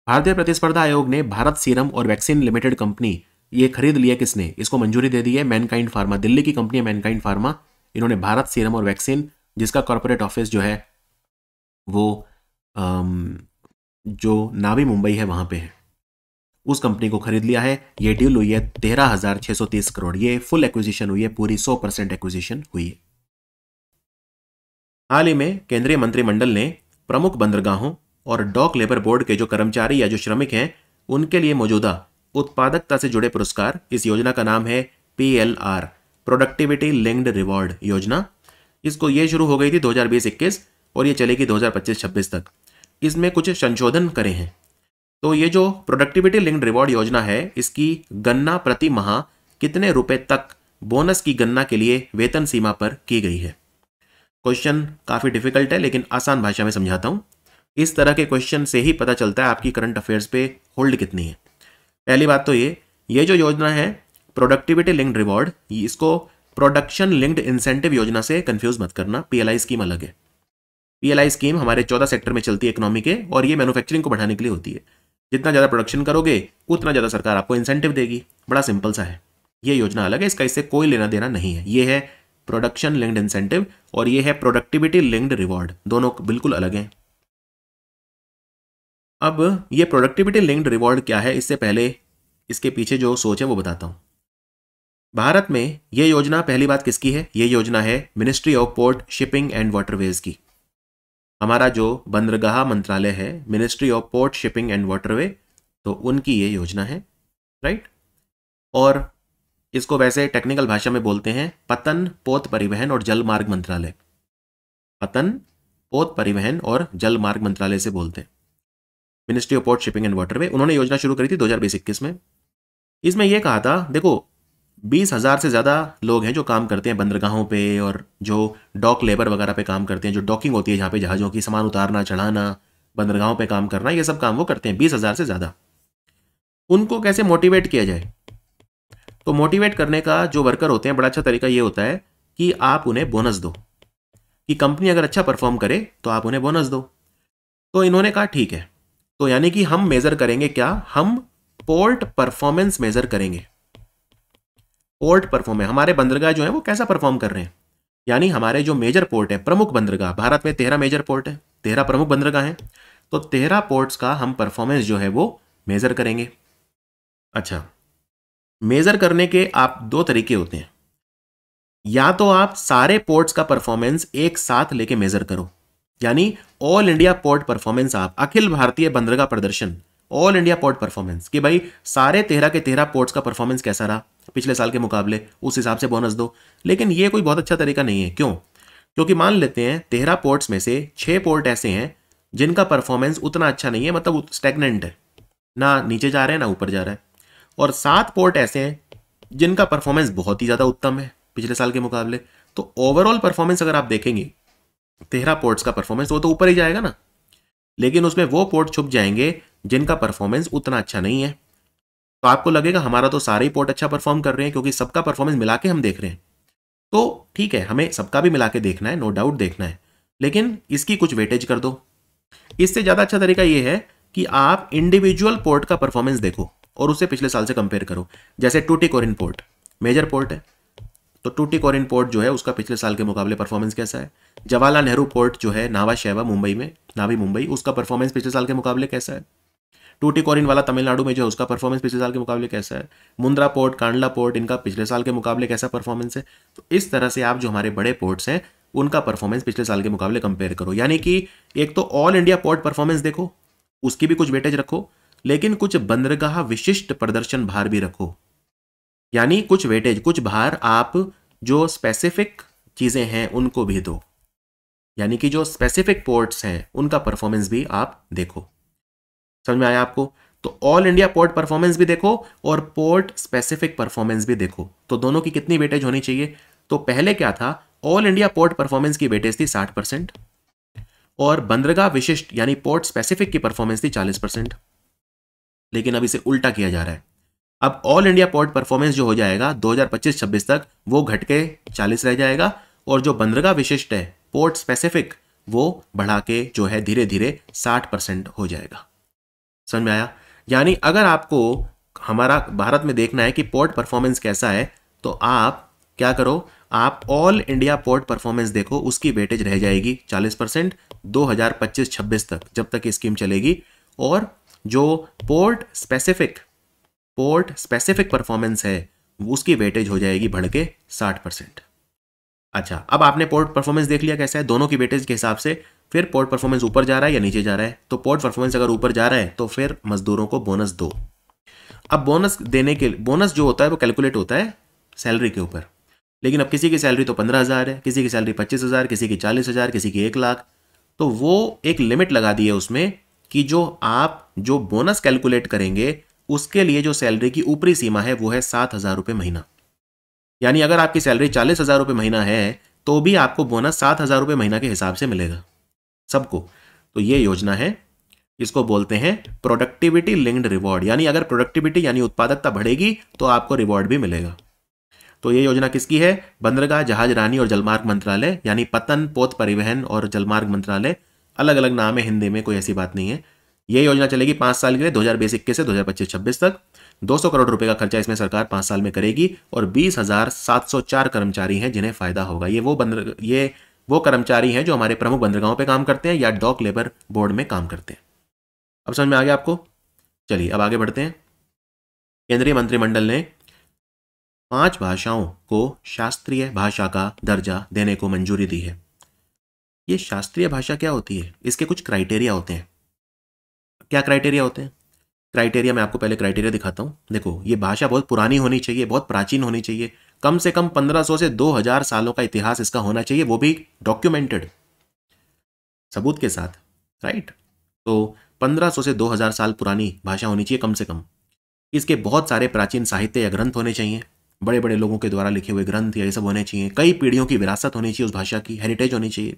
भारतीय प्रतिस्पर्धा आयोग ने भारत सीरम और वैक्सीन लिमिटेड कंपनी ये खरीद लिया किसने, इसको मंजूरी दे दी है मैनकाइंड फार्मा, दिल्ली की कंपनी है मैनकाइंड फार्मा। इन्होंने भारत सीरम और वैक्सीन, जिसका कॉर्पोरेट ऑफिस जो है वो जो नावी मुंबई है वहां पे है, उस कंपनी को खरीद लिया है। ये डील हुई है 13,630 करोड़। ये फुल एक्विजिशन हुई है, पूरी 100% एक्विजिशन हुई है। हाल ही में केंद्रीय मंत्रिमंडल ने प्रमुख बंदरगाहों और डॉक लेबर बोर्ड के जो कर्मचारी या जो श्रमिक हैं उनके लिए मौजूदा उत्पादकता से जुड़े पुरस्कार, इस योजना का नाम है PLR, प्रोडक्टिविटी लिंक्ड रिवॉर्ड योजना। इसको ये शुरू हो गई थी 2020-21 और ये चलेगी 2025-26 तक। इसमें कुछ संशोधन करे हैं। तो ये जो प्रोडक्टिविटी लिंक्ड रिवॉर्ड योजना है, इसकी गणना प्रति माह कितने रुपए तक बोनस की गणना के लिए वेतन सीमा पर की गई है। क्वेश्चन काफी डिफिकल्ट है लेकिन आसान भाषा में समझाता हूं। इस तरह के क्वेश्चन से ही पता चलता है आपकी करंट अफेयर्स पे होल्ड कितनी है। पहली बात तो ये जो योजना है प्रोडक्टिविटी लिंक्ड रिवॉर्ड, इसको प्रोडक्शन लिंक्ड इंसेंटिव योजना से कंफ्यूज मत करना। PLI स्कीम अलग है। PLI स्कीम हमारे 14 सेक्टर में चलती है इकोनॉमी के, और ये मैन्युफैक्चरिंग को बढ़ाने के लिए होती है। जितना ज़्यादा प्रोडक्शन करोगे उतना ज़्यादा सरकार आपको इंसेंटिव देगी। बड़ा सिंपल सा है। ये योजना अलग है, इसका इससे कोई लेना देना नहीं है। ये है प्रोडक्शन लिंक्ड इंसेंटिव और ये है प्रोडक्टिविटी लिंक्ड रिवॉर्ड, दोनों बिल्कुल अलग हैं। अब ये प्रोडक्टिविटी लिंक्ड रिवॉर्ड क्या है, इससे पहले इसके पीछे जो सोच है वो बताता हूं। भारत में ये योजना, पहली बात किसकी है, ये योजना है ministry of port shipping and waterways की। हमारा जो बंदरगाह मंत्रालय है, ministry of port shipping and waterway, तो उनकी ये योजना है, राइट। और इसको वैसे टेक्निकल भाषा में बोलते हैं पतन, पोत परिवहन और जल मार्ग मंत्रालय। पतन, पोत परिवहन और जल मार्ग मंत्रालय से बोलते हैं, ministry of port shipping and waterway. उन्होंने योजना शुरू करी थी 2020-21 में। इसमें यह कहा था, देखो 20,000 से ज़्यादा लोग हैं जो काम करते हैं बंदरगाहों पे, और जो डॉक लेबर वगैरह पे काम करते हैं, जो डॉकिंग होती है जहाँ पे जहाज़ों की सामान उतारना चढ़ाना, बंदरगाहों पे काम करना, ये सब काम वो करते हैं, 20,000 से ज़्यादा। उनको कैसे मोटिवेट किया जाए, तो मोटिवेट करने का जो वर्कर होते हैं बड़ा अच्छा तरीका ये होता है कि आप उन्हें बोनस दो, कि कंपनी अगर अच्छा परफॉर्म करे तो आप उन्हें बोनस दो। तो इन्होंने कहा ठीक है, तो यानी कि हम मेजर करेंगे क्या, हम पोर्ट परफॉर्मेंस मेजर करेंगे। पोर्ट परफॉर्मेंस, हमारे बंदरगाह जो है वो कैसा परफॉर्म कर रहे हैं, यानी हमारे जो मेजर पोर्ट है, प्रमुख बंदरगाह, भारत में 13 मेजर पोर्ट है, 13 प्रमुख बंदरगाह हैं, तो 13 पोर्ट्स का हम परफॉर्मेंस जो है वो मेजर करेंगे। अच्छा, मेजर करने के आप दो तरीके होते हैं, या तो आप सारे पोर्ट्स का परफॉर्मेंस एक साथ लेके मेजर करो, यानी ऑल इंडिया पोर्ट परफॉर्मेंस, आप अखिल भारतीय बंदरगाह प्रदर्शन, ऑल इंडिया पोर्ट परफॉर्मेंस, कि भाई सारे 13 के 13 पोर्ट्स का परफॉर्मेंस कैसा रहा पिछले साल के मुकाबले, उस हिसाब से बोनस दो। लेकिन ये कोई बहुत अच्छा तरीका नहीं है। क्यों? क्योंकि मान लेते हैं 13 पोर्ट्स में से 6 पोर्ट ऐसे हैं जिनका परफॉर्मेंस उतना अच्छा नहीं है, मतलब स्टैग्नेंट है, ना नीचे जा रहे हैं ना ऊपर जा रहा है, और 7 पोर्ट ऐसे हैं जिनका परफॉर्मेंस बहुत ही ज़्यादा उत्तम है पिछले साल के मुकाबले। तो ओवरऑल परफॉर्मेंस अगर आप देखेंगे 13 पोर्ट्स का परफॉर्मेंस, वो तो ऊपर ही जाएगा ना, लेकिन उसमें वो पोर्ट छुप जाएंगे जिनका परफॉर्मेंस उतना अच्छा नहीं है। तो आपको लगेगा हमारा तो सारे ही पोर्ट अच्छा परफॉर्म कर रहे हैं क्योंकि सबका परफॉर्मेंस मिला के हम देख रहे हैं। तो ठीक है, हमें सबका भी मिला के देखना है, नो डाउट देखना है, लेकिन इसकी कुछ वेटेज कर दो। इससे ज़्यादा अच्छा तरीका यह है कि आप इंडिविजुअल पोर्ट का परफॉर्मेंस देखो और उसे पिछले साल से कंपेयर करो। जैसे टूटिकोरिन पोर्ट मेजर पोर्ट है, तो टूटिकोरिन पोर्ट जो है उसका पिछले साल के मुकाबले परफॉर्मेंस कैसा है। जवाहरलाल नेहरू पोर्ट जो है नावा शेवा मुंबई में, नावी मुंबई, उसका परफॉर्मेंस पिछले साल के मुकाबले कैसा है। टूटिकोरिन वाला तमिलनाडु में जो है उसका परफॉर्मेंस पिछले साल के मुकाबले कैसा है। मुंद्रा पोर्ट, कांडला पोर्ट, इनका पिछले साल के मुकाबले कैसा परफॉर्मेंस है। तो इस तरह से आप जो हमारे बड़े पोर्ट्स हैं उनका परफॉर्मेंस पिछले साल के मुकाबले कंपेयर करो। यानी कि एक तो ऑल इंडिया पोर्ट परफॉर्मेंस देखो, उसकी भी कुछ वेटेज रखो, लेकिन कुछ बंदरगाह विशिष्ट प्रदर्शन भार भी रखो, यानी कुछ वेटेज, कुछ भार आप जो स्पेसिफिक चीजें हैं उनको भी दो, यानी कि जो स्पेसिफिक पोर्ट्स हैं उनका परफॉर्मेंस भी आप देखो। समझ में आया आपको? तो ऑल इंडिया पोर्ट परफॉर्मेंस भी देखो और पोर्ट स्पेसिफिक परफॉर्मेंस भी देखो। तो दोनों की कितनी वेटेज होनी चाहिए? तो पहले क्या था, ऑल इंडिया पोर्ट परफॉर्मेंस की वेटेज थी 60% और बंदरगाह विशिष्ट यानी पोर्ट स्पेसिफिक की परफॉर्मेंस थी 40%। लेकिन अब इसे उल्टा किया जा रहा है। अब ऑल इंडिया पोर्ट परफॉर्मेंस जो हो जाएगा 2025-26 तक वो घट के 40 रह जाएगा, और जो बंदरगाह विशिष्ट है पोर्ट स्पेसिफिक वो बढ़ा के जो है धीरे धीरे 60% हो जाएगा। समझ में आया? यानी अगर आपको हमारा भारत में देखना है कि पोर्ट परफॉर्मेंस कैसा है, तो आप क्या करो, आप ऑल इंडिया पोर्ट परफॉर्मेंस देखो, उसकी वेटेज रह जाएगी 40% 2025-26 तक, जब तक ये स्कीम चलेगी। और जो पोर्ट स्पेसिफिक परफॉर्मेंस है उसकी वेटेज हो जाएगी बढ़ के 60%। अच्छा, अब आपने पोर्ट परफॉर्मेंस देख लिया कैसा है, दोनों की वेटेज के हिसाब से फिर पोर्ट परफॉर्मेंस ऊपर जा रहा है या नीचे जा रहा है। तो पोर्ट परफॉर्मेंस अगर ऊपर जा रहा है तो फिर मजदूरों को बोनस दो। अब बोनस देने के बोनस जो होता है वो कैलकुलेट होता है सैलरी के ऊपर, लेकिन अब किसी की सैलरी तो 15,000 है, किसी की सैलरी 25,000, किसी की 40,000, किसी की 1,00,000। तो वो एक लिमिट लगा दी है उसमें कि जो बोनस कैलकुलेट करेंगे उसके लिए जो सैलरी की ऊपरी सीमा है वो है 7,000 रुपये महीना। यानी अगर आपकी सैलरी 40,000 रुपये महीना है तो भी आपको बोनस 7,000 रुपये महीना के हिसाब से मिलेगा सबको। तो ये योजना है, इसको बोलते हैं प्रोडक्टिविटी लिंक्ड रिवॉर्ड, यानी अगर प्रोडक्टिविटी यानी उत्पादकता बढ़ेगी तो आपको रिवॉर्ड भी मिलेगा। तो ये योजना किसकी है? बंदरगाह, जहाज रानी और जलमार्ग मंत्रालय, यानी पतन, पोत परिवहन और जलमार्ग मंत्रालय, अलग अलग नाम है हिंदी में, कोई ऐसी बात नहीं है। ये योजना चलेगी 5 साल के लिए, 2021 से 2025-26 तक। 200 करोड़ रुपए का खर्चा इसमें सरकार 5 साल में करेगी और 20,704 कर्मचारी हैं जिन्हें फायदा होगा। ये वो कर्मचारी हैं जो हमारे प्रमुख बंदरगाहों पे काम करते हैं या डॉक लेबर बोर्ड में काम करते हैं। अब समझ में आ गया आपको? चलिए अब आगे बढ़ते हैं। केंद्रीय मंत्रिमंडल ने 5 भाषाओं को शास्त्रीय भाषा का दर्जा देने को मंजूरी दी है। ये शास्त्रीय भाषा क्या होती है? इसके कुछ क्राइटेरिया होते हैं। क्या क्राइटेरिया होते हैं? क्राइटेरिया मैं आपको पहले क्राइटेरिया दिखाता हूं। देखो, ये भाषा बहुत पुरानी होनी चाहिए, बहुत प्राचीन होनी चाहिए, कम से कम 1500 से 2000 सालों का इतिहास इसका होना चाहिए, वो भी डॉक्यूमेंटेड सबूत के साथ, राइट। तो 1500 से 2000 साल पुरानी भाषा होनी चाहिए कम से कम। इसके बहुत सारे प्राचीन साहित्य या ग्रंथ होने चाहिए, बड़े बड़े लोगों के द्वारा लिखे हुए ग्रंथ या ये सब होने चाहिए। कई पीढ़ियों की विरासत होनी चाहिए, उस भाषा की हेरिटेज होनी चाहिए।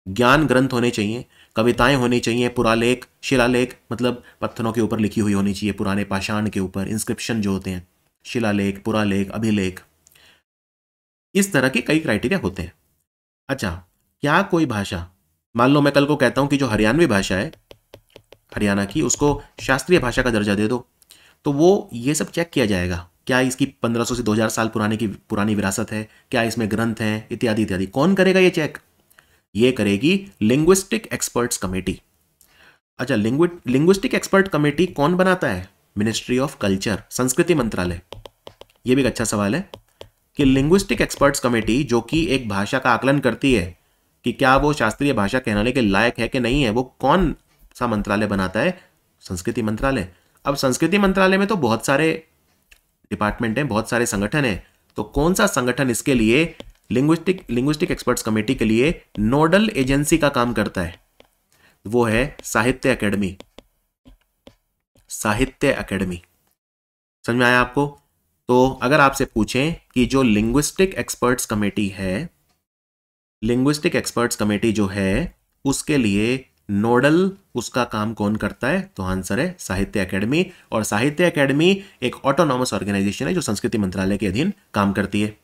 ज्ञान ग्रंथ होने चाहिए, कविताएं होनी चाहिए, पुरालेख, शिलालेख, मतलब पत्थरों के ऊपर लिखी हुई होनी चाहिए, पुराने पाषाण के ऊपर इंस्क्रिप्शन जो होते हैं, शिलालेख, पुरालेख, अभिलेख, इस तरह के कई क्राइटेरिया होते हैं। अच्छा, क्या कोई भाषा, मान लो मैं कल को कहता हूं कि जो हरियाणवी भाषा है हरियाणा की, उसको शास्त्रीय भाषा का दर्जा दे दो, तो वो ये सब चेक किया जाएगा, क्या इसकी 1500 से 2000 साल पुरानी विरासत है, क्या इसमें ग्रंथ हैं, इत्यादि इत्यादि। कौन करेगा ये चेक? ये करेगी लिंग्विस्टिक एक्सपर्ट्स कमेटी। अच्छा, लिंग्विस्टिक एक्सपर्ट कमेटी कौन बनाता है? मिनिस्ट्री ऑफ कल्चर, संस्कृति मंत्रालय। ये भी एक अच्छा सवाल है कि लिंग्विस्टिक एक्सपर्ट्स कमेटी जो कि एक भाषा का आकलन करती है कि क्या वो शास्त्रीय भाषा कहलाने के लायक है कि नहीं है, वो कौन सा मंत्रालय बनाता है? संस्कृति मंत्रालय। अब संस्कृति मंत्रालय में तो बहुत सारे डिपार्टमेंट हैं, बहुत सारे संगठन हैं, तो कौन सा संगठन इसके लिए लिंग्विस्टिक एक्सपर्ट्स कमेटी के लिए नोडल एजेंसी का काम करता है? वो है साहित्य अकेडमी। साहित्य अकेडमी, समझ में आया आपको? तो अगर आपसे पूछें कि जो लिंग्विस्टिक एक्सपर्ट्स कमेटी है, लिंग्विस्टिक एक्सपर्ट्स कमेटी जो है उसके लिए नोडल उसका काम कौन करता है, तो आंसर है साहित्य अकेडमी। और साहित्य अकेडमी एक ऑटोनॉमस ऑर्गेनाइजेशन है जो संस्कृति मंत्रालय के अधीन काम करती है।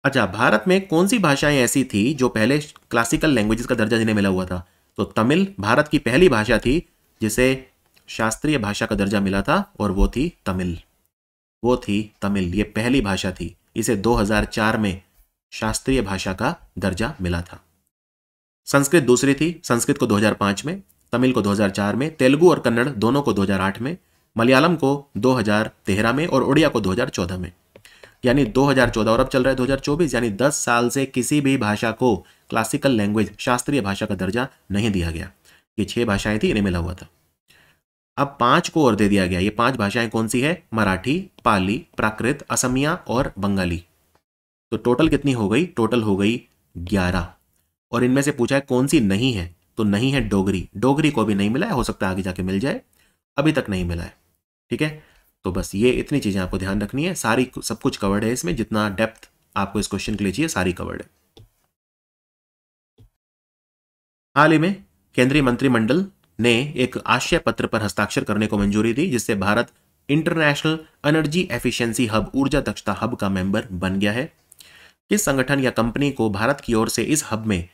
अच्छा, भारत में कौन सी भाषाएं ऐसी थी जो पहले क्लासिकल लैंग्वेजेस का दर्जा जिन्हें मिला हुआ था? तो तमिल भारत की पहली भाषा थी जिसे शास्त्रीय भाषा का दर्जा मिला था, और वो थी तमिल। ये पहली भाषा थी, इसे 2004 में शास्त्रीय भाषा का दर्जा मिला था। संस्कृत दूसरी थी, संस्कृत को 2005 में, तमिल को 2004 में, तेलुगु और कन्नड़ दोनों को 2008 में, मलयालम को 2013 में और उड़िया को 2014 में। यानी 2014 और अब चल रहा है 2024, यानी 10 साल से किसी भी भाषा को क्लासिकल लैंग्वेज, शास्त्रीय भाषा का दर्जा नहीं दिया गया। ये 6 भाषाएं थी, इन्हें मिला हुआ था। अब 5 को और दे दिया गया। ये 5 भाषाएं कौन सी है? मराठी, पाली, प्राकृत, असमिया और बंगाली। तो टोटल कितनी हो गई? टोटल हो गई 11। और इनमें से पूछा है कौन सी नहीं है, तो नहीं है डोगरी। डोगरी को भी नहीं मिला है, हो सकता है आगे जाके मिल जाए, अभी तक नहीं मिला है। ठीक है, तो बस ये इतनी चीजें आपको ध्यान रखनी है। सारी सब कुछ कवर्ड है इसमें, जितना डेप्थ आपको इस क्वेश्चन के लिए चाहिए सारी कवर्ड है। हाल ही में केंद्रीय मंत्रिमंडल ने एक आशय पत्र पर हस्ताक्षर करने को मंजूरी दी, जिससे Bharat international energy efficiency hub, ऊर्जा दक्षता हब का मेंबर बन गया है। किस संगठन या कंपनी को भारत की ओर से इस हब में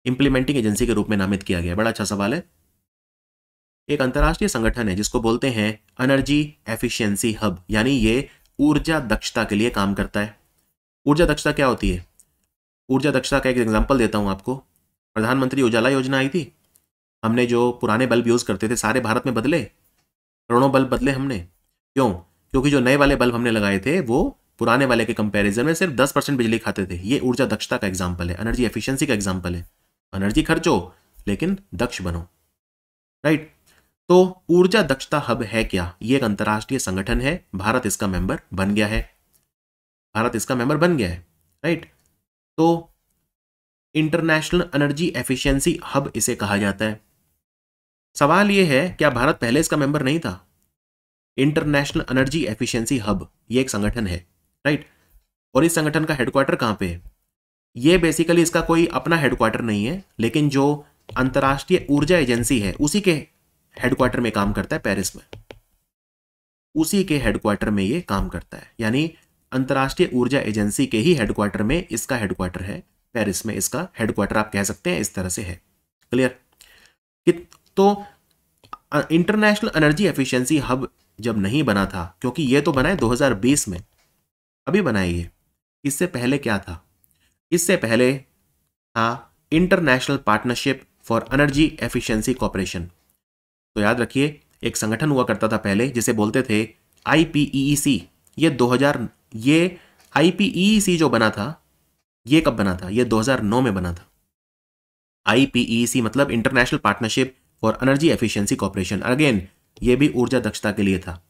इंप्लीमेंटिंग एजेंसी के रूप में नामित किया गया? बड़ा अच्छा सवाल है। एक अंतर्राष्ट्रीय संगठन है जिसको बोलते हैं एनर्जी एफिशिएंसी हब, यानी ये ऊर्जा दक्षता के लिए काम करता है। ऊर्जा दक्षता क्या होती है? ऊर्जा दक्षता का एक एग्जांपल देता हूं आपको। प्रधानमंत्री उजाला योजना आई थी, हमने जो पुराने बल्ब यूज करते थे सारे भारत में बदले, करोड़ों बल्ब बदले हमने। क्यों? क्योंकि जो नए वाले बल्ब हमने लगाए थे वो पुराने वाले के कंपैरिजन में सिर्फ 10% बिजली खाते थे। ये ऊर्जा दक्षता का एग्जाम्पल है, एनर्जी एफिशिएंसी का एग्जाम्पल है। एनर्जी खर्चो लेकिन दक्ष बनो, राइट। तो ऊर्जा दक्षता हब है क्या? ये एक अंतर्राष्ट्रीय संगठन है, भारत इसका मेंबर बन गया है, भारत इसका मेंबर बन गया है, राइट। तो इंटरनेशनल एनर्जी एफिशिएंसी हब इसे कहा जाता है। सवाल यह है, क्या भारत पहले इसका मेंबर नहीं था? इंटरनेशनल एनर्जी एफिशिएंसी हब ये एक संगठन है, राइट। और इस संगठन का हेडक्वार्टर कहां पे है? ये बेसिकली इसका कोई अपना हेडक्वार्टर नहीं है, लेकिन जो अंतर्राष्ट्रीय ऊर्जा एजेंसी है उसी के हेडक्वार्टर में काम करता है, पेरिस में। उसी के हेडक्वार्टर में ये काम करता है, यानी अंतर्राष्ट्रीय ऊर्जा एजेंसी के ही हेडक्वार्टर में इसका हेडक्वार्टर है, पेरिस में इसका हेडक्वार्टर आप कह सकते हैं, इस तरह से है। क्लियर? तो इंटरनेशनल एनर्जी एफिशिएंसी हब जब नहीं बना था, क्योंकि ये तो बना है 2020 में, अभी बना है ये। इससे पहले क्या था? इससे पहले था international partnership for energy efficiency corporation. तो याद रखिए, एक संगठन हुआ करता था पहले जिसे बोलते थे IPEEC। ये IPEEC जो बना था, ये कब बना था? ये 2009 में बना था। IPEEC मतलब international partnership for energy efficiency corporation. Again ये भी ऊर्जा दक्षता के लिए था।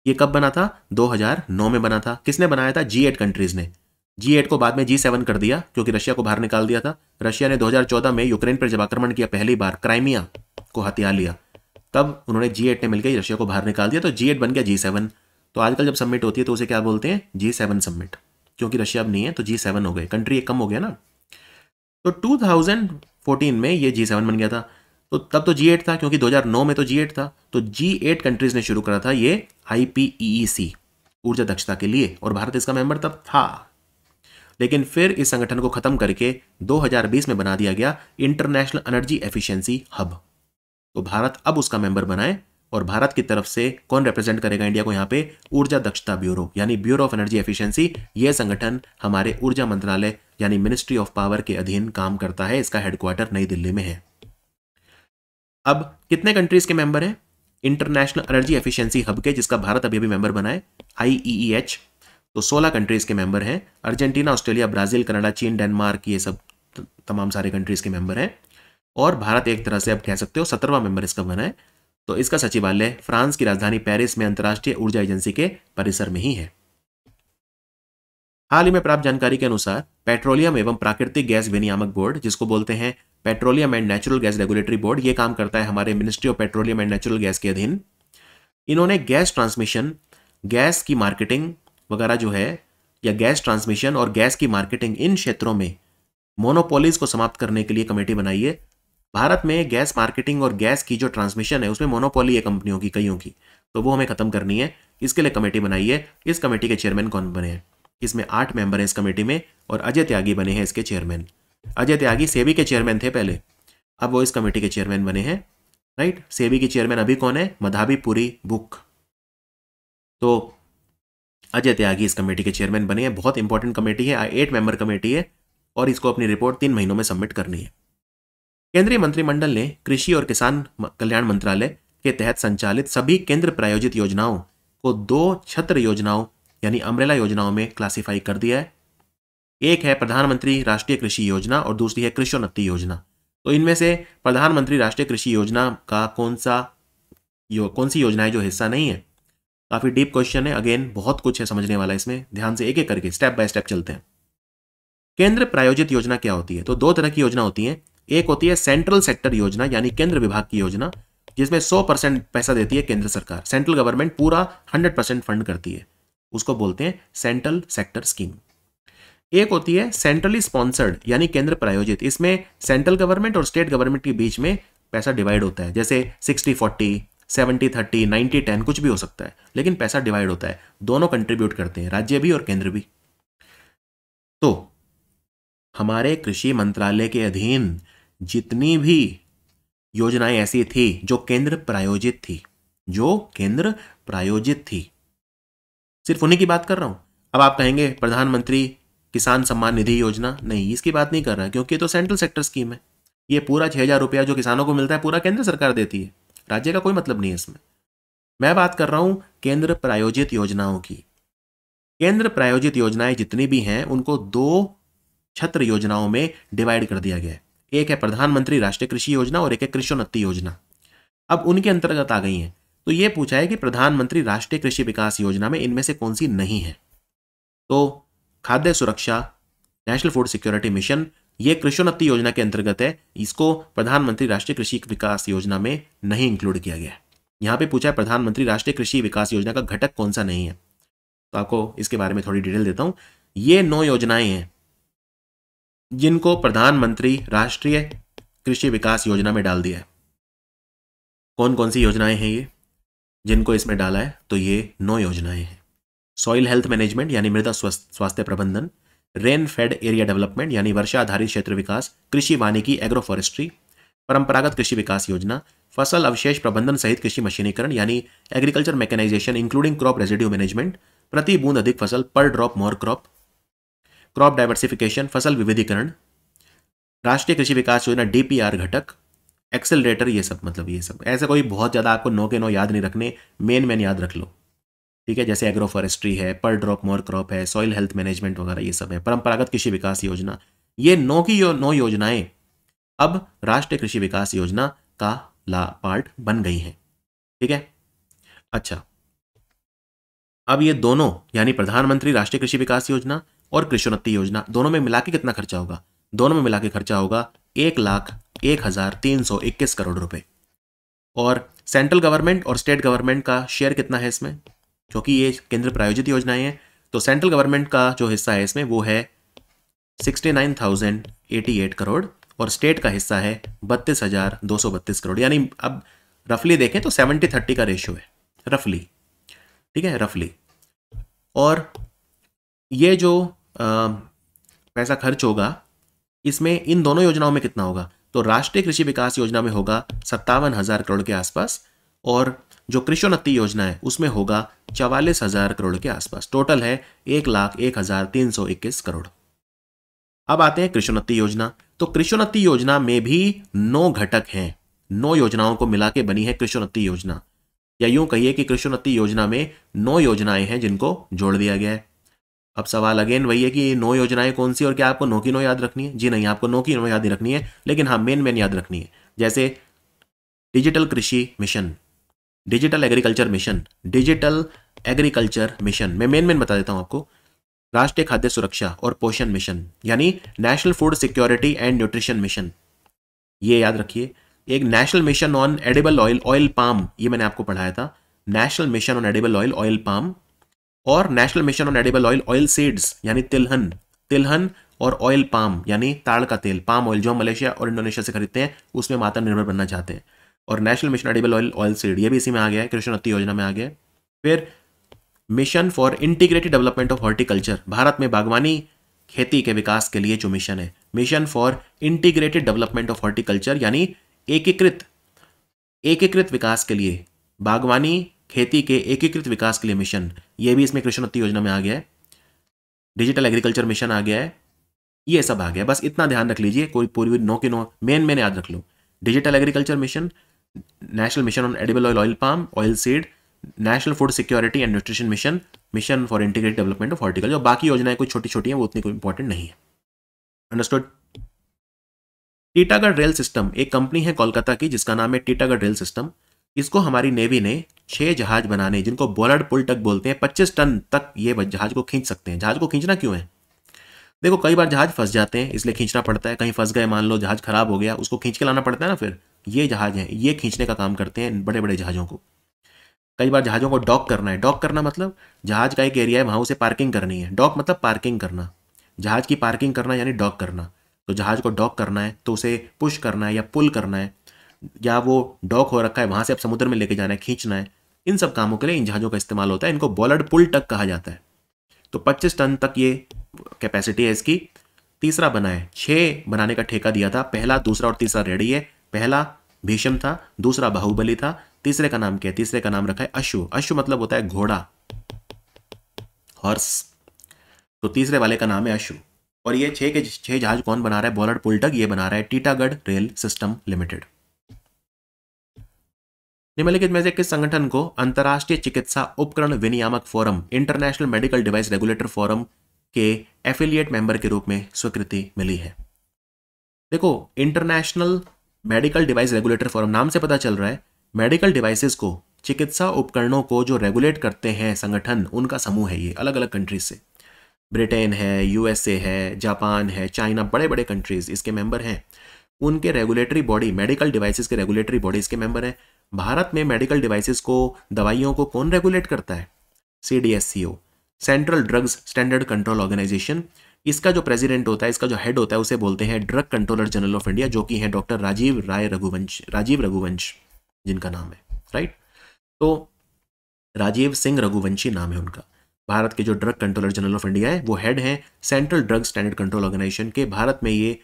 ये कब बना था? 2009 में बना था। किसने बनाया था? G8 कंट्रीज ने। G8 को बाद में G7 कर दिया, क्योंकि रशिया को बाहर निकाल दिया था। रशिया ने 2014 में यूक्रेन पर जब आक्रमण किया, पहली बार क्राइमिया को हथिया लिया, तब उन्होंने G8 ने मिलकर रशिया को बाहर निकाल दिया, तो G8 बन गया G7। तो आजकल जब सबमिट होती है तो उसे क्या बोलते हैं? G7 submit. क्योंकि रशिया अब नहीं है तो G7 हो गए, कंट्री एक कम हो गया ना। तो 2014 में ये G7 बन गया था। तो तब तो G8 था, क्योंकि 2009 में तो G8 था। तो G8 कंट्रीज ने शुरू करा था ये IPEEC ऊर्जा दक्षता के लिए, और भारत इसका मेंबर तब था। लेकिन फिर इस संगठन को खत्म करके 2020 में बना दिया गया इंटरनेशनल एनर्जी एफिशिएंसी हब। तो भारत अब उसका मेंबर बनाए, और भारत की तरफ से कौन रिप्रेजेंट करेगा इंडिया को यहाँ पे? ऊर्जा दक्षता ब्यूरो, यानी ब्यूरो ऑफ एनर्जी एफिशिएंसी। यह संगठन हमारे ऊर्जा मंत्रालय यानी मिनिस्ट्री ऑफ पावर के अधीन काम करता है। इसका हेडक्वार्टर नई दिल्ली में है। अब कितने कंट्रीज के मेंबर हैं इंटरनेशनल एनर्जी एफिशिएंसी हब के, जिसका भारत अभी अभी मेंबर बना है, IEEH? तो 16 कंट्रीज के मेंबर हैं। अर्जेंटीना, ऑस्ट्रेलिया, ब्राजील, कनाडा, चीन, डेनमार्क, ये सब तमाम सारे कंट्रीज के मेंबर हैं। और भारत एक तरह से अब कह सकते हो 17वां मेंबर इसका बना है। तो इसका सचिवालय फ्रांस की राजधानी पेरिस में अंतर्राष्ट्रीय ऊर्जा एजेंसी के परिसर में ही है। हाल ही में प्राप्त जानकारी के अनुसार पेट्रोलियम एवं प्राकृतिक गैस विनियामक बोर्ड, जिसको बोलते हैं petroleum and natural gas regulatory board, ये काम करता है हमारे ministry of petroleum and natural gas के अधीन। इन्होंने गैस ट्रांसमिशन, गैस की मार्केटिंग वगैरह जो है, या गैस ट्रांसमिशन और गैस की मार्केटिंग, इन क्षेत्रों में मोनोपोलीज को समाप्त करने के लिए कमेटी बनाई है। भारत में गैस मार्केटिंग और गैस की जो ट्रांसमिशन है उसमें मोनोपोली है कंपनियों की, कईयों की, तो वो हमें खत्म करनी है। इसके लिए कमेटी बनाई है। इस कमेटी के चेयरमैन कौन बने हैं? इसमें 8 मेंबर हैं इस कमेटी में, और अजय त्यागी बने हैं इसके चेयरमैन। अजय त्यागी सेबी के चेयरमैन थे पहले, अब वो इस कमेटी के चेयरमैन बने हैं, राइट। सेबी की चेयरमैन अभी कौन है? मधाबी पुरी बुक। तो अजय त्यागी इस कमेटी के चेयरमैन बने हैं। बहुत इंपॉर्टेंट कमेटी है, 8 मेंबर कमेटी है, और इसको अपनी रिपोर्ट 3 महीनों में सबमिट करनी है। केंद्रीय मंत्रिमंडल ने कृषि और किसान कल्याण मंत्रालय के तहत संचालित सभी केंद्र प्रायोजित योजनाओं को 2 छत्र योजनाओं यानी अम्ब्रेला योजनाओं में क्लासिफाई कर दिया है। एक है प्रधानमंत्री राष्ट्रीय कृषि योजना और दूसरी है कृषोन्नति योजना। तो इनमें से प्रधानमंत्री राष्ट्रीय कृषि योजना का कौन सी योजना है जो हिस्सा नहीं है? काफी डीप क्वेश्चन है, अगेन बहुत कुछ है समझने वाला इसमें, ध्यान से एक एक करके स्टेप बाय स्टेप चलते हैं। केंद्र प्रायोजित योजना क्या होती है? तो 2 तरह की योजना होती है। एक होती है सेंट्रल सेक्टर योजना, यानी केंद्र विभाग की योजना, जिसमें 100% पैसा देती है केंद्र सरकार, सेंट्रल गवर्नमेंट पूरा 100% फंड करती है, उसको बोलते हैं सेंट्रल सेक्टर स्कीम। एक होती है सेंट्रली स्पॉन्सर्ड यानी केंद्र प्रायोजित, इसमें सेंट्रल गवर्नमेंट और स्टेट गवर्नमेंट के बीच में पैसा डिवाइड होता है, जैसे 60-40, 70-30, 90-10 कुछ भी हो सकता है, लेकिन पैसा डिवाइड होता है, दोनों कंट्रीब्यूट करते हैं, राज्य भी और केंद्र भी। तो हमारे कृषि मंत्रालय के अधीन जितनी भी योजनाएं ऐसी थी जो केंद्र प्रायोजित थी, जो केंद्र प्रायोजित थी। सिर्फ उन्हीं की बात कर रहा हूं। अब आप कहेंगे प्रधानमंत्री किसान सम्मान निधि योजना, नहीं, इसकी बात नहीं कर रहा, क्योंकि ये तो सेंट्रल सेक्टर स्कीम है। ये पूरा 6,000 रुपया जो किसानों को मिलता है पूरा केंद्र सरकार देती है, राज्य का कोई मतलब नहीं है इसमें। मैं बात कर रहा हूं केंद्र प्रायोजित योजनाओं की। केंद्र प्रायोजित योजनाएं जितनी भी हैं उनको 2 छत्र योजनाओं में डिवाइड कर दिया गया है। एक है प्रधानमंत्री राष्ट्रीय कृषि योजना और एक है कृषोन्नति योजना। अब उनके अंतर्गत आ गई हैं, तो ये पूछा है कि प्रधानमंत्री राष्ट्रीय कृषि विकास योजना में इनमें से कौन सी नहीं है। तो खाद्य सुरक्षा, नेशनल फूड सिक्योरिटी मिशन, ये कृषोन्नति योजना के अंतर्गत है, इसको प्रधानमंत्री राष्ट्रीय कृषि विकास योजना में नहीं इंक्लूड किया गया है। यहाँ पे पूछा है प्रधानमंत्री राष्ट्रीय कृषि विकास योजना का घटक कौन सा नहीं है, तो आपको इसके बारे में थोड़ी डिटेल देता हूं। ये 9 योजनाएं हैं जिनको प्रधानमंत्री राष्ट्रीय कृषि विकास योजना में डाल दिया है। कौन कौन सी योजनाएं हैं ये जिनको इसमें डाला है, तो ये 9 योजनाएं हैं। सॉइल हेल्थ मैनेजमेंट यानी मृदा स्वास्थ्य प्रबंधन, रेन फेड एरिया डेवलपमेंट यानी वर्षा आधारित क्षेत्र विकास, कृषि वानिकी एग्रो फॉरेस्ट्री, परंपरागत कृषि विकास योजना, फसल अवशेष प्रबंधन सहित कृषि मशीनीकरण यानी agriculture mechanisation including crop residue management, प्रति बूंद अधिक फसल per drop more crop, crop diversification फसल विविधीकरण, राष्ट्रीय कृषि विकास योजना डीपीआर घटक, एक्सेलरेटर, ये सब ऐसे कोई बहुत ज़्यादा आपको 9 के 9 याद नहीं रखने, मेन याद रख लो, ठीक है। जैसे एग्रो फॉरेस्ट्री है, पर ड्रॉप मोर क्रॉप है, सॉइल हेल्थ मैनेजमेंट वगैरह ये सब है, परंपरागत कृषि विकास योजना। ये 9 की 9 योजनाएं अब राष्ट्रीय कृषि विकास योजना का पार्ट बन गई हैं, ठीक है। अच्छा, अब ये दोनों यानी प्रधानमंत्री राष्ट्रीय कृषि विकास योजना और कृषोन्नति योजना दोनों में मिला के कितना खर्चा होगा? दोनों में मिला के खर्चा होगा 1,01,321 करोड़ रुपए। और सेंट्रल गवर्नमेंट और स्टेट गवर्नमेंट का शेयर कितना है इसमें? क्योंकि ये केंद्र प्रायोजित योजनाएं हैं, तो सेंट्रल गवर्नमेंट का जो हिस्सा है इसमें वो है 69,088 करोड़ और स्टेट का हिस्सा है 32,232 करोड़। यानी अब रफली देखें तो 70-30 का रेशियो है, रफली, ठीक है, रफली। और ये जो पैसा खर्च होगा इसमें इन दोनों योजनाओं में कितना होगा? तो राष्ट्रीय कृषि विकास योजना में होगा 57,000 करोड़ के आसपास और जो कृषोन्नति योजना है उसमें होगा 44,000 करोड़ के आसपास। टोटल है 1,01,321 करोड़। अब आते हैं कृषोन्नति योजना। तो कृषोन्नति योजना में भी 9 घटक हैं, 9 योजनाओं को मिला के बनी है कृषोन्नति योजना, या यूं कहिए कि कृषोन्नति योजना में 9 योजनाएं हैं जिनको जोड़ दिया गया है। अब सवाल अगेन वही है कि 9 योजनाएं कौन सी और क्या आपको 9 की 9 याद रखनी है? जी नहीं, आपको 9 की 9 याद नहीं रखनी है, लेकिन हाँ मेन याद रखनी है। जैसे डिजिटल कृषि mission, digital agriculture mission, digital agriculture mission, मैं मेन बता देता हूं आपको। राष्ट्रीय खाद्य सुरक्षा और पोषण मिशन यानी national food security and nutrition mission, ये याद रखिए। एक national mission on edible oil palm, ये मैंने आपको पढ़ाया था, national mission on edible oil palm, और national mission on edible oil seeds यानी तिलहन और ऑयल पाम यानी ताड़ का तेल, पाम ऑयल जो मलेशिया और इंडोनेशिया से खरीदते हैं, उसमें हम आत्मनिर्भर बनना चाहते हैं। और national mission edible oil seed, ये भी इसी में आ गया है, कृषोन्नति योजना में आ गया है। फिर mission for integrated development of horticulture, Bharat में बागवानी खेती के विकास के लिए जो मिशन है, mission for integrated development of horticulture यानी एकीकृत विकास के लिए, बागवानी खेती के एकीकृत विकास के लिए मिशन, ये भी इसमें कृषोन्नति योजना में आ गया है। डिजिटल एग्रीकल्चर मिशन आ गया है, ये सब आ गया। बस इतना ध्यान रख लीजिए, कोई पूरी 9 की 9 मेन याद रख लो। Digital agriculture mission, national mission on edible oil palm, oil seed, national food security and nutrition mission, mission for integrated development of horticulture. बाकी योजनाएं कुछ छोटी हैं, वो उतनी कोई इंपॉर्टेंट नहीं है। अंडरस्टूड। टीटागढ़ रेल सिस्टम एक कंपनी है कोलकाता की जिसका नाम है टीटागढ़ रेल सिस्टम। इसको हमारी नेवी ने 6 जहाज बनाने, जिनको बोलर्ड पुल टक बोलते हैं, 25 टन तक ये जहाज को खींच सकते हैं। जहाज को खींचना क्यों है? देखो कई बार जहाज फंस जाते हैं इसलिए खींचना पड़ता है। कहीं फंस गए, मान लो जहाज खराब हो गया, उसको खींच के लाना पड़ता है ना। फिर ये जहाज हैं, ये खींचने का काम करते हैं बड़े बड़े जहाज़ों को। कई बार जहाज़ों को डॉक करना है। डॉक करना मतलब जहाज का एक एरिया है, वहाँ उसे पार्किंग करनी है। डॉक मतलब पार्किंग करना, जहाज की पार्किंग करना यानी डॉक करना। तो जहाज को डॉक करना है तो उसे पुश करना है या पुल करना है, या वो डॉक हो रखा है वहाँ से अब समुद्र में लेके जाना है, खींचना है। इन सब कामों के लिए इन जहाज़ों का इस्तेमाल होता है। इनको बोलर्ड पुल टक कहा जाता है। तो 25 टन तक ये कैपेसिटी है इसकी। तीसरा बना है, 6 बनाने का ठेका दिया था। पहला, दूसरा और तीसरा रेडी है। पहला भीष्म था, दूसरा बाहुबली था, तीसरे का नाम क्या है? तीसरे का नाम रखा है अश्व। अश्व मतलब होता है घोड़ा, हॉर्स। तो तीसरे वाले का नाम है अश्व। और ये 6 के 6 जहाज कौन बना रहा है? बॉलर्ड पुलटग ये बना रहा है टीटागढ़ रेल सिस्टम लिमिटेड। निम्नलिखित में से किस संगठन को अंतर्राष्ट्रीय चिकित्सा उपकरण विनियामक forum, international medical device regulator forum के एफिलिएट मेंबर के रूप में स्वीकृति मिली है? देखो, international medical device regulator forum, नाम से पता चल रहा है मेडिकल डिवाइसेस को, चिकित्सा उपकरणों को जो रेगुलेट करते हैं संगठन, उनका समूह है ये, अलग अलग कंट्रीज से। ब्रिटेन है, यूएसए है, जापान है, चाइना, बड़े बड़े कंट्रीज इसके मेंबर हैं। उनके रेगुलेटरी बॉडी, मेडिकल डिवाइसेस के रेगुलेटरी बॉडी इसके मेंबर है। भारत में मेडिकल डिवाइसेस को, दवाइयों को कौन रेगुलेट करता है? CDSCO, central drugs standard control organisation. इसका जो प्रेसिडेंट होता है, इसका जो हेड होता है, उसे बोलते हैं drug controller general of India, जो कि हैं डॉक्टर राजीव रघुवंश जिनका नाम है, राइट। तो राजीव सिंह रघुवंशी नाम है उनका। भारत के जो drug controller general of India है वो हेड हैं central drug standard control organisation के। भारत में ये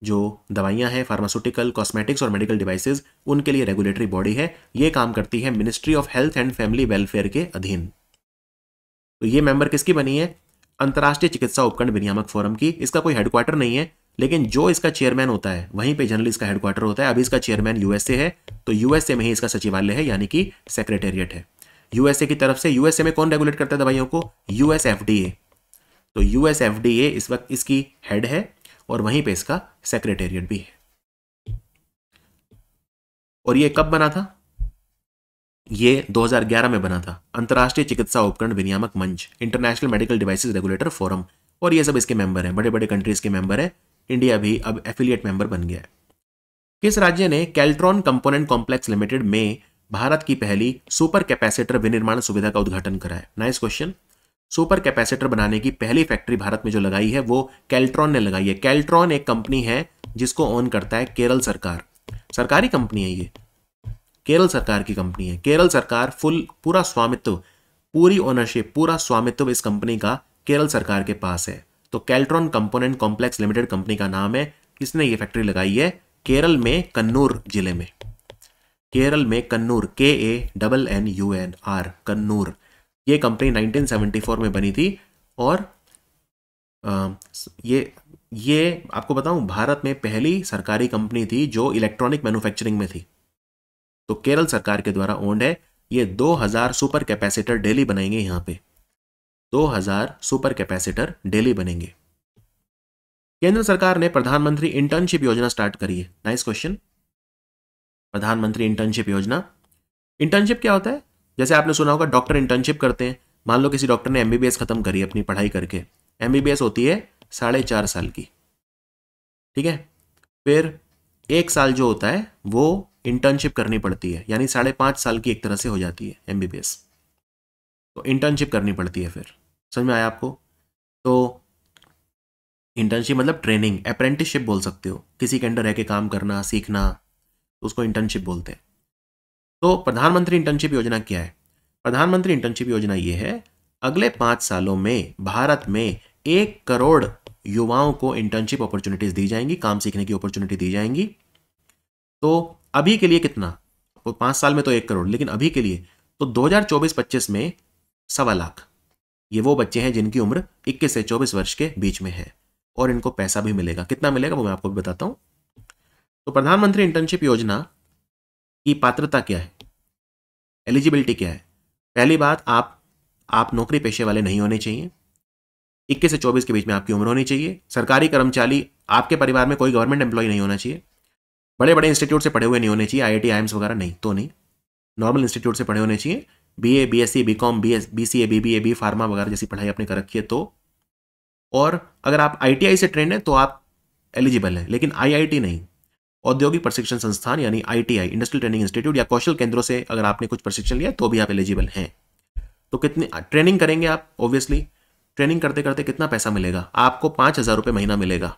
जो दवाइयां हैं, फार्मास्यूटिकल, कॉस्मेटिक्स और मेडिकल डिवाइसेस, उनके लिए रेगुलेटरी बॉडी है। ये काम करती है ministry of health and family welfare के अधीन। तो ये मेंबर किसकी बनी है? अंतर्राष्ट्रीय चिकित्सा उपकरण विनियामक फोरम की। इसका कोई हेडक्वार्टर नहीं है, लेकिन जो इसका चेयरमैन होता है वहीं पे जनरली इसका हेडक्वार्टर होता है। अभी इसका चेयरमैन यूएसए है, तो यूएसए में ही इसका सचिवालय है, यानी कि सेक्रेटेरिएट है यूएसए की तरफ से। यूएसए में कौन रेगुलेट करता है दवाइयों को? US FDA. तो यूएस एफडीए इस वक्त इसकी हेड है और वहीं पे इसका सेक्रेटेरिएट भी है। और ये कब बना था? ये 2011 में बना था, अंतर्राष्ट्रीय चिकित्सा उपकरण विनियामक मंच, international medical devices regulator forum. और ये सब इसके मेंबर हैं, बड़े बड़े कंट्रीज के मेंबर हैं। इंडिया भी अब एफिलिएट मेंबर बन गया है। किस राज्य ने कैल्ट्रॉन कंपोनेंट कॉम्प्लेक्स लिमिटेड में भारत की पहली सुपर कैपेसिटर विनिर्माण सुविधा का उद्घाटन करा है? Nice question. सुपर कैपेसिटर बनाने की पहली फैक्ट्री भारत में जो लगाई है वो कैल्ट्रॉन ने लगाई है। कैल्ट्रॉन एक कंपनी है जिसको ओन करता है केरल सरकार, सरकारी कंपनी है ये, केरल सरकार की कंपनी है। केरल सरकार पूरा स्वामित्व, पूरी ओनरशिप, पूरा स्वामित्व इस कंपनी का केरल सरकार के पास है। तो Keltron component complex limited company का नाम है। किसने ये फैक्ट्री लगाई है? केरल में कन्नूर जिले में, केरल में कन्नूर, KANNUR, कन्नूर। ये कंपनी 1974 में बनी थी। और ये आपको बताऊं, भारत में पहली सरकारी कंपनी थी जो इलेक्ट्रॉनिक मैन्युफैक्चरिंग में थी। तो केरल सरकार के द्वारा ओन्ड है। ये 2000 सुपर कैपेसिटर डेली बनेंगे यहां पे, 2000 सुपर कैपेसिटर डेली बनेंगे। केंद्र सरकार ने प्रधानमंत्री इंटर्नशिप योजना स्टार्ट करी है। Nice question. प्रधानमंत्री इंटर्नशिप योजना, इंटर्नशिप क्या होता है? जैसे आपने सुना होगा डॉक्टर इंटर्नशिप करते हैं। मान लो किसी डॉक्टर ने एमबीबीएस खत्म करी अपनी पढ़ाई करके, एमबीबीएस होती है 4.5 साल की, ठीक है। फिर 1 साल जो होता है वो इंटर्नशिप करनी पड़ती है, यानी 5.5 साल की एक तरह से हो जाती है एमबीबीएस। तो इंटर्नशिप करनी पड़ती है। फिर समझ में आया आपको? तो इंटर्नशिप मतलब ट्रेनिंग, अप्रेंटिसशिप बोल सकते हो, किसी के अंडर रह के काम करना, सीखना, तो उसको इंटर्नशिप बोलते हैं। तो प्रधानमंत्री इंटर्नशिप योजना क्या है? प्रधानमंत्री इंटर्नशिप योजना ये है, अगले 5 सालों में भारत में 1 करोड़ युवाओं को इंटर्नशिप अपॉर्चुनिटीज दी जाएंगी, काम सीखने की अपॉर्चुनिटी दी जाएंगी। तो अभी के लिए कितना? 5 साल में तो 1 करोड़, लेकिन अभी के लिए तो 2024-25 में 1.25 लाख ये वो बच्चे हैं जिनकी उम्र 21 से 24 वर्ष के बीच में है, और इनको पैसा भी मिलेगा। कितना मिलेगा वो मैं आपको भी बताता हूं। तो प्रधानमंत्री इंटर्नशिप योजना की पात्रता क्या है, एलिजिबिलिटी क्या है? पहली बात, आप नौकरी पेशे वाले नहीं होने चाहिए, 21 से 24 के बीच में आपकी उम्र होनी चाहिए, सरकारी कर्मचारी, आपके परिवार में कोई गवर्नमेंट एम्प्लॉय नहीं होना चाहिए, बड़े बड़े इंस्टीट्यूट से पढ़े हुए नहीं होने चाहिए, IIT IIMs वगैरह नहीं, तो नहीं, नॉर्मल इंस्टीट्यूट से पढ़े होने चाहिए, BA BSc BCom BCA BBA B pharma वगैरह जैसी पढ़ाई आपने कर रखी है तो। और अगर आप ITI से ट्रेंड हैं तो आप एलिजिबल हैं, लेकिन IIT नहीं, औद्योगिक प्रशिक्षण संस्थान यानी ITI इंडस्ट्रियल ट्रेनिंग इंस्टीट्यूट या कौशल केंद्रों से अगर आपने कुछ प्रशिक्षण लिया तो भी आप एलिजिबल हैं। तो कितनी ट्रेनिंग करेंगे आप? ऑब्वियसली ट्रेनिंग करते करते कितना पैसा मिलेगा आपको? 5,000 रुपये महीना मिलेगा,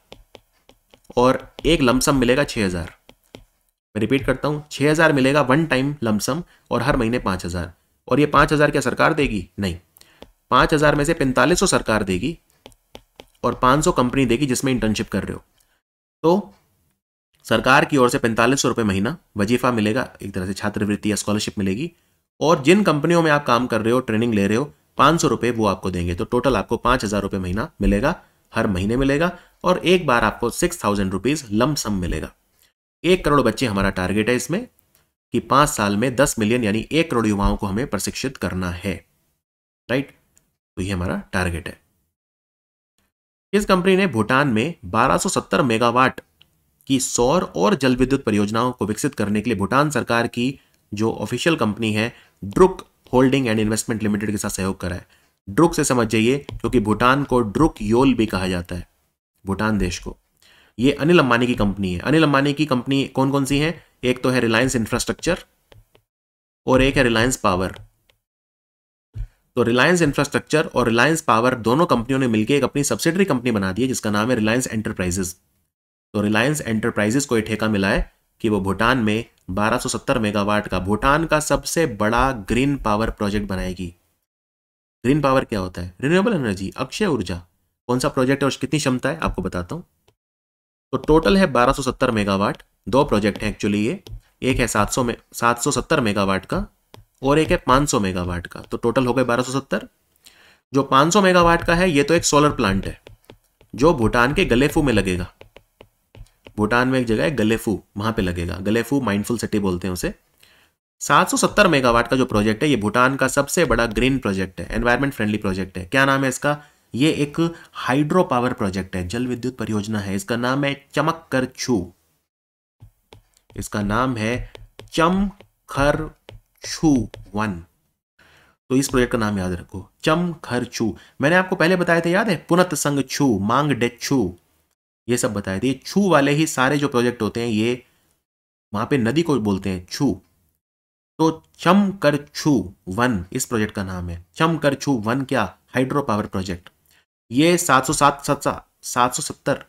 और एक लमसम मिलेगा 6,000। मैं रिपीट करता हूं, 6,000 मिलेगा वन टाइम लमसम, और हर महीने 5,000। और ये 5,000 क्या सरकार देगी? नहीं, 5,000 में से 4500 सरकार देगी और 500 कंपनी देगी जिसमें इंटर्नशिप कर रहे हो। तो सरकार की ओर से 4500 रुपये महीना वजीफा मिलेगा, एक तरह से छात्रवृत्ति या स्कॉलरशिप मिलेगी। और जिन कंपनियों में आप काम कर रहे हो, ट्रेनिंग ले रहे हो, 500 रुपये वो आपको देंगे। तो टोटल आपको 5000 रुपये महीना मिलेगा, हर महीने मिलेगा। और एक बार आपको 6000 रुपीज लम सम मिलेगा। 1 करोड़ बच्चे हमारा टारगेट है इसमें, कि 5 साल में 10 मिलियन यानी 1 करोड़ युवाओं को हमें प्रशिक्षित करना है, राइट। तो ये हमारा टारगेट है। इस कंपनी ने भूटान में 1270 मेगावाट की सौर और जल विद्युत परियोजनाओं को विकसित करने के लिए भूटान सरकार की जो ऑफिशियल कंपनी है Druk holding and investment limited के साथ सहयोग करा है। ड्रुक से समझ जाइए, क्योंकि भूटान को ड्रुक योल भी कहा जाता है, भूटान देश को। ये अनिल अंबानी की कंपनी है। अनिल अंबानी की कंपनी कौन कौन सी है? एक तो है रिलायंस इंफ्रास्ट्रक्चर और एक है रिलायंस पावर। तो रिलायंस इंफ्रास्ट्रक्चर और रिलायंस पावर दोनों कंपनियों ने मिलकर एक अपनी सब्सिडरी कंपनी बना दी है जिसका नाम है रिलायंस एंटरप्राइजेस। तो रिलायंस एंटरप्राइजेस को यह ठेका मिला है कि वो भूटान में 1270 मेगावाट का भूटान का सबसे बड़ा ग्रीन पावर प्रोजेक्ट बनाएगी। ग्रीन पावर क्या होता है? रिन्यूएबल एनर्जी, अक्षय ऊर्जा। कौन सा प्रोजेक्ट है और कितनी क्षमता है आपको बताता हूं। तो टोटल है 1270 मेगावाट। 2 प्रोजेक्ट हैं एक्चुअली ये, एक है 770 मेगावाट का और एक है 500 मेगावाट का। तो टोटल हो गए 1270। जो 500 मेगावाट का है ये तो एक सोलर प्लांट है जो भूटान के गलेफू में लगेगा। भूटान में एक जगह है गलेफू, वहां पे लगेगा। गलेफू माइंडफुल सिटी बोलते हैं उसे। 770 मेगावाट का जो प्रोजेक्ट है ये भूटान का सबसे बड़ा ग्रीन प्रोजेक्ट है, एनवायरमेंट फ्रेंडली प्रोजेक्ट है। क्या नाम है इसका? ये एक हाइड्रो पावर प्रोजेक्ट है, जल विद्युत परियोजना है। इसका नाम है चमकरछू। इसका नाम है चमखरछू 1। तो इस प्रोजेक्ट का नाम याद रखो, चमखरछू। मैंने आपको पहले बताए थे, याद है? पुनत संग छू, मांग डेच्छू, ये सब बताए थे। ये छू वाले ही सारे जो प्रोजेक्ट होते हैं ये वहां पे नदी को बोलते हैं छू। तो चमकरछू 1 इस प्रोजेक्ट का नाम है। चमकरछू 1 क्या? Hydro power project. ये 770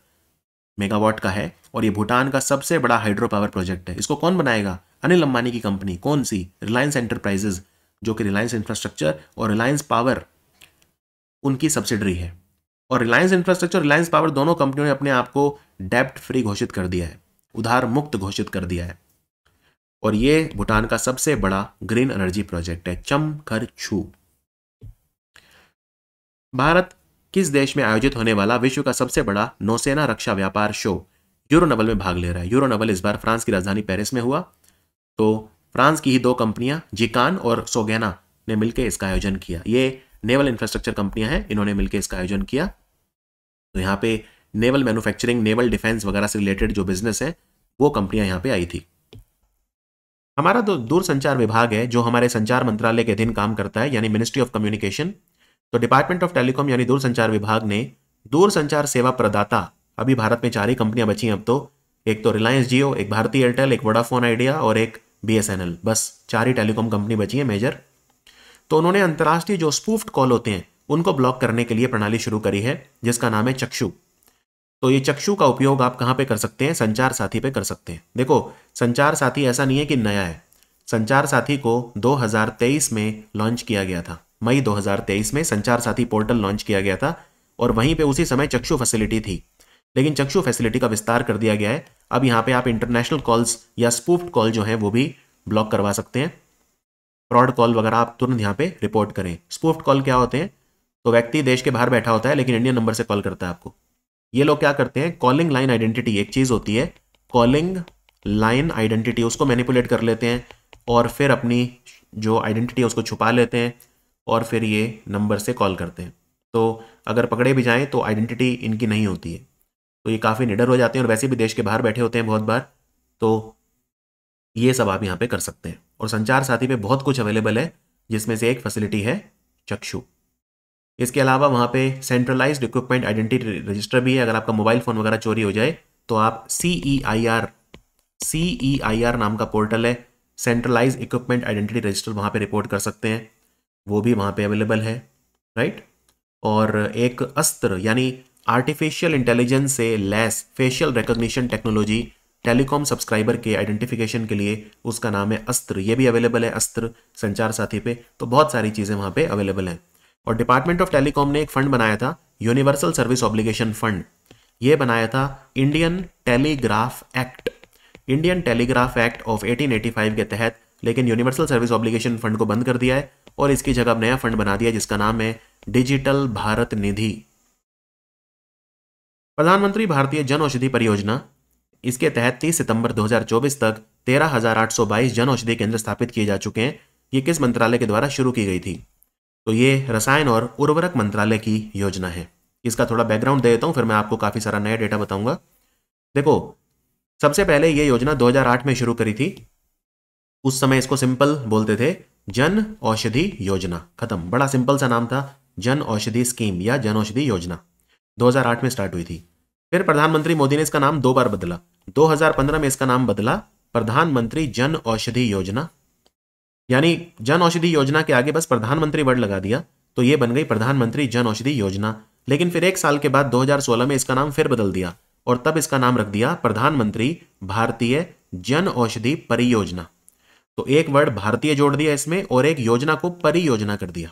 मेगावाट का है और ये भूटान का सबसे बड़ा हाइड्रो पावर प्रोजेक्ट है। इसको कौन बनाएगा? अनिल अंबानी की कंपनी। कौन सी? रिलायंस एंटरप्राइजेज, जो कि रिलायंस इंफ्रास्ट्रक्चर और रिलायंस पावर उनकी सब्सिडरी है। और रिलायंस इंफ्रास्ट्रक्चर, रिलायंस पावर दोनों कंपनियों ने अपने आप को डेब्ट फ्री घोषित कर दिया है, उधार मुक्त घोषित कर दिया है। और ये भूटान का सबसे बड़ा ग्रीन एनर्जी प्रोजेक्ट है, चमखरछू। भारत किस देश में आयोजित होने वाला विश्व का सबसे बड़ा नौसेना रक्षा व्यापार शो यूरोनवल में भाग ले रहा है? यूरोनवल इस बार फ्रांस की राजधानी पेरिस में हुआ। तो फ्रांस की ही 2 कंपनियां जिकान और सोगेना ने मिलकर इसका आयोजन किया। ये नेवल इंफ्रास्ट्रक्चर कंपनियां हैं, इन्होंने मिलकर इसका आयोजन किया। तो यहाँ पे नेवल मैन्युफैक्चरिंग, नेवल डिफेंस वगैरह से रिलेटेड जो बिजनेस है वो कंपनियां यहाँ पे आई थी। हमारा तो दूरसंचार विभाग है जो हमारे संचार मंत्रालय के अधीन काम करता है, यानी मिनिस्ट्री ऑफ कम्युनिकेशन। तो डिपार्टमेंट ऑफ टेलीकॉम यानी दूरसंचार विभाग ने दूरसंचार सेवा प्रदाता, अभी भारत में 4 ही कंपनियां बची हैं अब तो। एक तो रिलायंस जियो, एक भारती एयरटेल, एक वोडाफोन आइडिया और एक BSNL। बस 4 ही टेलीकॉम कंपनी बची है मेजर। तो उन्होंने अंतर्राष्ट्रीय जो स्पूफ्ड कॉल होते हैं उनको ब्लॉक करने के लिए प्रणाली शुरू करी है जिसका नाम है चक्षु। तो ये चक्षु का उपयोग आप कहां पे कर सकते हैं? संचार साथी पे कर सकते हैं। देखो, संचार साथी ऐसा नहीं है कि नया है। संचार साथी को 2023 में लॉन्च किया गया था। मई 2023 में संचार साथी पोर्टल लॉन्च किया गया था और वहीं पे उसी समय चक्षु फैसिलिटी थी। लेकिन चक्षु फैसिलिटी का विस्तार कर दिया गया है। अब यहाँ पे आप इंटरनेशनल कॉल्स या स्पूफ्ड कॉल जो है वो भी ब्लॉक करवा सकते हैं। फ्रॉड कॉल वगैरह आप तुरंत यहाँ पे रिपोर्ट करें। स्पूफ्ड कॉल क्या होते हैं? तो व्यक्ति देश के बाहर बैठा होता है लेकिन इंडियन नंबर से कॉल करता है आपको। ये लोग क्या करते हैं? कॉलिंग लाइन आइडेंटिटी एक चीज होती है, कॉलिंग लाइन आइडेंटिटी, उसको मैनिपुलेट कर लेते हैं और फिर अपनी जो आइडेंटिटी है उसको छुपा लेते हैं और फिर ये नंबर से कॉल करते हैं। तो अगर पकड़े भी जाएं तो आइडेंटिटी इनकी नहीं होती है, तो ये काफ़ी निडर हो जाते हैं और वैसे भी देश के बाहर बैठे होते हैं बहुत बार। तो ये सब आप यहाँ पे कर सकते हैं। और संचार साथी पे बहुत कुछ अवेलेबल है जिसमें से एक फैसिलिटी है चक्षु। इसके अलावा वहाँ पे सेंट्रलाइज्ड इक्विपमेंट आइडेंटिटी रजिस्टर भी है। अगर आपका मोबाइल फ़ोन वगैरह चोरी हो जाए तो आप CEIR नाम का पोर्टल है, सेंट्रलाइज इक्विपमेंट आइडेंटिटी रजिस्टर, वहाँ पे रिपोर्ट कर सकते हैं। वो भी वहाँ पे अवेलेबल है, राइट। और एक अस्त्र यानी आर्टिफिशियल इंटेलिजेंस से लैस facial recognition technology telecom subscriber के आइडेंटिफिकेशन के लिए, उसका नाम है अस्त्र। ये भी अवेलेबल है, अस्त्र संचार साथी पे। तो बहुत सारी चीज़ें वहाँ पे अवेलेबल हैं। और डिपार्टमेंट ऑफ टेलीकॉम ने एक फंड बनाया था, यूनिवर्सल सर्विस ऑब्लिगेशन फंड। ये बनाया था Indian telegraph act Indian telegraph act of 1885 के तहत, लेकिन यूनिवर्सल सर्विस ऑब्लिगेशन फंड को बंद कर दिया है और इसकी जगह अब नया फंड बना दिया जिसका नाम है डिजिटल भारत निधि। प्रधानमंत्री भारतीय जन औषधि परियोजना, इसके तहत 30 सितंबर 2024 तक 13,822 जन औषधि केंद्र स्थापित किए जा चुके हैं। ये किस मंत्रालय के द्वारा शुरू की गई थी? तो ये रसायन और उर्वरक मंत्रालय की योजना है। इसका थोड़ा बैकग्राउंड दे देता हूं, फिर मैं आपको काफी सारा नया डेटा बताऊंगा। देखो, सबसे पहले ये योजना 2008 में शुरू करी थी। उस समय इसको सिंपल बोलते थे, जन औषधि योजना, खत्म। बड़ा सिंपल सा नाम था, जन औषधि स्कीम या जन औषधि योजना। 2008 में स्टार्ट हुई थी। फिर प्रधानमंत्री मोदी ने इसका नाम 2 बार बदला। 2015 में इसका नाम बदला प्रधानमंत्री जन औषधि योजना, यानी जन औषधि योजना के आगे बस प्रधानमंत्री वर्ड लगा दिया तो ये बन गई प्रधानमंत्री जन औषधि योजना। लेकिन फिर एक साल के बाद 2016 में इसका नाम फिर बदल दिया और तब इसका नाम रख दिया प्रधानमंत्री भारतीय जन औषधि परियोजना। तो एक वर्ड भारतीय जोड़ दिया इसमें और एक योजना को परियोजना कर दिया।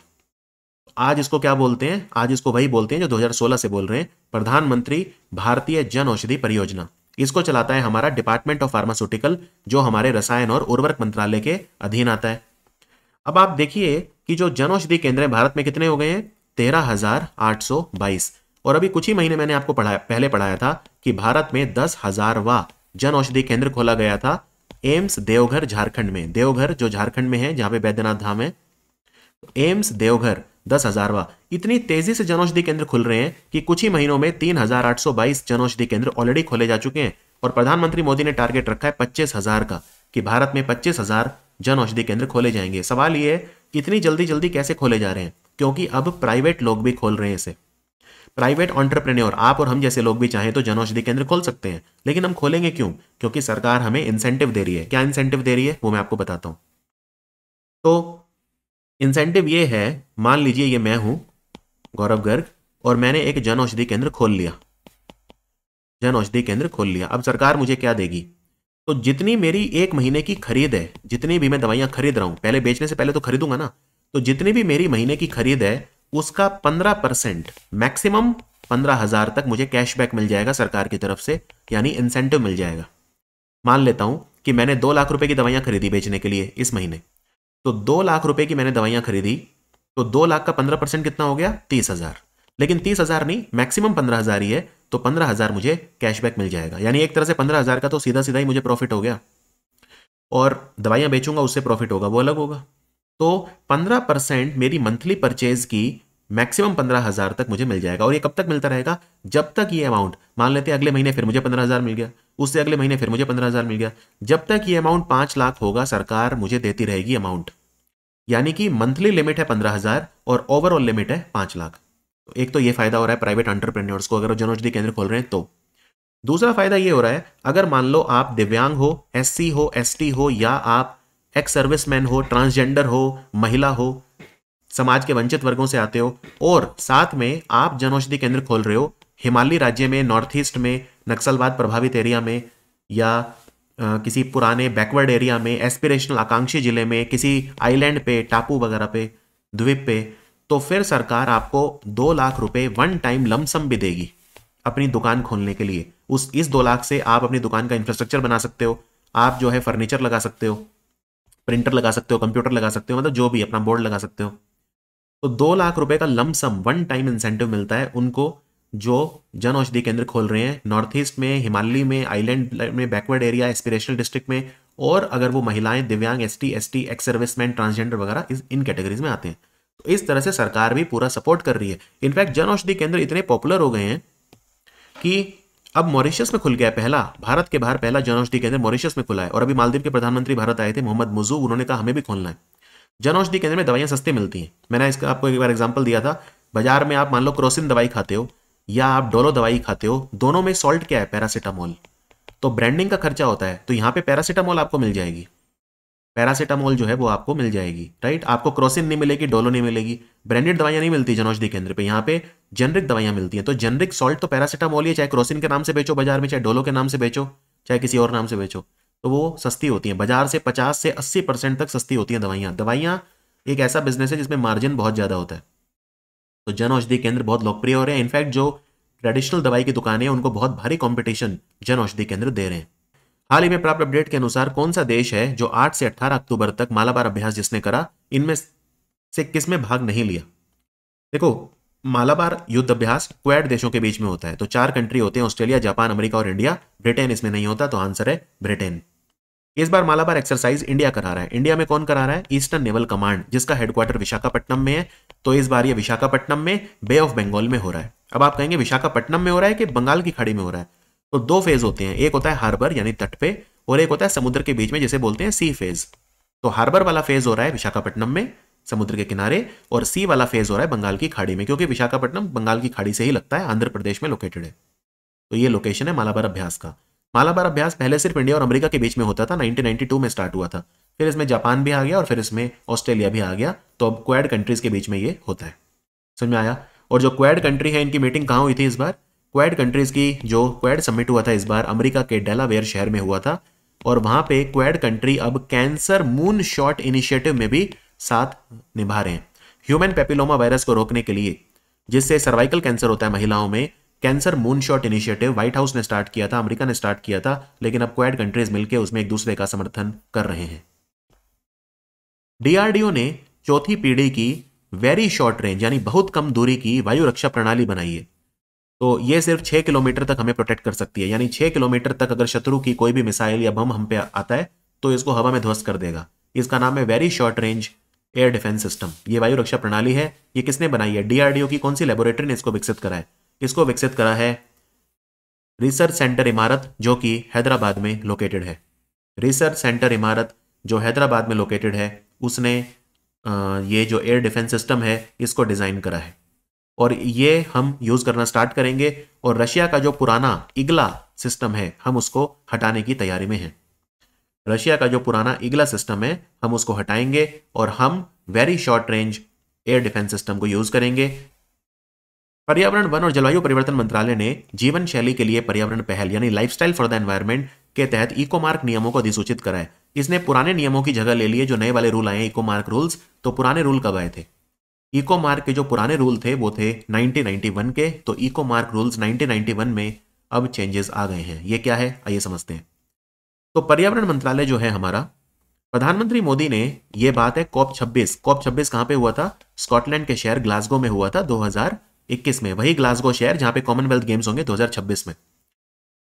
आज इसको क्या बोलते हैं? आज इसको वही बोलते हैं जो 2016 से बोल रहे हैं, प्रधानमंत्री भारतीय जन औषधि परियोजना। इसको चलाता है हमारा डिपार्टमेंट ऑफ फार्मास्यूटिकल, जो हमारे रसायन और उर्वरक मंत्रालय के अधीन आता है। अब आप देखिए कि जो जन औषधि केंद्र है भारत में कितने हो गए हैं? 13,822। और अभी कुछ ही महीने मैंने आपको पहले पढ़ाया था कि भारत में 10,000वां जन औषधि केंद्र खोला गया था एम्स देवघर झारखंड में। देवघर जो झारखंड में है, जहां पे बैद्यनाथ धाम है, एम्स देवघर 10,000वां। इतनी तेजी से जन औषधि केंद्र खुल रहे हैं कि कुछ ही महीनों में 3,822 जन औषधि केंद्र ऑलरेडी खोले जा चुके हैं। और प्रधानमंत्री मोदी ने टारगेट रखा है 25,000 का, कि भारत में 25,000 जन औषधि केंद्र खोले जाएंगे। सवाल ये है, इतनी जल्दी जल्दी कैसे खोले जा रहे हैं? क्योंकि अब प्राइवेट लोग भी खोल रहे हैं इसे। प्राइवेट एंटरप्रेन्योर, आप और हम जैसे लोग भी चाहें तो जन औषधि केंद्र खोल सकते हैं। लेकिन हम खोलेंगे क्यों? क्योंकि सरकार हमें इंसेंटिव दे रही है। क्या इंसेंटिव दे रही है वो मैं आपको बताता हूं। तो इंसेंटिव ये है, मान लीजिए ये मैं हूं गौरव गर्ग और मैंने एक जन औषधि केंद्र खोल लिया। जन औषधि केंद्र खोल लिया, अब सरकार मुझे क्या देगी? तो जितनी मेरी एक महीने की खरीद है, जितनी भी मैं दवाइयां खरीद रहा हूं, पहले बेचने से पहले तो खरीदूंगा ना, तो जितनी भी मेरी महीने की खरीद है उसका 15%, मैक्सिमम 15,000 तक मुझे कैशबैक मिल जाएगा सरकार की तरफ से, यानी इंसेंटिव मिल जाएगा। मान लेता हूं कि मैंने 2 लाख रुपए की दवाइयां खरीदी बेचने के लिए इस महीने, तो 2 लाख रुपए की मैंने दवाइयां खरीदी, तो 2 लाख का 15% कितना हो गया? 30,000। लेकिन 30,000 नहीं, मैक्सिमम 15,000 ही है, तो 15,000 मुझे कैशबैक मिल जाएगा। यानी एक तरह से 15,000 का तो सीधा सीधा ही मुझे प्रॉफिट हो गया, और दवाइयां बेचूंगा उससे प्रॉफिट होगा, वो अलग होगा। तो 15% मेरी मंथली परचेज की मैक्सिमम 15,000 तक मुझे मिल जाएगा। और ये कब तक मिलता रहेगा? जब तक ये अमाउंट, मान लेते हैं अगले महीने फिर मुझे 15,000 मिल गया, उससे अगले महीने फिर मुझे 15,000 मिल गया, जब तक ये अमाउंट 5 लाख होगा सरकार मुझे देती रहेगी अमाउंट। यानी कि मंथली लिमिट है 15,000 और ओवरऑल लिमिट है 5 लाख। तो एक तो ये फायदा हो रहा है प्राइवेट एंटरप्रेन्योर्स को, अगर जन औषधि केंद्र खोल रहे हैं तो। दूसरा फायदा ये हो रहा है, अगर मान लो आप दिव्यांग हो, SC हो, ST हो, या आप एक्स सर्विसमैन हो, ट्रांसजेंडर हो, महिला हो, समाज के वंचित वर्गों से आते हो, और साथ में आप जन औषधि केंद्र खोल रहे हो हिमालयी राज्य में, नॉर्थ ईस्ट में, नक्सलवाद प्रभावित एरिया में, या किसी पुराने बैकवर्ड एरिया में, एस्पिरेशनल आकांक्षी जिले में, किसी आइलैंड पे, टापू वगैरह पे, द्वीप पे, तो फिर सरकार आपको 2 लाख रुपए वन टाइम लमसम भी देगी अपनी दुकान खोलने के लिए। इस 2 लाख से आप अपनी दुकान का इंफ्रास्ट्रक्चर बना सकते हो, आप जो है फर्नीचर लगा सकते हो, प्रिंटर लगा सकते हो, कंप्यूटर लगा सकते हो, मतलब जो भी अपना बोर्ड लगा सकते हो। तो 2 लाख रुपए का लमसम वन टाइम इंसेंटिव मिलता है उनको जो जन औषधि केंद्र खोल रहे हैं नॉर्थ ईस्ट में, हिमालय में, आइलैंड में, बैकवर्ड एरिया, एस्पिरेशनल डिस्ट्रिक्ट में, और अगर वो महिलाएं, दिव्यांग, ST, ST, ex serviceman, transgender वगैरह इन कैटेगरीज में आते हैं। तो इस तरह से सरकार भी पूरा सपोर्ट कर रही है। इनफैक्ट जन औषधि केंद्र इतने पॉपुलर हो गए हैं कि अब मॉरिशस में खुल गया पहला, भारत के बाहर पहला जन औषधि केंद्र मॉरिशस में खुला है। और अभी मालदीव के प्रधानमंत्री भारत आए थे, मोहम्मद मुजूब, उन्होंने कहा हमें भी खोलना है। जन औषधि केंद्र में दवाइयां सस्ती मिलती हैं। मैंने इसका आपको एक बार एग्जांपल दिया था, बाजार में आप मान लो क्रोसिन दवाई खाते हो या आप डोलो दवाई खाते हो, दोनों में सॉल्ट क्या है? पैरासीटामोल। तो ब्रांडिंग का खर्चा होता है, तो यहां पे पैरासीटामोल आपको मिल जाएगी, पैरासीटामोल जो है वो आपको मिल जाएगी, राइट। आपको क्रोसिन नहीं मिलेगी, डोलो नहीं मिलेगी, ब्रांडेड दवाइयां नहीं मिलती जन औषधि केंद्र पे, यहाँ पे जेनरिक दवाइयां मिलती हैं। तो जेनरिक सॉल्ट तो पैरासीटामोल ही है, चाहे क्रोसिन के नाम से बेचो बाजार में, चाहे डोलो के नाम से बेचो, चाहे किसी और नाम से बेचो, तो वो सस्ती होती है। बाजार से 50 से 80% तक सस्ती होती है दवाइयां। दवाइयां एक ऐसा बिजनेस है जिसमें मार्जिन बहुत ज्यादा होता है। तो जन औषधि केंद्र बहुत लोकप्रिय हो रहे हैं। इनफैक्ट जो ट्रेडिशनल दवाई की दुकानें हैं उनको बहुत भारी कंपटीशन जन औषधि केंद्र दे रहे हैं। हाल ही में प्राप्त अपडेट के अनुसार कौन सा देश है जो 8 से 18 अक्टूबर तक मालाबार अभ्यास जिसने करा, इनमें से किस में भाग नहीं लिया? देखो, मालाबार युद्ध अभ्यास क्वाड देशों के बीच में होता है, तो 4 कंट्री होते हैं, ऑस्ट्रेलिया, जापान, अमेरिका और इंडिया। ब्रिटेन इसमें नहीं होता, तो आंसर है ब्रिटेन। इस बार मालाबार एक्सरसाइज इंडिया करा रहा है। इंडिया में कौन करा रहा है? ईस्टर्न नेवल कमांड, जिसका हेडक्वार्टर विशाखापट्टनम में है। तो इस बार ये विशाखापट्टनम में बे ऑफ बंगाल में हो रहा है। अब आप कहेंगे विशाखापट्टनम में हो रहा है कि बंगाल की खाड़ी में हो रहा है? तो 2 फेज होते हैं, एक होता है हार्बर यानी तट पे, और एक होता है समुद्र के बीच में, जिसे बोलते हैं सी फेज। तो हार्बर वाला फेज हो रहा है विशाखापट्टनम में, समुद्र के किनारे, और सी वाला फेज हो रहा है बंगाल की खाड़ी में, क्योंकि विशाखापट्टनम बंगाल की खाड़ी से ही लगता है, आंध्र प्रदेश में लोकेटेड है। तो ये लोकेशन है मालाबार अभ्यास का। मालाबार अभ्यास पहले सिर्फ इंडिया और अमेरिका के बीच में होता था, 1992 में स्टार्ट हुआ था। फिर इसमें जापान भी आ गया और फिर इसमें ऑस्ट्रेलिया भी आ गया। तो अब क्वाड कंट्रीज के बीच में ये होता है। समझ में आया? और जो क्वाड कंट्री है, इनकी मीटिंग कहाँ हुई थी इस बार? क्वाड कंट्रीज की जो क्वाड समिट हुआ था इस बार, अमेरिका के डेलावेयर शहर में हुआ था। और वहां पे क्वाड कंट्री अब कैंसर मून शॉट इनिशिएटिव में भी साथ निभा रहे हैं। ह्यूमन पेपिलोमा वायरस को रोकने के लिए, जिससे सर्वाइकल कैंसर होता है महिलाओं में, cancer moon shot initiative white house ने स्टार्ट किया था, अमेरिका ने स्टार्ट किया था, लेकिन अब क्वाड कंट्रीज मिलकर उसमें एक दूसरे का समर्थन कर रहे हैं। डीआरडीओ ने चौथी पीढ़ी की वेरी शॉर्ट रेंज यानी बहुत कम दूरी की वायु रक्षा प्रणाली बनाई है। तो ये सिर्फ 6 किलोमीटर तक हमें प्रोटेक्ट कर सकती है, यानी 6 किलोमीटर तक अगर शत्रु की कोई भी मिसाइल या बम हम पे आता है तो इसको हवा में ध्वस्त कर देगा। इसका नाम है very short range air defence system. ये वायु रक्षा प्रणाली है। ये किसने बनाई है? डीआरडीओ की कौन सी लेबोरेटरी ने इसको विकसित करा है? इसको विकसित करा है रिसर्च सेंटर इमारत, जो कि हैदराबाद में लोकेटेड है। रिसर्च सेंटर इमारत जो हैदराबाद में लोकेटेड है, उसने ये जो एयर डिफेंस सिस्टम है इसको डिजाइन करा है, और ये हम यूज करना स्टार्ट करेंगे। और रशिया का जो पुराना इग्ला सिस्टम है, हम उसको हटाने की तैयारी में हैं। रशिया का जो पुराना इग्ला सिस्टम है, हम उसको हटाएंगे और हम very short range air defence system को यूज करेंगे। पर्यावरण, वन और जलवायु परिवर्तन मंत्रालय ने जीवन शैली के लिए पर्यावरण पहल यानी लाइफस्टाइल फॉर द एनवायरनमेंट के तहत इकोमार्क नियमों को अधिसूचित करा है। इसने पुराने नियमों की जगह ले लिए, जो नए वाले रूल आए हैं इकोमार्क रूल्स। तो पुराने रूल कब आए थे? इकोमार्क के जो पुराने रूल थे वो थे 1991 के। तो इकोमार्क रूल्स 1991 में अब चेंजेस आ गए हैं। ये क्या है, आइए समझते हैं। तो पर्यावरण मंत्रालय जो है हमारा, प्रधानमंत्री मोदी ने, ये बात है COP 26। COP 26 कहां पे हुआ था? स्कॉटलैंड के शहर ग्लासगो में हुआ था 2021 में। वही ग्लासगो शहर जहां पे कॉमनवेल्थ गेम्स होंगे 2026 में।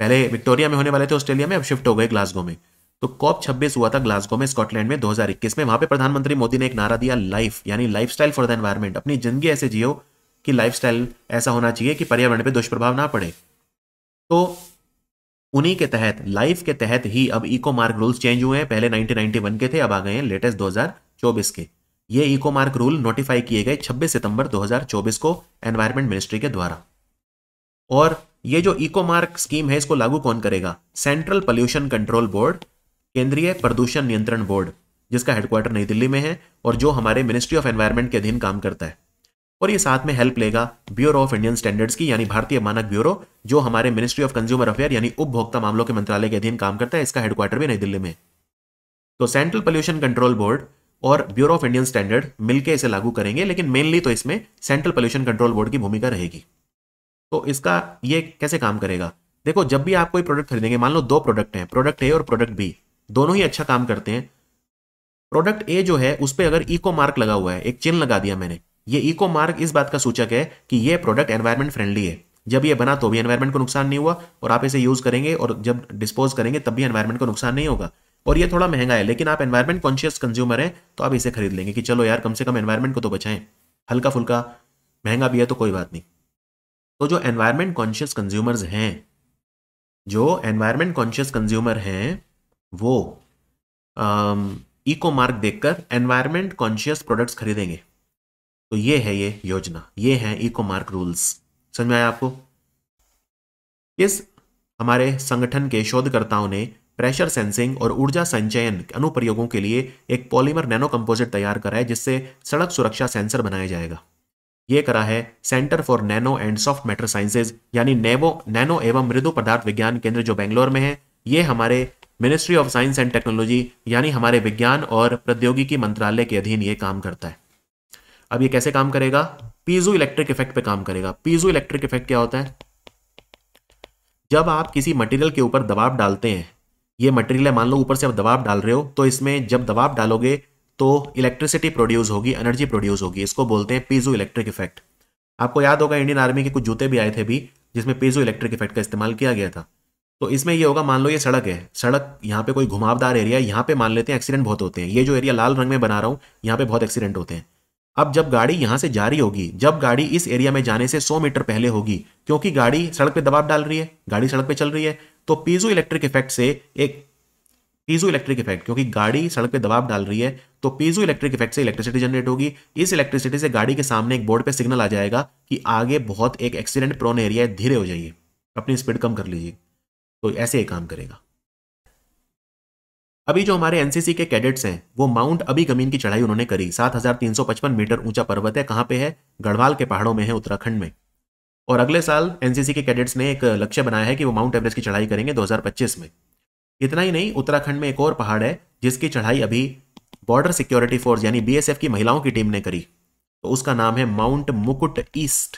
पहले विक्टोरिया में होने वाले थे ऑस्ट्रेलिया में, अब शिफ्ट हो गए ग्लासगो में। तो COP 26 हुआ था ग्लासगो में, स्कॉटलैंड में 2021 में। वहां पे प्रधानमंत्री मोदी ने एक नारा दिया, लाइफ यानी लाइफस्टाइल फॉर द एनवायरनमेंट। अपनी जिंदगी ऐसे जियो कि लाइफस्टाइल ऐसा होना चाहिए कि पर्यावरण पे दुष्प्रभाव ना पड़े। तो उन्हीं के तहत, लाइफ के तहत ही अब इको मार्क रूल्स चेंज हुए हैं। पहले 1991 के थे, अब आ गए हैं लेटेस्ट 2024 के। ये इको मार्क रूल नोटिफाई किए गए 26 सितंबर 2024 को एनवायरमेंट मिनिस्ट्री के द्वारा। और ये जो इको मार्क स्कीम है, इसको लागू कौन करेगा? सेंट्रल पोल्यूशन कंट्रोल बोर्ड, केंद्रीय प्रदूषण नियंत्रण बोर्ड, जिसका हेडक्वार्टर नई दिल्ली में है और जो हमारे मिनिस्ट्री ऑफ एनवायरमेंट के अधीन काम करता है। और ये साथ में हेल्प लेगा ब्यूरो ऑफ इंडियन स्टैंडर्ड्स की, यानी भारतीय मानक ब्यूरो, जो हमारे मिनिस्ट्री ऑफ कंज्यूमर अफेयर यानी उपभोक्ता मामलों के मंत्रालय के अधीन काम करता है। इसका हेडक्वार्टर भी नई दिल्ली में। तो सेंट्रल पोल्यूशन कंट्रोल बोर्ड और ब्यूरो ऑफ इंडियन स्टैंडर्ड मिलकर इसे लागू करेंगे, लेकिन मेनली तो इसमें सेंट्रल पोल्यूशन कंट्रोल बोर्ड की भूमिका रहेगी। तो इसका ये कैसे काम करेगा? देखो, जब भी आप कोई प्रोडक्ट खरीदेंगे, मान लो 2 प्रोडक्ट हैं, प्रोडक्ट ए और प्रोडक्ट बी, दोनों ही अच्छा काम करते हैं। प्रोडक्ट ए जो है उस पर अगर इको मार्क लगा हुआ है, एक चिन्ह लगा दिया मैंने, ये इको मार्क इस बात का सूचक है कि ये प्रोडक्ट एनवायरमेंट फ्रेंडली है। जब ये बना तो भी एनवायरमेंट को नुकसान नहीं हुआ, और आप इसे यूज करेंगे और जब डिस्पोज करेंगे तब भी एनवायरमेंट को नुकसान नहीं होगा। और ये थोड़ा महंगा है, लेकिन आप एनवायरमेंट कॉन्शियस कंज्यूमर हैं तो आप इसे खरीद लेंगे कि चलो यार, कम से कम एनवायरमेंट को तो बचाएं। हल्का फुल्का महंगा भी है तो कोई बात नहीं। तो जो एनवायरमेंट कॉन्शियस कंज्यूमर्स हैं, जो एनवायरमेंट कॉन्शियस कंज्यूमर हैं, वो इको मार्क देखकर एनवायरमेंट कॉन्शियस प्रोडक्ट्स खरीदेंगे। तो ये है ये योजना, ये है इको मार्क रूल्स। समझ में आया आपको? इस हमारे संगठन के शोधकर्ताओं ने प्रेशर सेंसिंग और ऊर्जा संचयन अनुप्रयोगों के लिए एक पॉलीमर नैनो कंपोजिट तैयार करा है, जिससे सड़क सुरक्षा सेंसर बनाया जाएगा। ये करा है centre for nano and soft matter sciences, यानी नैनो एवं मृदु पदार्थ विज्ञान केंद्र, जो बेंगलोर में है। ये हमारे ministry of science and technology यानी हमारे विज्ञान और प्रौद्योगिकी मंत्रालय के अधीन ये काम करता है। अब ये कैसे काम करेगा? पीजो इलेक्ट्रिक इफेक्ट पे काम करेगा। पीजो इलेक्ट्रिक इफेक्ट क्या होता है? जब आप किसी मटेरियल के ऊपर दबाव डालते हैं ये मटेरियल है, मान लो ऊपर से आप दबाव डाल रहे हो, तो इसमें जब दबाव डालोगे तो इलेक्ट्रिसिटी प्रोड्यूस होगी, एनर्जी प्रोड्यूस होगी। इसको बोलते हैं पीजो इलेक्ट्रिक इफेक्ट। आपको याद होगा इंडियन आर्मी के कुछ जूते भी आए थे भी जिसमें पीजो इलेक्ट्रिक इफेक्ट का इस्तेमाल किया गया था। तो इसमें ये होगा, मान लो ये सड़क है, सड़क यहाँ पे कोई घुमावदार एरिया, यहाँ पे मान लेते हैं एक्सीडेंट बहुत होते हैं। ये जो एरिया लाल रंग में बना रहा हूँ, यहाँ पे बहुत एक्सीडेंट होते हैं। अब जब गाड़ी यहां से जा रही होगी, जब गाड़ी इस एरिया में जाने से 100 मीटर पहले होगी, क्योंकि गाड़ी सड़क पे दबाव डाल रही है, गाड़ी सड़क पे चल रही है, तो पीजो इलेक्ट्रिक इफेक्ट से एक पीजो इलेक्ट्रिक इफेक्ट, क्योंकि गाड़ी सड़क पे दबाव डाल रही है तो पीजो इलेक्ट्रिक इफेक्ट से इलेक्ट्रिसिटी जनरेट होगी। इस इलेक्ट्रिसिटी से गाड़ी के सामने एक बोर्ड पे सिग्नल आ जाएगा कि आगे बहुत एक एक्सीडेंट प्रोन एरिया है, धीरे हो जाइए, अपनी स्पीड कम कर लीजिए। तो ऐसे ही काम करेगा। अभी जो हमारे एनसीसी के कैडेट्स हैं वो माउंट अभी गमीन की चढ़ाई उन्होंने करी। 7355 मीटर ऊंचा पर्वत है। कहां पे है? गढ़वाल के पहाड़ों में है, उत्तराखंड में। और अगले साल एनसीसी के कैडेट्स ने एक लक्ष्य बनाया है कि वो माउंट एवरेस्ट की चढ़ाई करेंगे 2025 में। इतना ही नहीं, उत्तराखंड में एक और पहाड़ है जिसकी चढ़ाई अभी बॉर्डर सिक्योरिटी फोर्स यानी बीएसएफ की महिलाओं की टीम ने करी, तो उसका नाम है माउंट मुकुट ईस्ट।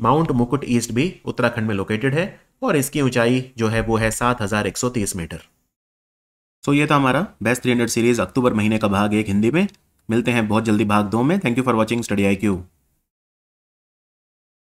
माउंट मुकुट ईस्ट भी उत्तराखंड में लोकेटेड है और इसकी ऊंचाई जो है वो है 7130 मीटर। सो ये था हमारा बेस्ट 300 सीरीज अक्टूबर महीने का भाग 1 हिंदी में। मिलते हैं बहुत जल्दी भाग 2 में। Thank you for watching study IQ।